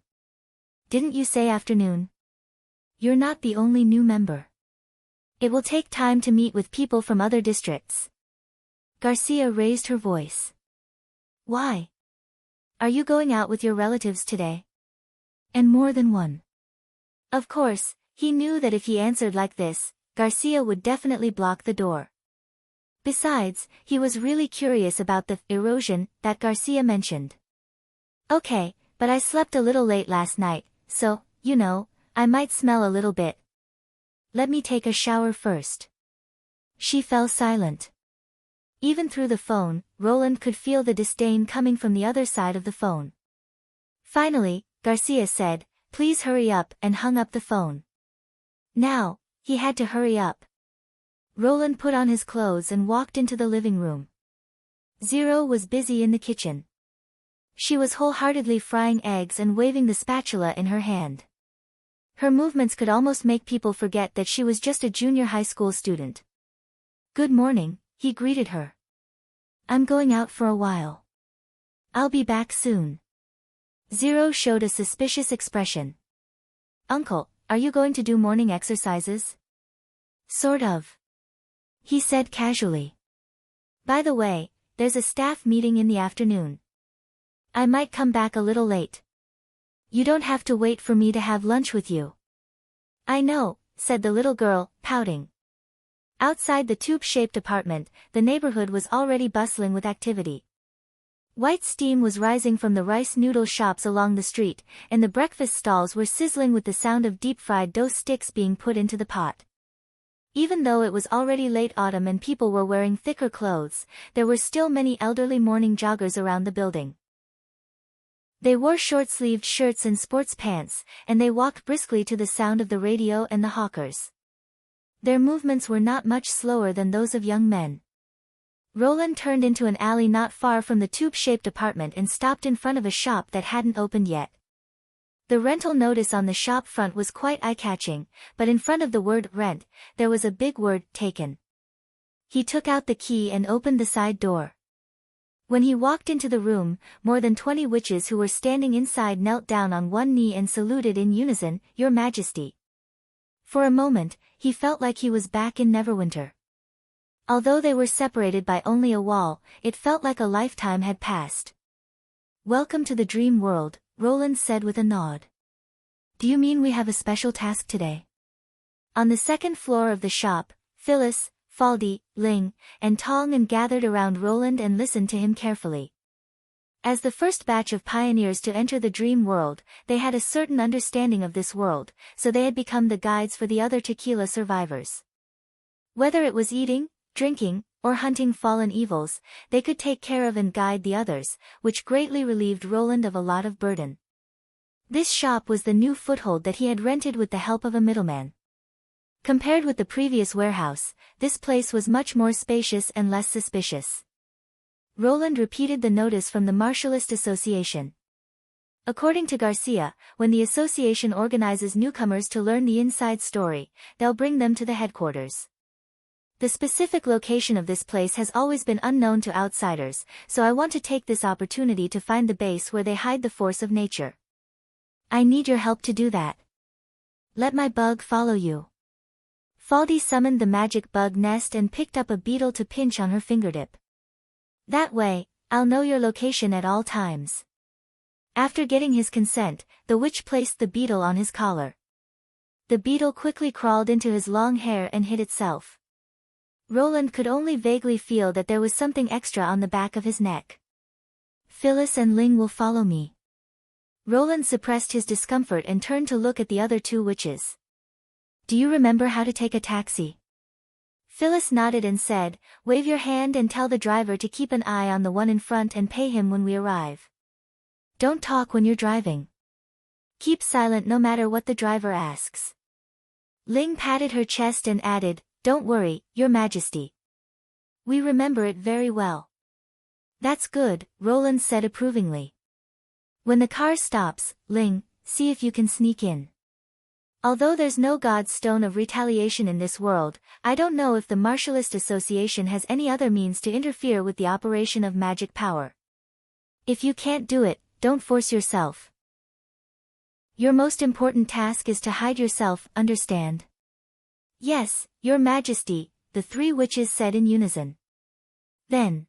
S1: Didn't you say afternoon? You're not the only new member. It will take time to meet with people from other districts. Garcia raised her voice. Why? Are you going out with your relatives today? And more than one. Of course, he knew that if he answered like this, Garcia would definitely block the door. Besides, he was really curious about the erosion that Garcia mentioned. Okay, but I slept a little late last night, so, you know, I might smell a little bit. Let me take a shower first. She fell silent. Even through the phone, Roland could feel the disdain coming from the other side of the phone. Finally, Garcia said, "Please hurry up," and hung up the phone. Now, he had to hurry up. Roland put on his clothes and walked into the living room. Zero was busy in the kitchen. She was wholeheartedly frying eggs and waving the spatula in her hand. Her movements could almost make people forget that she was just a junior high school student. "Good morning," he greeted her. "I'm going out for a while. I'll be back soon." Zero showed a suspicious expression. "Uncle, are you going to do morning exercises?" "Sort of," he said casually. "By the way, there's a staff meeting in the afternoon. I might come back a little late. You don't have to wait for me to have lunch with you." "I know," said the little girl, pouting. Outside the tube-shaped apartment, the neighborhood was already bustling with activity. White steam was rising from the rice noodle shops along the street, and the breakfast stalls were sizzling with the sound of deep-fried dough sticks being put into the pot. Even though it was already late autumn and people were wearing thicker clothes, there were still many elderly morning joggers around the building. They wore short-sleeved shirts and sports pants, and they walked briskly to the sound of the radio and the hawkers. Their movements were not much slower than those of young men. Roland turned into an alley not far from the tube-shaped apartment and stopped in front of a shop that hadn't opened yet. The rental notice on the shop front was quite eye-catching, but in front of the word "rent," there was a big word, "taken." He took out the key and opened the side door. When he walked into the room, more than 20 witches who were standing inside knelt down on one knee and saluted in unison, "Your Majesty." For a moment, he felt like he was back in Neverwinter. Although they were separated by only a wall, it felt like a lifetime had passed. "Welcome to the dream world," Roland said with a nod. "Do you mean we have a special task today?" On the second floor of the shop, Phyllis, Faldy, Ling, and Tong gathered around Roland and listened to him carefully. As the first batch of pioneers to enter the dream world, they had a certain understanding of this world, so they had become the guides for the other tequila survivors. Whether it was eating, drinking, or hunting fallen evils, they could take care of and guide the others, which greatly relieved Roland of a lot of burden. This shop was the new foothold that he had rented with the help of a middleman. Compared with the previous warehouse, this place was much more spacious and less suspicious. Roland repeated the notice from the Martialist Association. According to Garcia, when the association organizes newcomers to learn the inside story, they'll bring them to the headquarters. The specific location of this place has always been unknown to outsiders, so I want to take this opportunity to find the base where they hide the force of nature. I need your help to do that. Let my bug follow you. Faldy summoned the magic bug nest and picked up a beetle to pinch on her fingertip. That way, I'll know your location at all times. After getting his consent, the witch placed the beetle on his collar. The beetle quickly crawled into his long hair and hid itself. Roland could only vaguely feel that there was something extra on the back of his neck. "Phyllis and Ling will follow me." Roland suppressed his discomfort and turned to look at the other two witches. "Do you remember how to take a taxi?" Phyllis nodded and said, "Wave your hand and tell the driver to keep an eye on the one in front and pay him when we arrive. Don't talk when you're driving. Keep silent no matter what the driver asks." Ling patted her chest and added, "Don't worry, Your Majesty. We remember it very well." "That's good," Roland said approvingly. "When the car stops, Ling, see if you can sneak in. Although there's no God's stone of retaliation in this world, I don't know if the Martialist Association has any other means to interfere with the operation of magic power. If you can't do it, don't force yourself. Your most important task is to hide yourself, understand?" "Yes, Your Majesty," the three witches said in unison. Then,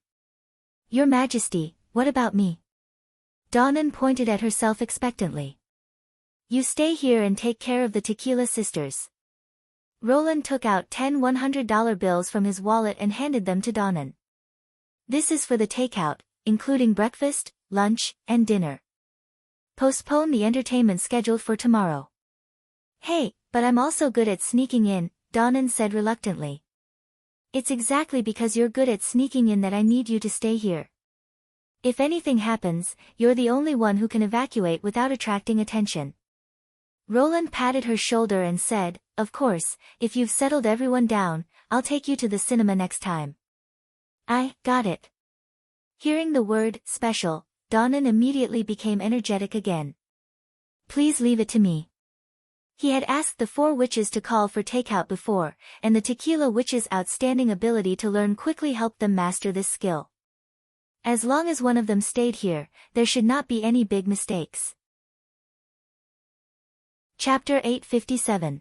S1: "Your Majesty, what about me?" Donnan pointed at herself expectantly. You stay here and take care of the Tequila sisters. Roland took out 10 $100 bills from his wallet and handed them to Donnan. This is for the takeout, including breakfast, lunch, and dinner. Postpone the entertainment scheduled for tomorrow. Hey, but I'm also good at sneaking in, Donnan said reluctantly. It's exactly because you're good at sneaking in that I need you to stay here. If anything happens, you're the only one who can evacuate without attracting attention. Roland patted her shoulder and said, Of course, if you've settled everyone down, I'll take you to the cinema next time. I got it. Hearing the word, special, Donnan immediately became energetic again. Please leave it to me. He had asked the 4 witches to call for takeout before, and the Tequila witches' outstanding ability to learn quickly helped them master this skill. As long as one of them stayed here, there should not be any big mistakes. Chapter 857.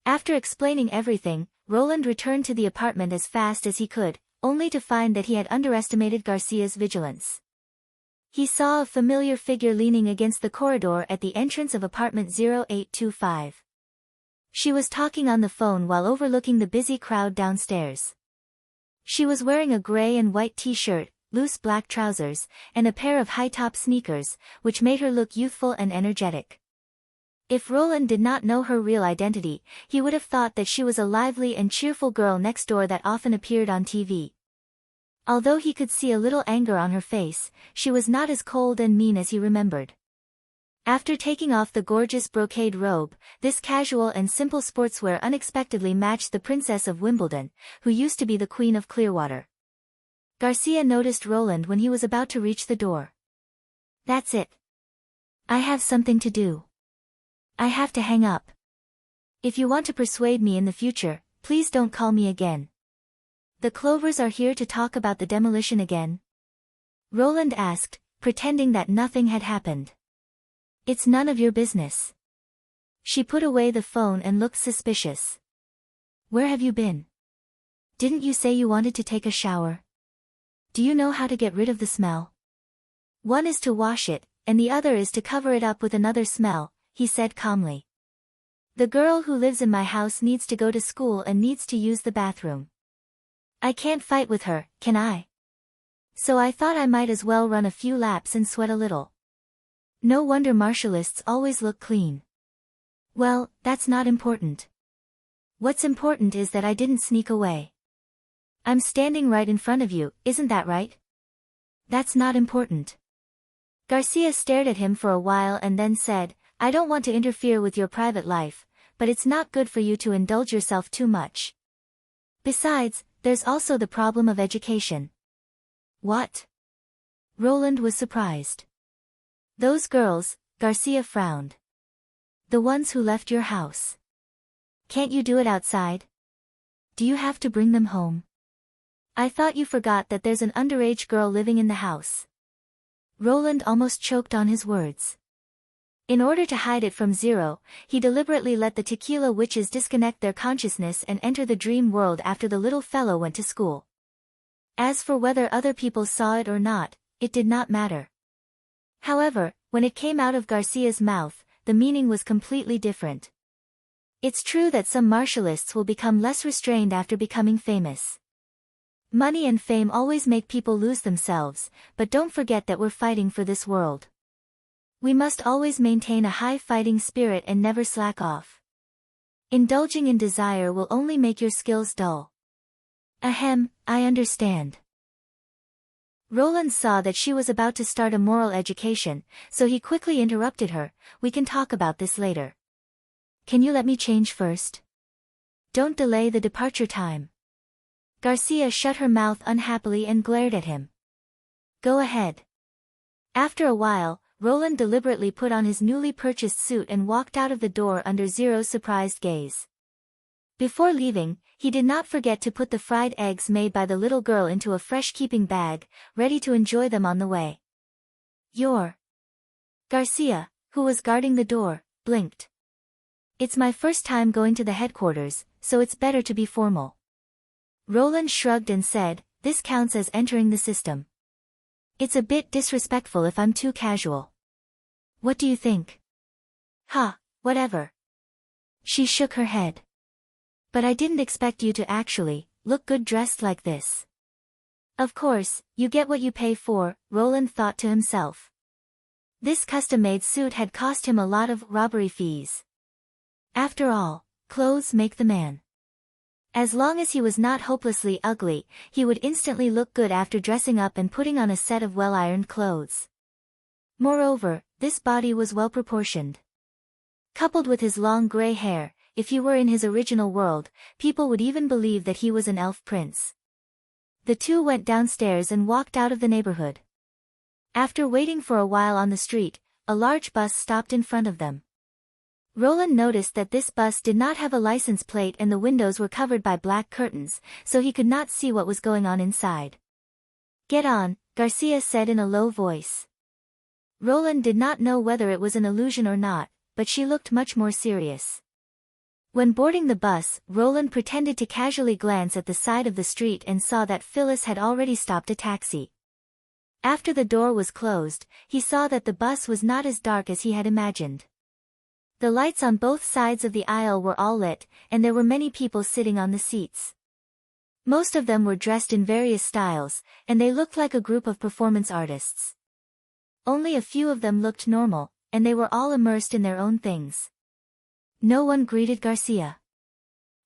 S1: After explaining everything, Roland returned to the apartment as fast as he could, only to find that he had underestimated Garcia's vigilance. He saw a familiar figure leaning against the corridor at the entrance of apartment 0825. She was talking on the phone while overlooking the busy crowd downstairs. She was wearing a gray and white t-shirt, loose black trousers, and a pair of high-top sneakers, which made her look youthful and energetic. If Roland did not know her real identity, he would have thought that she was a lively and cheerful girl next door that often appeared on TV. Although he could see a little anger on her face, she was not as cold and mean as he remembered. After taking off the gorgeous brocade robe, this casual and simple sportswear unexpectedly matched the Princess of Wimbledon, who used to be the Queen of Clearwater. Garcia noticed Roland when he was about to reach the door. That's it. I have something to do. I have to hang up. If you want to persuade me in the future, please don't call me again. The Clovers are here to talk about the demolition again? Roland asked, pretending that nothing had happened. It's none of your business. She put away the phone and looked suspicious. Where have you been? Didn't you say you wanted to take a shower? Do you know how to get rid of the smell? One is to wash it, and the other is to cover it up with another smell, he said calmly. The girl who lives in my house needs to go to school and needs to use the bathroom. I can't fight with her, can I? So I thought I might as well run a few laps and sweat a little. No wonder martialists always look clean. Well, that's not important. What's important is that I didn't sneak away. I'm standing right in front of you, isn't that right? That's not important. Garcia stared at him for a while and then said, I don't want to interfere with your private life, but it's not good for you to indulge yourself too much. Besides, there's also the problem of education. What? Roland was surprised. Those girls, Garcia frowned. The ones who left your house. Can't you do it outside? Do you have to bring them home? I thought you forgot that there's an underage girl living in the house. Roland almost choked on his words. In order to hide it from Zero, he deliberately let the Tequila witches disconnect their consciousness and enter the dream world after the little fellow went to school. As for whether other people saw it or not, it did not matter. However, when it came out of Garcia's mouth, the meaning was completely different. It's true that some martialists will become less restrained after becoming famous. Money and fame always make people lose themselves, but don't forget that we're fighting for this world. We must always maintain a high fighting spirit and never slack off. Indulging in desire will only make your skills dull. Ahem, I understand. Roland saw that she was about to start a moral education, so he quickly interrupted her, we can talk about this later. Can you let me change first? Don't delay the departure time. Garcia shut her mouth unhappily and glared at him. Go ahead. After a while, Roland deliberately put on his newly purchased suit and walked out of the door under Zero's surprised gaze. Before leaving, he did not forget to put the fried eggs made by the little girl into a fresh-keeping bag, ready to enjoy them on the way. Garcia, who was guarding the door, blinked. It's my first time going to the headquarters, so it's better to be formal. Roland shrugged and said, this counts as entering the system. It's a bit disrespectful if I'm too casual. What do you think? Ha, whatever. She shook her head. But I didn't expect you to actually look good dressed like this. Of course, you get what you pay for, Roland thought to himself. This custom-made suit had cost him a lot of robbery fees. After all, clothes make the man. As long as he was not hopelessly ugly, he would instantly look good after dressing up and putting on a set of well-ironed clothes. Moreover, this body was well-proportioned. Coupled with his long gray hair, if he were in his original world, people would even believe that he was an elf prince. The two went downstairs and walked out of the neighborhood. After waiting for a while on the street, a large bus stopped in front of them. Roland noticed that this bus did not have a license plate and the windows were covered by black curtains, so he could not see what was going on inside. "Get on," Garcia said in a low voice. Roland did not know whether it was an illusion or not, but she looked much more serious. When boarding the bus, Roland pretended to casually glance at the side of the street and saw that Phyllis had already stopped a taxi. After the door was closed, he saw that the bus was not as dark as he had imagined. The lights on both sides of the aisle were all lit, and there were many people sitting on the seats. Most of them were dressed in various styles, and they looked like a group of performance artists. Only a few of them looked normal, and they were all immersed in their own things. No one greeted Garcia.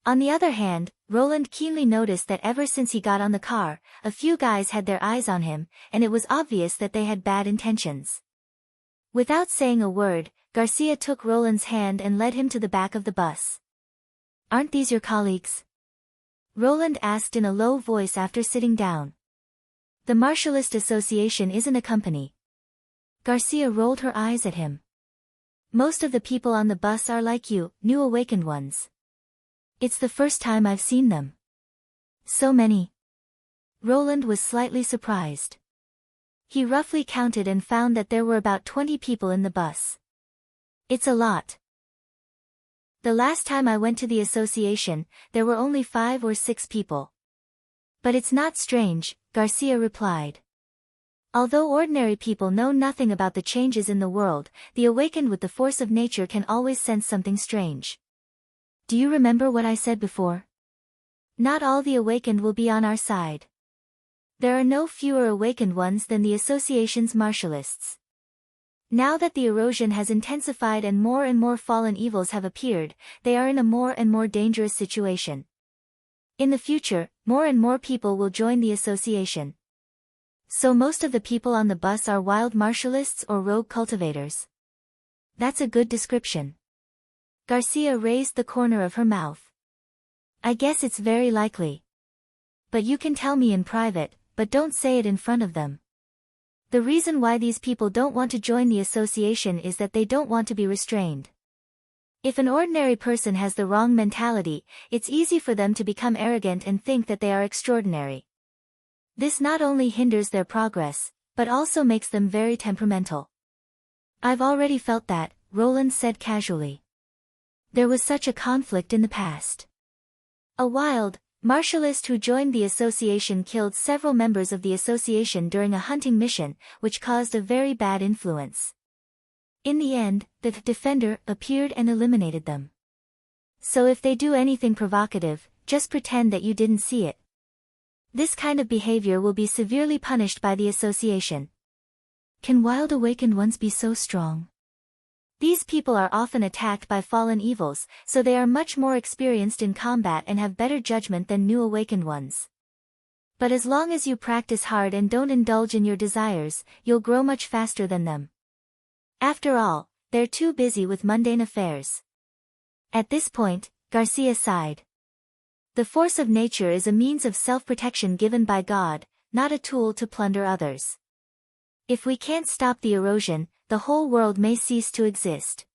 S1: On the other hand, Roland keenly noticed that ever since he got on the car, a few guys had their eyes on him, and it was obvious that they had bad intentions. Without saying a word, Garcia took Roland's hand and led him to the back of the bus. "Aren't these your colleagues?" Roland asked in a low voice after sitting down. "The Martialist Association isn't a company." Garcia rolled her eyes at him. "Most of the people on the bus are like you, new awakened ones. It's the first time I've seen them." "So many?" Roland was slightly surprised. He roughly counted and found that there were about 20 people in the bus. "It's a lot. The last time I went to the association, there were only 5 or 6 people." "But it's not strange," Garcia replied. "Although ordinary people know nothing about the changes in the world, the awakened with the force of nature can always sense something strange. Do you remember what I said before? Not all the awakened will be on our side. There are no fewer awakened ones than the association's martialists. Now that the erosion has intensified and more fallen evils have appeared, they are in a more and more dangerous situation. In the future, more and more people will join the association. So most of the people on the bus are wild martialists or rogue cultivators." "That's a good description." Garcia raised the corner of her mouth. "I guess it's very likely. But you can tell me in private, but don't say it in front of them. The reason why these people don't want to join the association is that they don't want to be restrained. If an ordinary person has the wrong mentality, it's easy for them to become arrogant and think that they are extraordinary. This not only hinders their progress, but also makes them very temperamental." "I've already felt that," Roland said casually. "There was such a conflict in the past. A wild martialist who joined the association killed several members of the association during a hunting mission, which caused a very bad influence. In the end, the defender appeared and eliminated them. So if they do anything provocative, just pretend that you didn't see it. This kind of behavior will be severely punished by the association." "Can wild awakened ones be so strong?" "These people are often attacked by fallen evils, so they are much more experienced in combat and have better judgment than new awakened ones. But as long as you practice hard and don't indulge in your desires, you'll grow much faster than them. After all, they're too busy with mundane affairs." At this point, Garcia sighed. "The force of nature is a means of self-protection given by God, not a tool to plunder others. If we can't stop the erosion, the whole world may cease to exist.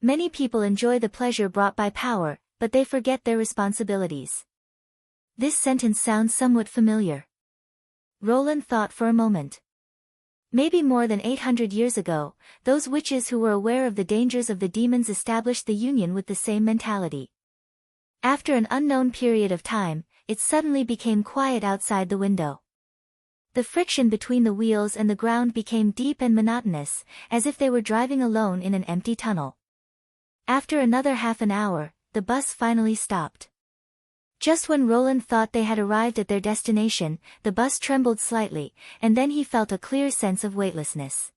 S1: Many people enjoy the pleasure brought by power, but they forget their responsibilities." This sentence sounds somewhat familiar. Roland thought for a moment. Maybe more than 800 years ago, those witches who were aware of the dangers of the demons established the union with the same mentality. After an unknown period of time, it suddenly became quiet outside the window. The friction between the wheels and the ground became deep and monotonous, as if they were driving alone in an empty tunnel. After another half an hour, the bus finally stopped. Just when Roland thought they had arrived at their destination, the bus trembled slightly, and then he felt a clear sense of weightlessness.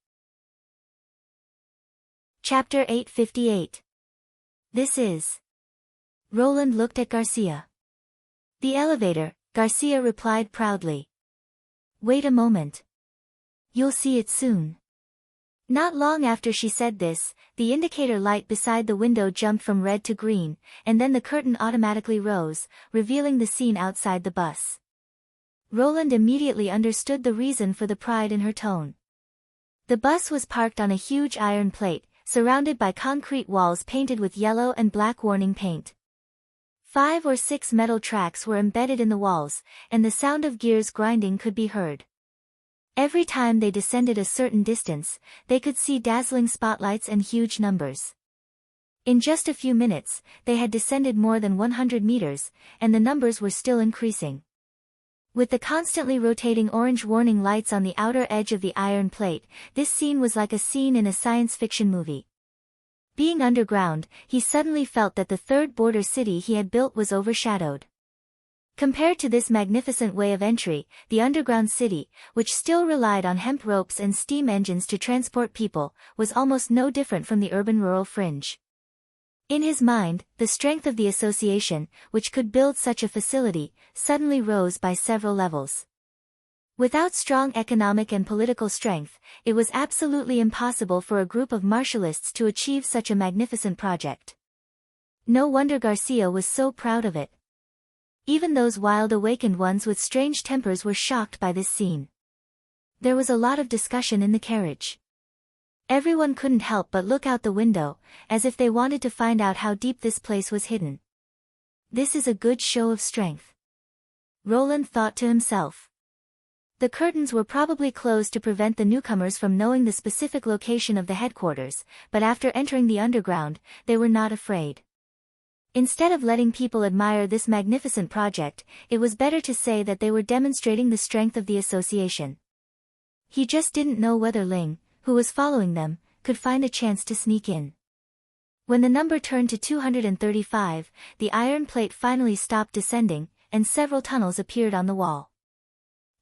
S1: Chapter 858. This is. Roland looked at Garcia. The elevator, Garcia replied proudly. Wait a moment. You'll see it soon. Not long after she said this, the indicator light beside the window jumped from red to green, and then the curtain automatically rose, revealing the scene outside the bus. Roland immediately understood the reason for the pride in her tone. The bus was parked on a huge iron plate, surrounded by concrete walls painted with yellow and black warning paint. 5 or 6 metal tracks were embedded in the walls, and the sound of gears grinding could be heard. Every time they descended a certain distance, they could see dazzling spotlights and huge numbers. In just a few minutes, they had descended more than 100 meters, and the numbers were still increasing. With the constantly rotating orange warning lights on the outer edge of the iron plate, this scene was like a scene in a science fiction movie. Being underground, he suddenly felt that the third border city he had built was overshadowed. Compared to this magnificent way of entry, the underground city, which still relied on hemp ropes and steam engines to transport people, was almost no different from the urban-rural fringe. In his mind, the strength of the association, which could build such a facility, suddenly rose by several levels. Without strong economic and political strength, it was absolutely impossible for a group of martialists to achieve such a magnificent project. No wonder Garcia was so proud of it. Even those wild awakened ones with strange tempers were shocked by this scene. There was a lot of discussion in the carriage. Everyone couldn't help but look out the window, as if they wanted to find out how deep this place was hidden. This is a good show of strength. Roland thought to himself. The curtains were probably closed to prevent the newcomers from knowing the specific location of the headquarters, but after entering the underground, they were not afraid. Instead of letting people admire this magnificent project, it was better to say that they were demonstrating the strength of the association. He just didn't know whether Ling, who was following them, could find a chance to sneak in. When the number turned to 235, the iron plate finally stopped descending, and several tunnels appeared on the wall.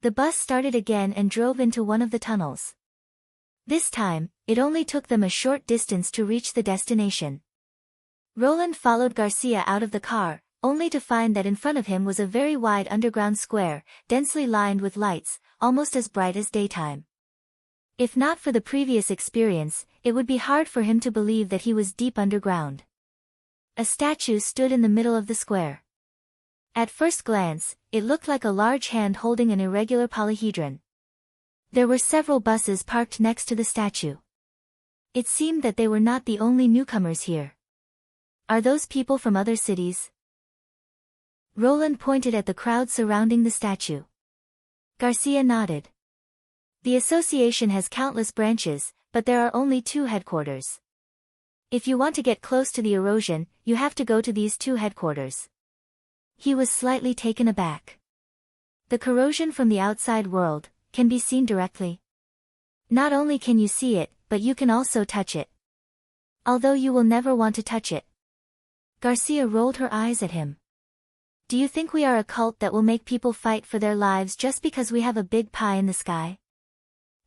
S1: The bus started again and drove into one of the tunnels. This time, it only took them a short distance to reach the destination. Roland followed Garcia out of the car, only to find that in front of him was a very wide underground square, densely lined with lights, almost as bright as daytime. If not for the previous experience, it would be hard for him to believe that he was deep underground. A statue stood in the middle of the square. At first glance, it looked like a large hand holding an irregular polyhedron. There were several buses parked next to the statue. It seemed that they were not the only newcomers here. Are those people from other cities? Roland pointed at the crowd surrounding the statue. Garcia nodded. The association has countless branches, but there are only 2 headquarters. If you want to get close to the erosion, you have to go to these 2 headquarters. He was slightly taken aback. The corrosion from the outside world can be seen directly. Not only can you see it, but you can also touch it. Although you will never want to touch it. Garcia rolled her eyes at him. Do you think we are a cult that will make people fight for their lives just because we have a big pie in the sky?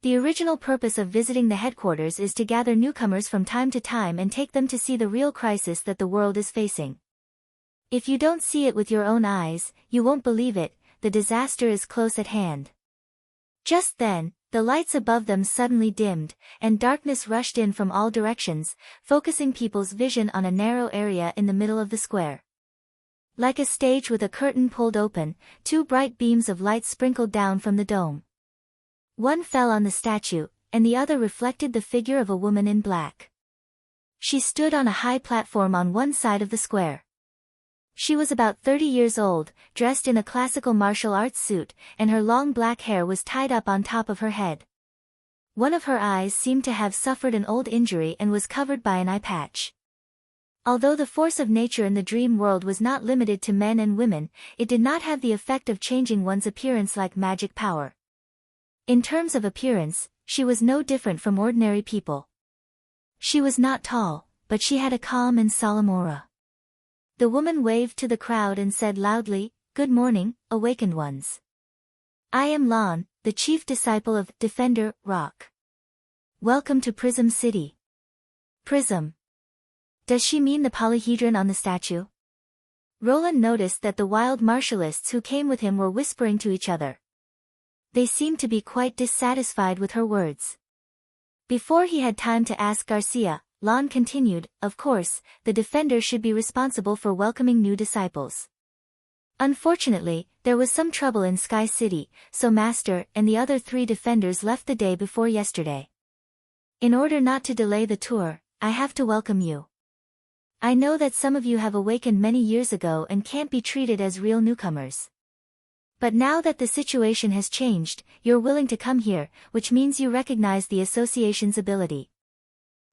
S1: The original purpose of visiting the headquarters is to gather newcomers from time to time and take them to see the real crisis that the world is facing. If you don't see it with your own eyes, you won't believe it, the disaster is close at hand. Just then, the lights above them suddenly dimmed, and darkness rushed in from all directions, focusing people's vision on a narrow area in the middle of the square. Like a stage with a curtain pulled open, 2 bright beams of light sprinkled down from the dome. One fell on the statue, and the other reflected the figure of a woman in black. She stood on a high platform on one side of the square. She was about 30 years old, dressed in a classical martial arts suit, and her long black hair was tied up on top of her head. One of her eyes seemed to have suffered an old injury and was covered by an eye patch. Although the force of nature in the dream world was not limited to men and women, it did not have the effect of changing one's appearance like magic power. In terms of appearance, she was no different from ordinary people. She was not tall, but she had a calm and solemn aura. The woman waved to the crowd and said loudly, "Good morning, awakened ones. I am Lan, the chief disciple of Defender, Rock. Welcome to Prism City." Prism. Does she mean the polyhedron on the statue? Roland noticed that the wild martialists who came with him were whispering to each other. They seemed to be quite dissatisfied with her words. Before he had time to ask Garcia, Lan continued, "Of course, the Defender should be responsible for welcoming new disciples. Unfortunately, there was some trouble in Sky City, so Master and the other 3 Defenders left the day before yesterday. In order not to delay the tour, I have to welcome you. I know that some of you have awakened many years ago and can't be treated as real newcomers. But now that the situation has changed, you're willing to come here, which means you recognize the association's ability.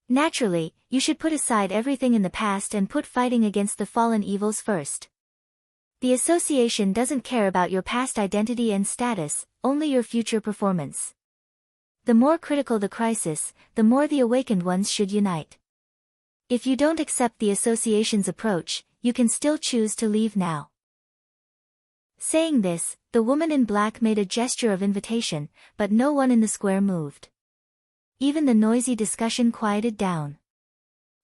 S1: Naturally, you should put aside everything in the past and put fighting against the fallen evils first. The association doesn't care about your past identity and status, only your future performance. The more critical the crisis, the more the awakened ones should unite. If you don't accept the association's approach, you can still choose to leave now." Saying this, the woman in black made a gesture of invitation, but no one in the square moved. Even the noisy discussion quieted down.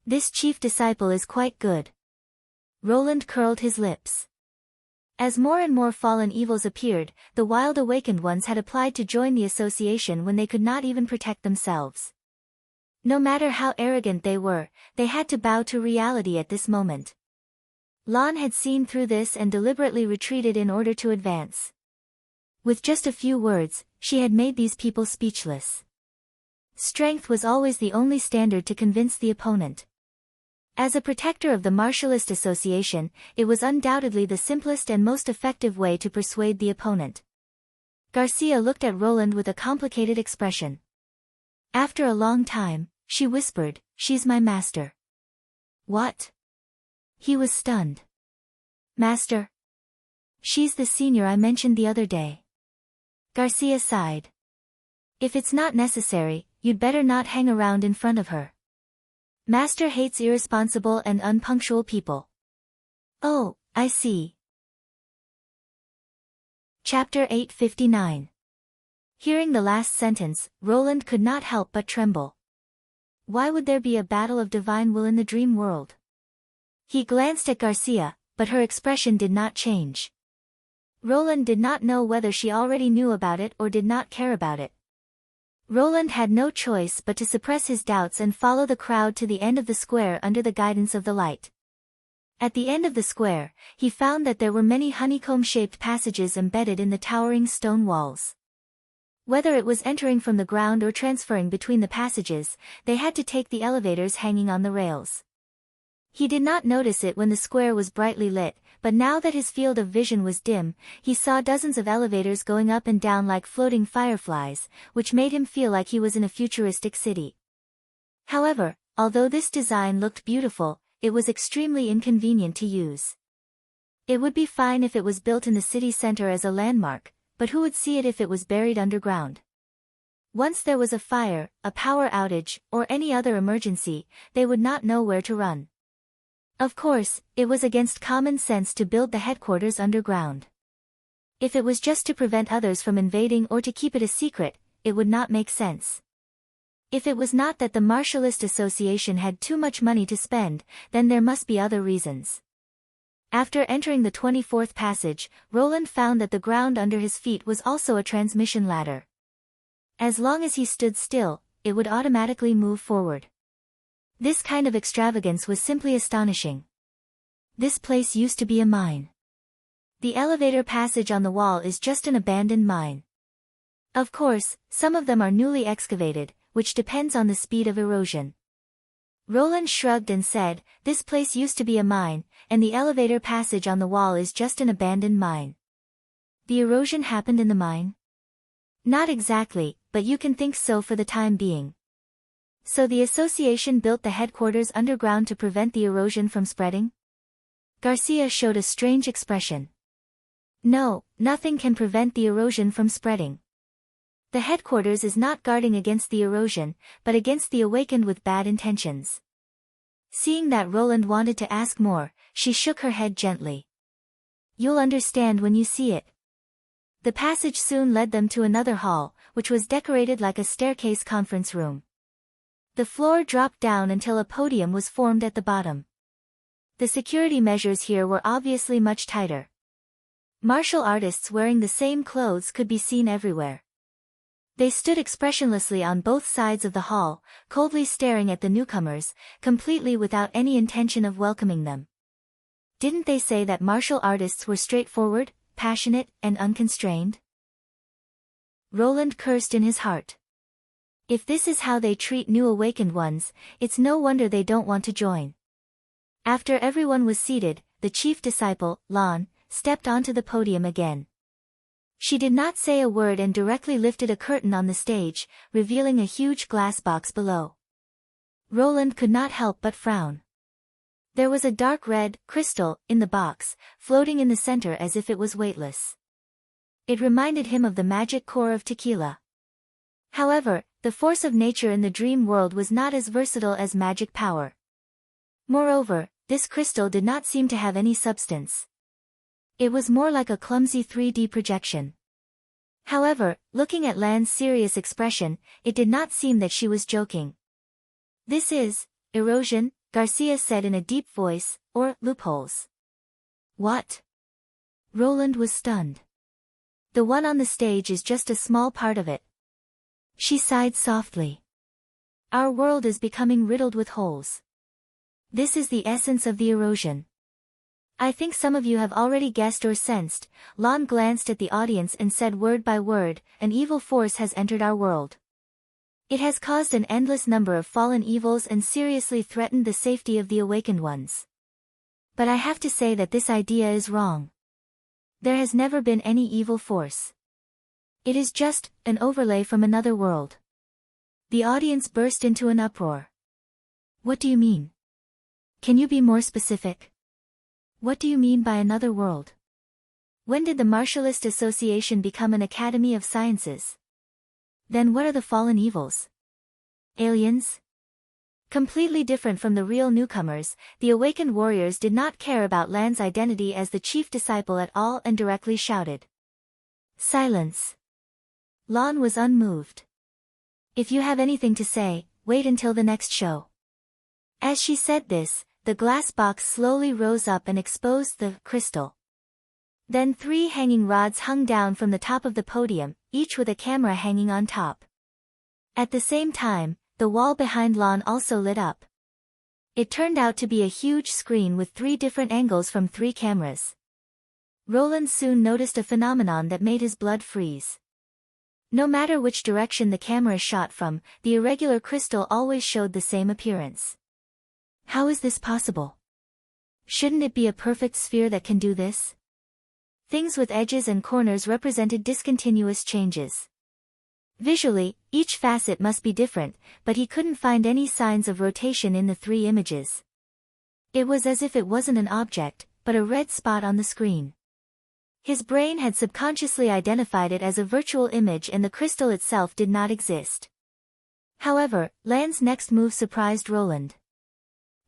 S1: This chief disciple is quite good. Roland curled his lips. As more and more fallen evils appeared, the wild awakened ones had applied to join the association when they could not even protect themselves. No matter how arrogant they were, they had to bow to reality at this moment. Lan had seen through this and deliberately retreated in order to advance. With just a few words, she had made these people speechless. Strength was always the only standard to convince the opponent. As a protector of the Martialist Association, it was undoubtedly the simplest and most effective way to persuade the opponent. Garcia looked at Roland with a complicated expression. After a long time, she whispered, "She's my master." "What?" He was stunned. "Master? She's the senior I mentioned the other day." Garcia sighed. "If it's not necessary, you'd better not hang around in front of her. Master hates irresponsible and unpunctual people." "Oh, I see." Chapter 859. Hearing the last sentence, Roland could not help but tremble. Why would there be a battle of divine will in the dream world? He glanced at Garcia, but her expression did not change. Roland did not know whether she already knew about it or did not care about it. Roland had no choice but to suppress his doubts and follow the crowd to the end of the square under the guidance of the light. At the end of the square, he found that there were many honeycomb-shaped passages embedded in the towering stone walls. Whether it was entering from the ground or transferring between the passages, they had to take the elevators hanging on the rails. He did not notice it when the square was brightly lit, but now that his field of vision was dim, he saw dozens of elevators going up and down like floating fireflies, which made him feel like he was in a futuristic city. However, although this design looked beautiful, it was extremely inconvenient to use. It would be fine if it was built in the city center as a landmark, but who would see it if it was buried underground? Once there was a fire, a power outage, or any other emergency, they would not know where to run. Of course, it was against common sense to build the headquarters underground. If it was just to prevent others from invading or to keep it a secret, it would not make sense. If it was not that the Martialist Association had too much money to spend, then there must be other reasons. After entering the 24th passage, Roland found that the ground under his feet was also a transmission ladder. As long as he stood still, it would automatically move forward. This kind of extravagance was simply astonishing. This place used to be a mine. The elevator passage on the wall is just an abandoned mine. Of course, some of them are newly excavated, which depends on the speed of erosion. Roland shrugged and said, "This place used to be a mine, and the elevator passage on the wall is just an abandoned mine." The erosion happened in the mine? Not exactly, but you can think so for the time being. So the association built the headquarters underground to prevent the erosion from spreading? Garcia showed a strange expression. No, nothing can prevent the erosion from spreading. The headquarters is not guarding against the erosion, but against the awakened with bad intentions. Seeing that Roland wanted to ask more, she shook her head gently. You'll understand when you see it. The passage soon led them to another hall, which was decorated like a staircase conference room. The floor dropped down until a podium was formed at the bottom. The security measures here were obviously much tighter. Martial artists wearing the same clothes could be seen everywhere. They stood expressionlessly on both sides of the hall, coldly staring at the newcomers, completely without any intention of welcoming them. Didn't they say that martial artists were straightforward, passionate, and unconstrained? Roland cursed in his heart. If this is how they treat new awakened ones, it's no wonder they don't want to join. After everyone was seated, the chief disciple, Lan, stepped onto the podium again. She did not say a word and directly lifted a curtain on the stage, revealing a huge glass box below. Roland could not help but frown. There was a dark red crystal in the box, floating in the center as if it was weightless. It reminded him of the magic core of tequila. However, the force of nature in the dream world was not as versatile as magic power. Moreover, this crystal did not seem to have any substance. It was more like a clumsy 3D projection. However, looking at Lan's serious expression, it did not seem that she was joking. This is erosion, Garcia said in a deep voice, or loopholes. What? Roland was stunned. The one on the stage is just a small part of it. She sighed softly. Our world is becoming riddled with holes. This is the essence of the erosion. I think some of you have already guessed or sensed. Lan glanced at the audience and said word by word, an evil force has entered our world. It has caused an endless number of fallen evils and seriously threatened the safety of the awakened ones. But I have to say that this idea is wrong. There has never been any evil force. It is just an overlay from another world. The audience burst into an uproar. What do you mean? Can you be more specific? What do you mean by another world? When did the Martialist Association become an academy of sciences? Then what are the fallen evils? Aliens? Completely different from the real newcomers, the awakened warriors did not care about Lan's identity as the chief disciple at all and directly shouted. Silence. Lan was unmoved. If you have anything to say, wait until the next show. As she said this, the glass box slowly rose up and exposed the crystal. Then 3 hanging rods hung down from the top of the podium, each with a camera hanging on top. At the same time, the wall behind Lan also lit up. It turned out to be a huge screen with 3 different angles from 3 cameras. Roland soon noticed a phenomenon that made his blood freeze. No matter which direction the camera shot from, the irregular crystal always showed the same appearance. How is this possible? Shouldn't it be a perfect sphere that can do this? Things with edges and corners represented discontinuous changes. Visually, each facet must be different, but he couldn't find any signs of rotation in the 3 images. It was as if it wasn't an object, but a red spot on the screen. His brain had subconsciously identified it as a virtual image and the crystal itself did not exist. However, Lan's next move surprised Roland.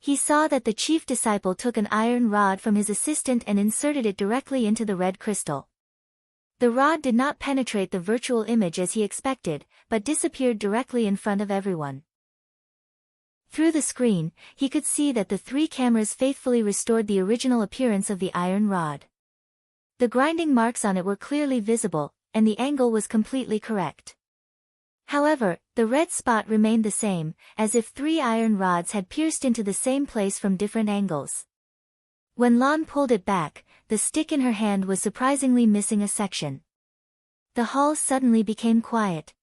S1: He saw that the chief disciple took an iron rod from his assistant and inserted it directly into the red crystal. The rod did not penetrate the virtual image as he expected, but disappeared directly in front of everyone. Through the screen, he could see that the 3 cameras faithfully restored the original appearance of the iron rod. The grinding marks on it were clearly visible, and the angle was completely correct. However, the red spot remained the same, as if 3 iron rods had pierced into the same place from different angles. When Lan pulled it back, the stick in her hand was surprisingly missing a section. The hall suddenly became quiet.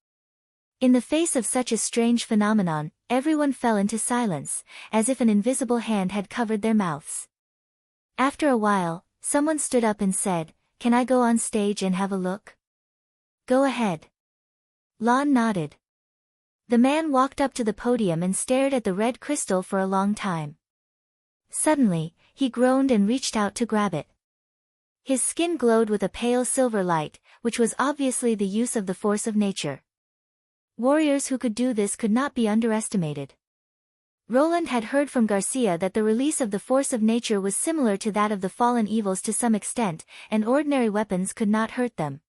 S1: In the face of such a strange phenomenon, everyone fell into silence, as if an invisible hand had covered their mouths. After a while, someone stood up and said, "Can I go on stage and have a look?" "Go ahead." Lan nodded. The man walked up to the podium and stared at the red crystal for a long time. Suddenly, he groaned and reached out to grab it. His skin glowed with a pale silver light, which was obviously the use of the force of nature. Warriors who could do this could not be underestimated. Roland had heard from Garcia that the release of the force of nature was similar to that of the fallen evils to some extent, and ordinary weapons could not hurt them.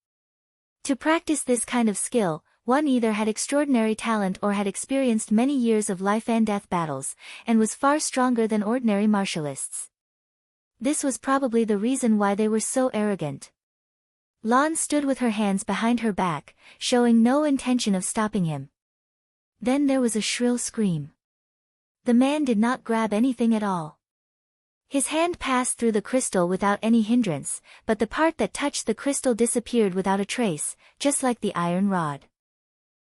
S1: To practice this kind of skill, one either had extraordinary talent or had experienced many years of life and death battles, and was far stronger than ordinary martialists. This was probably the reason why they were so arrogant. Lan stood with her hands behind her back, showing no intention of stopping him. Then there was a shrill scream. The man did not grab anything at all. His hand passed through the crystal without any hindrance, but the part that touched the crystal disappeared without a trace, just like the iron rod.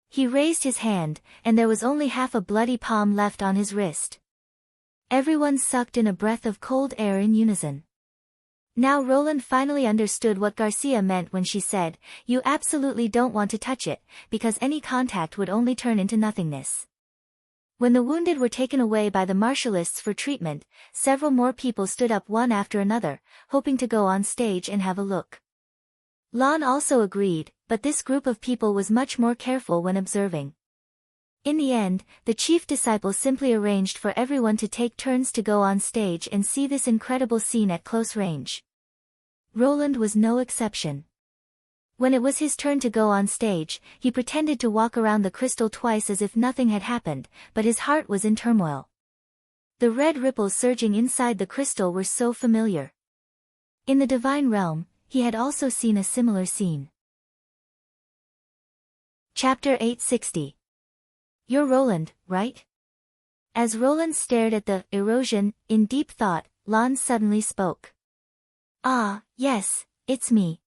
S1: He raised his hand, and there was only half a bloody palm left on his wrist. Everyone sucked in a breath of cold air in unison. Now Roland finally understood what Garcia meant when she said, "You absolutely don't want to touch it, because any contact would only turn into nothingness." When the wounded were taken away by the martialists for treatment, several more people stood up one after another, hoping to go on stage and have a look. Lan also agreed, but this group of people was much more careful when observing. In the end, the chief disciple simply arranged for everyone to take turns to go on stage and see this incredible scene at close range. Roland was no exception. When it was his turn to go on stage, he pretended to walk around the crystal twice as if nothing had happened, but his heart was in turmoil. The red ripples surging inside the crystal were so familiar. In the divine realm, he had also seen a similar scene. Chapter 860. You're Roland, right? As Roland stared at the erosion, in deep thought, Lan suddenly spoke. Ah, yes, it's me.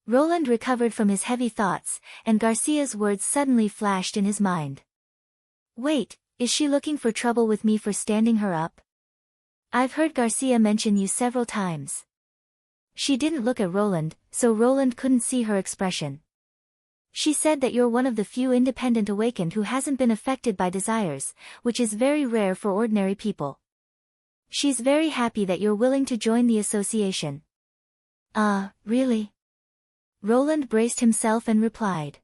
S1: Roland recovered from his heavy thoughts, and Garcia's words suddenly flashed in his mind. Wait, is she looking for trouble with me for standing her up? I've heard Garcia mention you several times. She didn't look at Roland, so Roland couldn't see her expression. She said that you're one of the few independent awakened who hasn't been affected by desires, which is very rare for ordinary people. She's very happy that you're willing to join the association. Really? Roland braced himself and replied.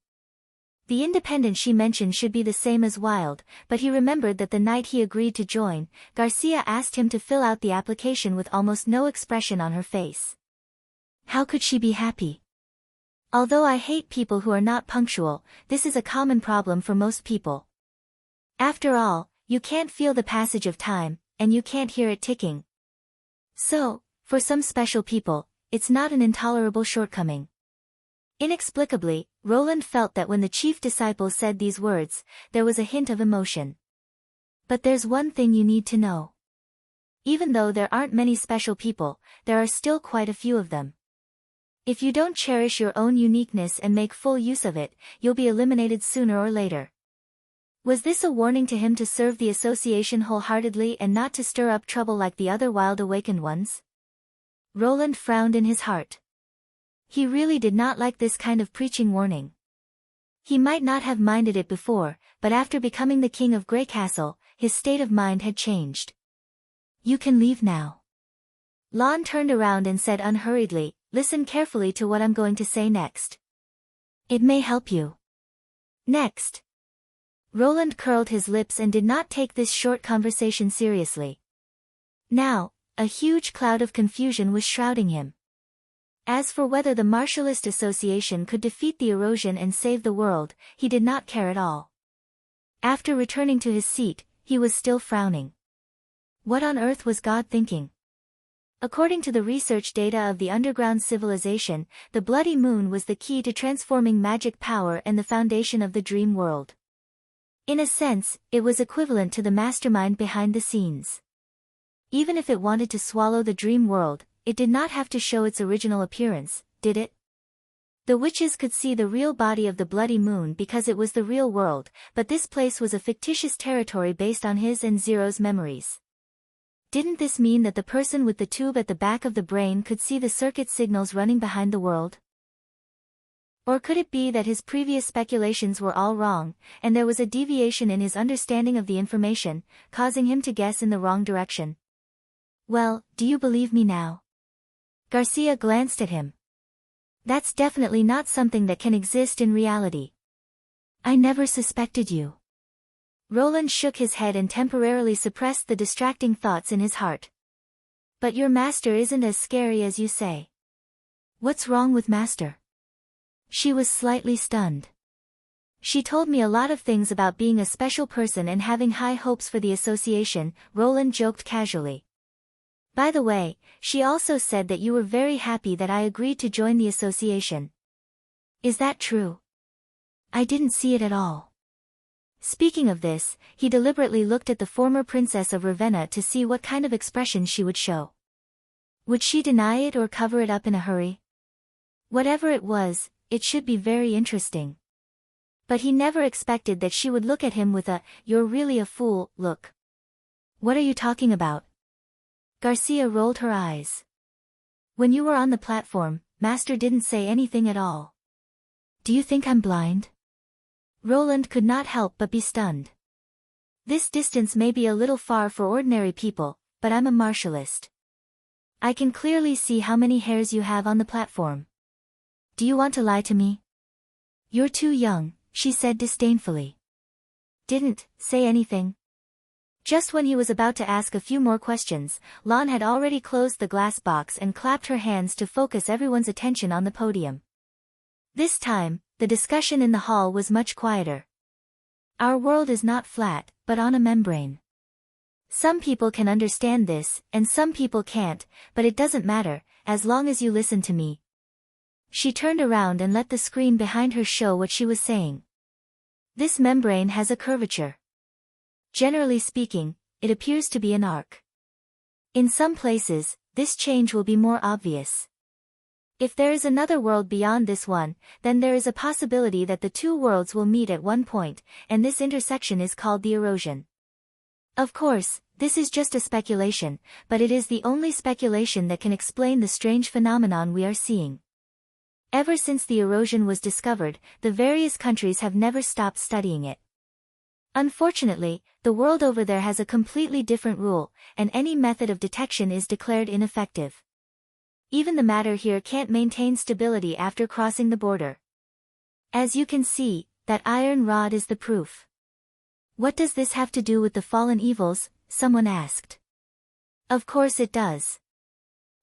S1: The independent she mentioned should be the same as Wild, but he remembered that the night he agreed to join, Garcia asked him to fill out the application with almost no expression on her face. How could she be happy? Although I hate people who are not punctual, this is a common problem for most people. After all, you can't feel the passage of time, and you can't hear it ticking. So, for some special people, it's not an intolerable shortcoming. Inexplicably, Roland felt that when the chief disciple said these words, there was a hint of emotion. But there's one thing you need to know. Even though there aren't many special people, there are still quite a few of them. If you don't cherish your own uniqueness and make full use of it, you'll be eliminated sooner or later. Was this a warning to him to serve the association wholeheartedly and not to stir up trouble like the other wild awakened ones? Roland frowned in his heart. He really did not like this kind of preaching warning. He might not have minded it before, but after becoming the king of Grey Castle, his state of mind had changed. You can leave now. Lan turned around and said unhurriedly, listen carefully to what I'm going to say next. It may help you. Next. Roland curled his lips and did not take this short conversation seriously. Now, a huge cloud of confusion was shrouding him. As for whether the Martialist Association could defeat the erosion and save the world, he did not care at all. After returning to his seat, he was still frowning. What on earth was God thinking? According to the research data of the underground civilization, the Bloody Moon was the key to transforming magic power and the foundation of the dream world. In a sense, it was equivalent to the mastermind behind the scenes. Even if it wanted to swallow the dream world, it did not have to show its original appearance, did it? The witches could see the real body of the Bloody Moon because it was the real world, but this place was a fictitious territory based on his and Zero's memories. Didn't this mean that the person with the tube at the back of the brain could see the circuit signals running behind the world? Or could it be that his previous speculations were all wrong, and there was a deviation in his understanding of the information, causing him to guess in the wrong direction? Well, do you believe me now? Garcia glanced at him. That's definitely not something that can exist in reality. I never suspected you. Roland shook his head and temporarily suppressed the distracting thoughts in his heart. But your master isn't as scary as you say. What's wrong with master? She was slightly stunned. She told me a lot of things about being a special person and having high hopes for the association, Roland joked casually. By the way, she also said that you were very happy that I agreed to join the association. Is that true? I didn't see it at all. Speaking of this, he deliberately looked at the former princess of Ravenna to see what kind of expression she would show. Would she deny it or cover it up in a hurry? Whatever it was, it should be very interesting. But he never expected that she would look at him with a, "You're really a fool," look. What are you talking about? Garcia rolled her eyes. When you were on the platform, master didn't say anything at all. Do you think I'm blind? Roland could not help but be stunned. This distance may be a little far for ordinary people, but I'm a martialist. I can clearly see how many hairs you have on the platform. Do you want to lie to me? You're too young, she said disdainfully. Didn't say anything. Just when he was about to ask a few more questions, Lan had already closed the glass box and clapped her hands to focus everyone's attention on the podium. This time, the discussion in the hall was much quieter. Our world is not flat, but on a membrane. Some people can understand this, and some people can't, but it doesn't matter, as long as you listen to me. She turned around and let the screen behind her show what she was saying. This membrane has a curvature. Generally speaking, it appears to be an arc. In some places, this change will be more obvious. If there is another world beyond this one, then there is a possibility that the two worlds will meet at one point, and this intersection is called the erosion. Of course, this is just a speculation, but it is the only speculation that can explain the strange phenomenon we are seeing. Ever since the erosion was discovered, the various countries have never stopped studying it. Unfortunately, the world over there has a completely different rule, and any method of detection is declared ineffective. Even the matter here can't maintain stability after crossing the border. As you can see, that iron rod is the proof. What does this have to do with the fallen evils? Someone asked. Of course it does.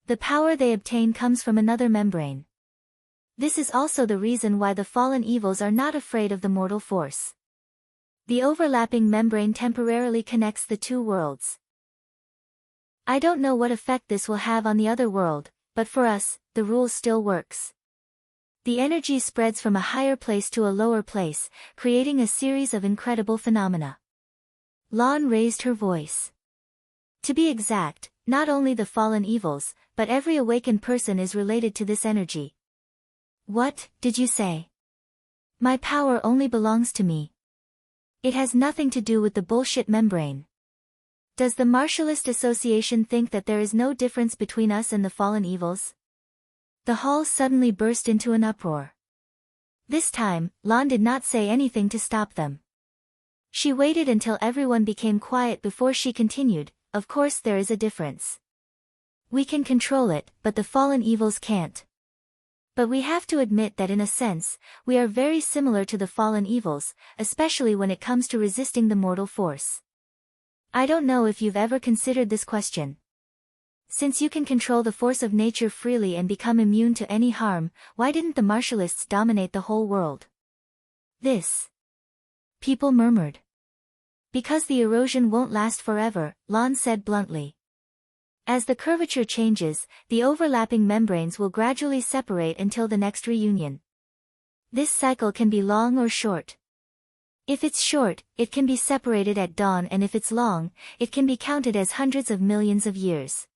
S1: The power they obtain comes from another membrane. This is also the reason why the fallen evils are not afraid of the mortal force. The overlapping membrane temporarily connects the two worlds. I don't know what effect this will have on the other world, but for us, the rule still works. The energy spreads from a higher place to a lower place, creating a series of incredible phenomena. Lan raised her voice. To be exact, not only the fallen evils, but every awakened person is related to this energy. What did you say? My power only belongs to me. It has nothing to do with the bullshit membrane. Does the Martialist Association think that there is no difference between us and the fallen evils? The hall suddenly burst into an uproar. This time, Lan did not say anything to stop them. She waited until everyone became quiet before she continued, of course there is a difference. We can control it, but the fallen evils can't. But we have to admit that in a sense, we are very similar to the fallen evils, especially when it comes to resisting the mortal force. I don't know if you've ever considered this question. Since you can control the force of nature freely and become immune to any harm, why didn't the martialists dominate the whole world? People murmured. Because the erosion won't last forever, Lan said bluntly. As the curvature changes, the overlapping membranes will gradually separate until the next reunion. This cycle can be long or short. If it's short, it can be separated at dawn, and if it's long, it can be counted as hundreds of millions of years.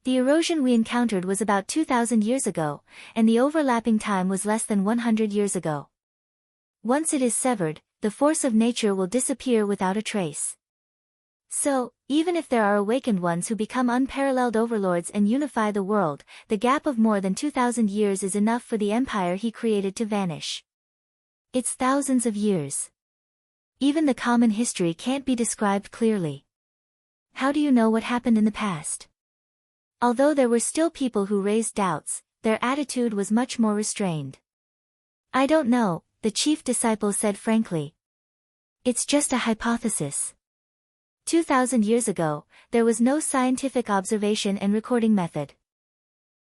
S1: The erosion we encountered was about 2,000 years ago, and the overlapping time was less than 100 years ago. Once it is severed, the force of nature will disappear without a trace. So, even if there are awakened ones who become unparalleled overlords and unify the world, the gap of more than 2,000 years is enough for the empire he created to vanish. It's thousands of years. Even the common history can't be described clearly. How do you know what happened in the past? Although there were still people who raised doubts, their attitude was much more restrained. I don't know, the chief disciple said frankly. It's just a hypothesis. 2,000 years ago, there was no scientific observation and recording method.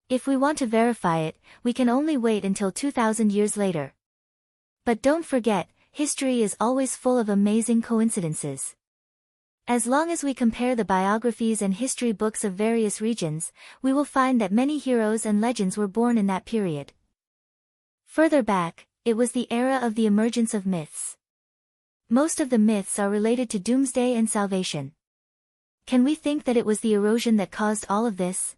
S1: If we want to verify it, we can only wait until 2,000 years later. But don't forget, history is always full of amazing coincidences. As long as we compare the biographies and history books of various regions, we will find that many heroes and legends were born in that period. Further back, it was the era of the emergence of myths. Most of the myths are related to doomsday and salvation. Can we think that it was the erosion that caused all of this?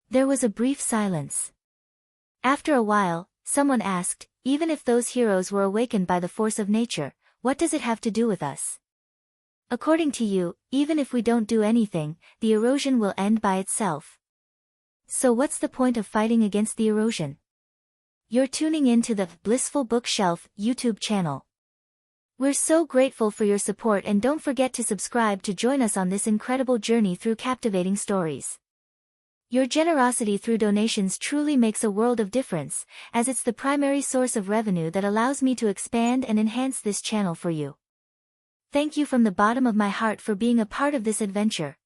S1: There was a brief silence. After a while, someone asked, even if those heroes were awakened by the force of nature, what does it have to do with us? According to you, even if we don't do anything, the erosion will end by itself. So what's the point of fighting against the erosion? You're tuning in to the Blissful Bookshelf YouTube channel. We're so grateful for your support, and don't forget to subscribe to join us on this incredible journey through captivating stories. Your generosity through donations truly makes a world of difference, as it's the primary source of revenue that allows me to expand and enhance this channel for you. Thank you from the bottom of my heart for being a part of this adventure.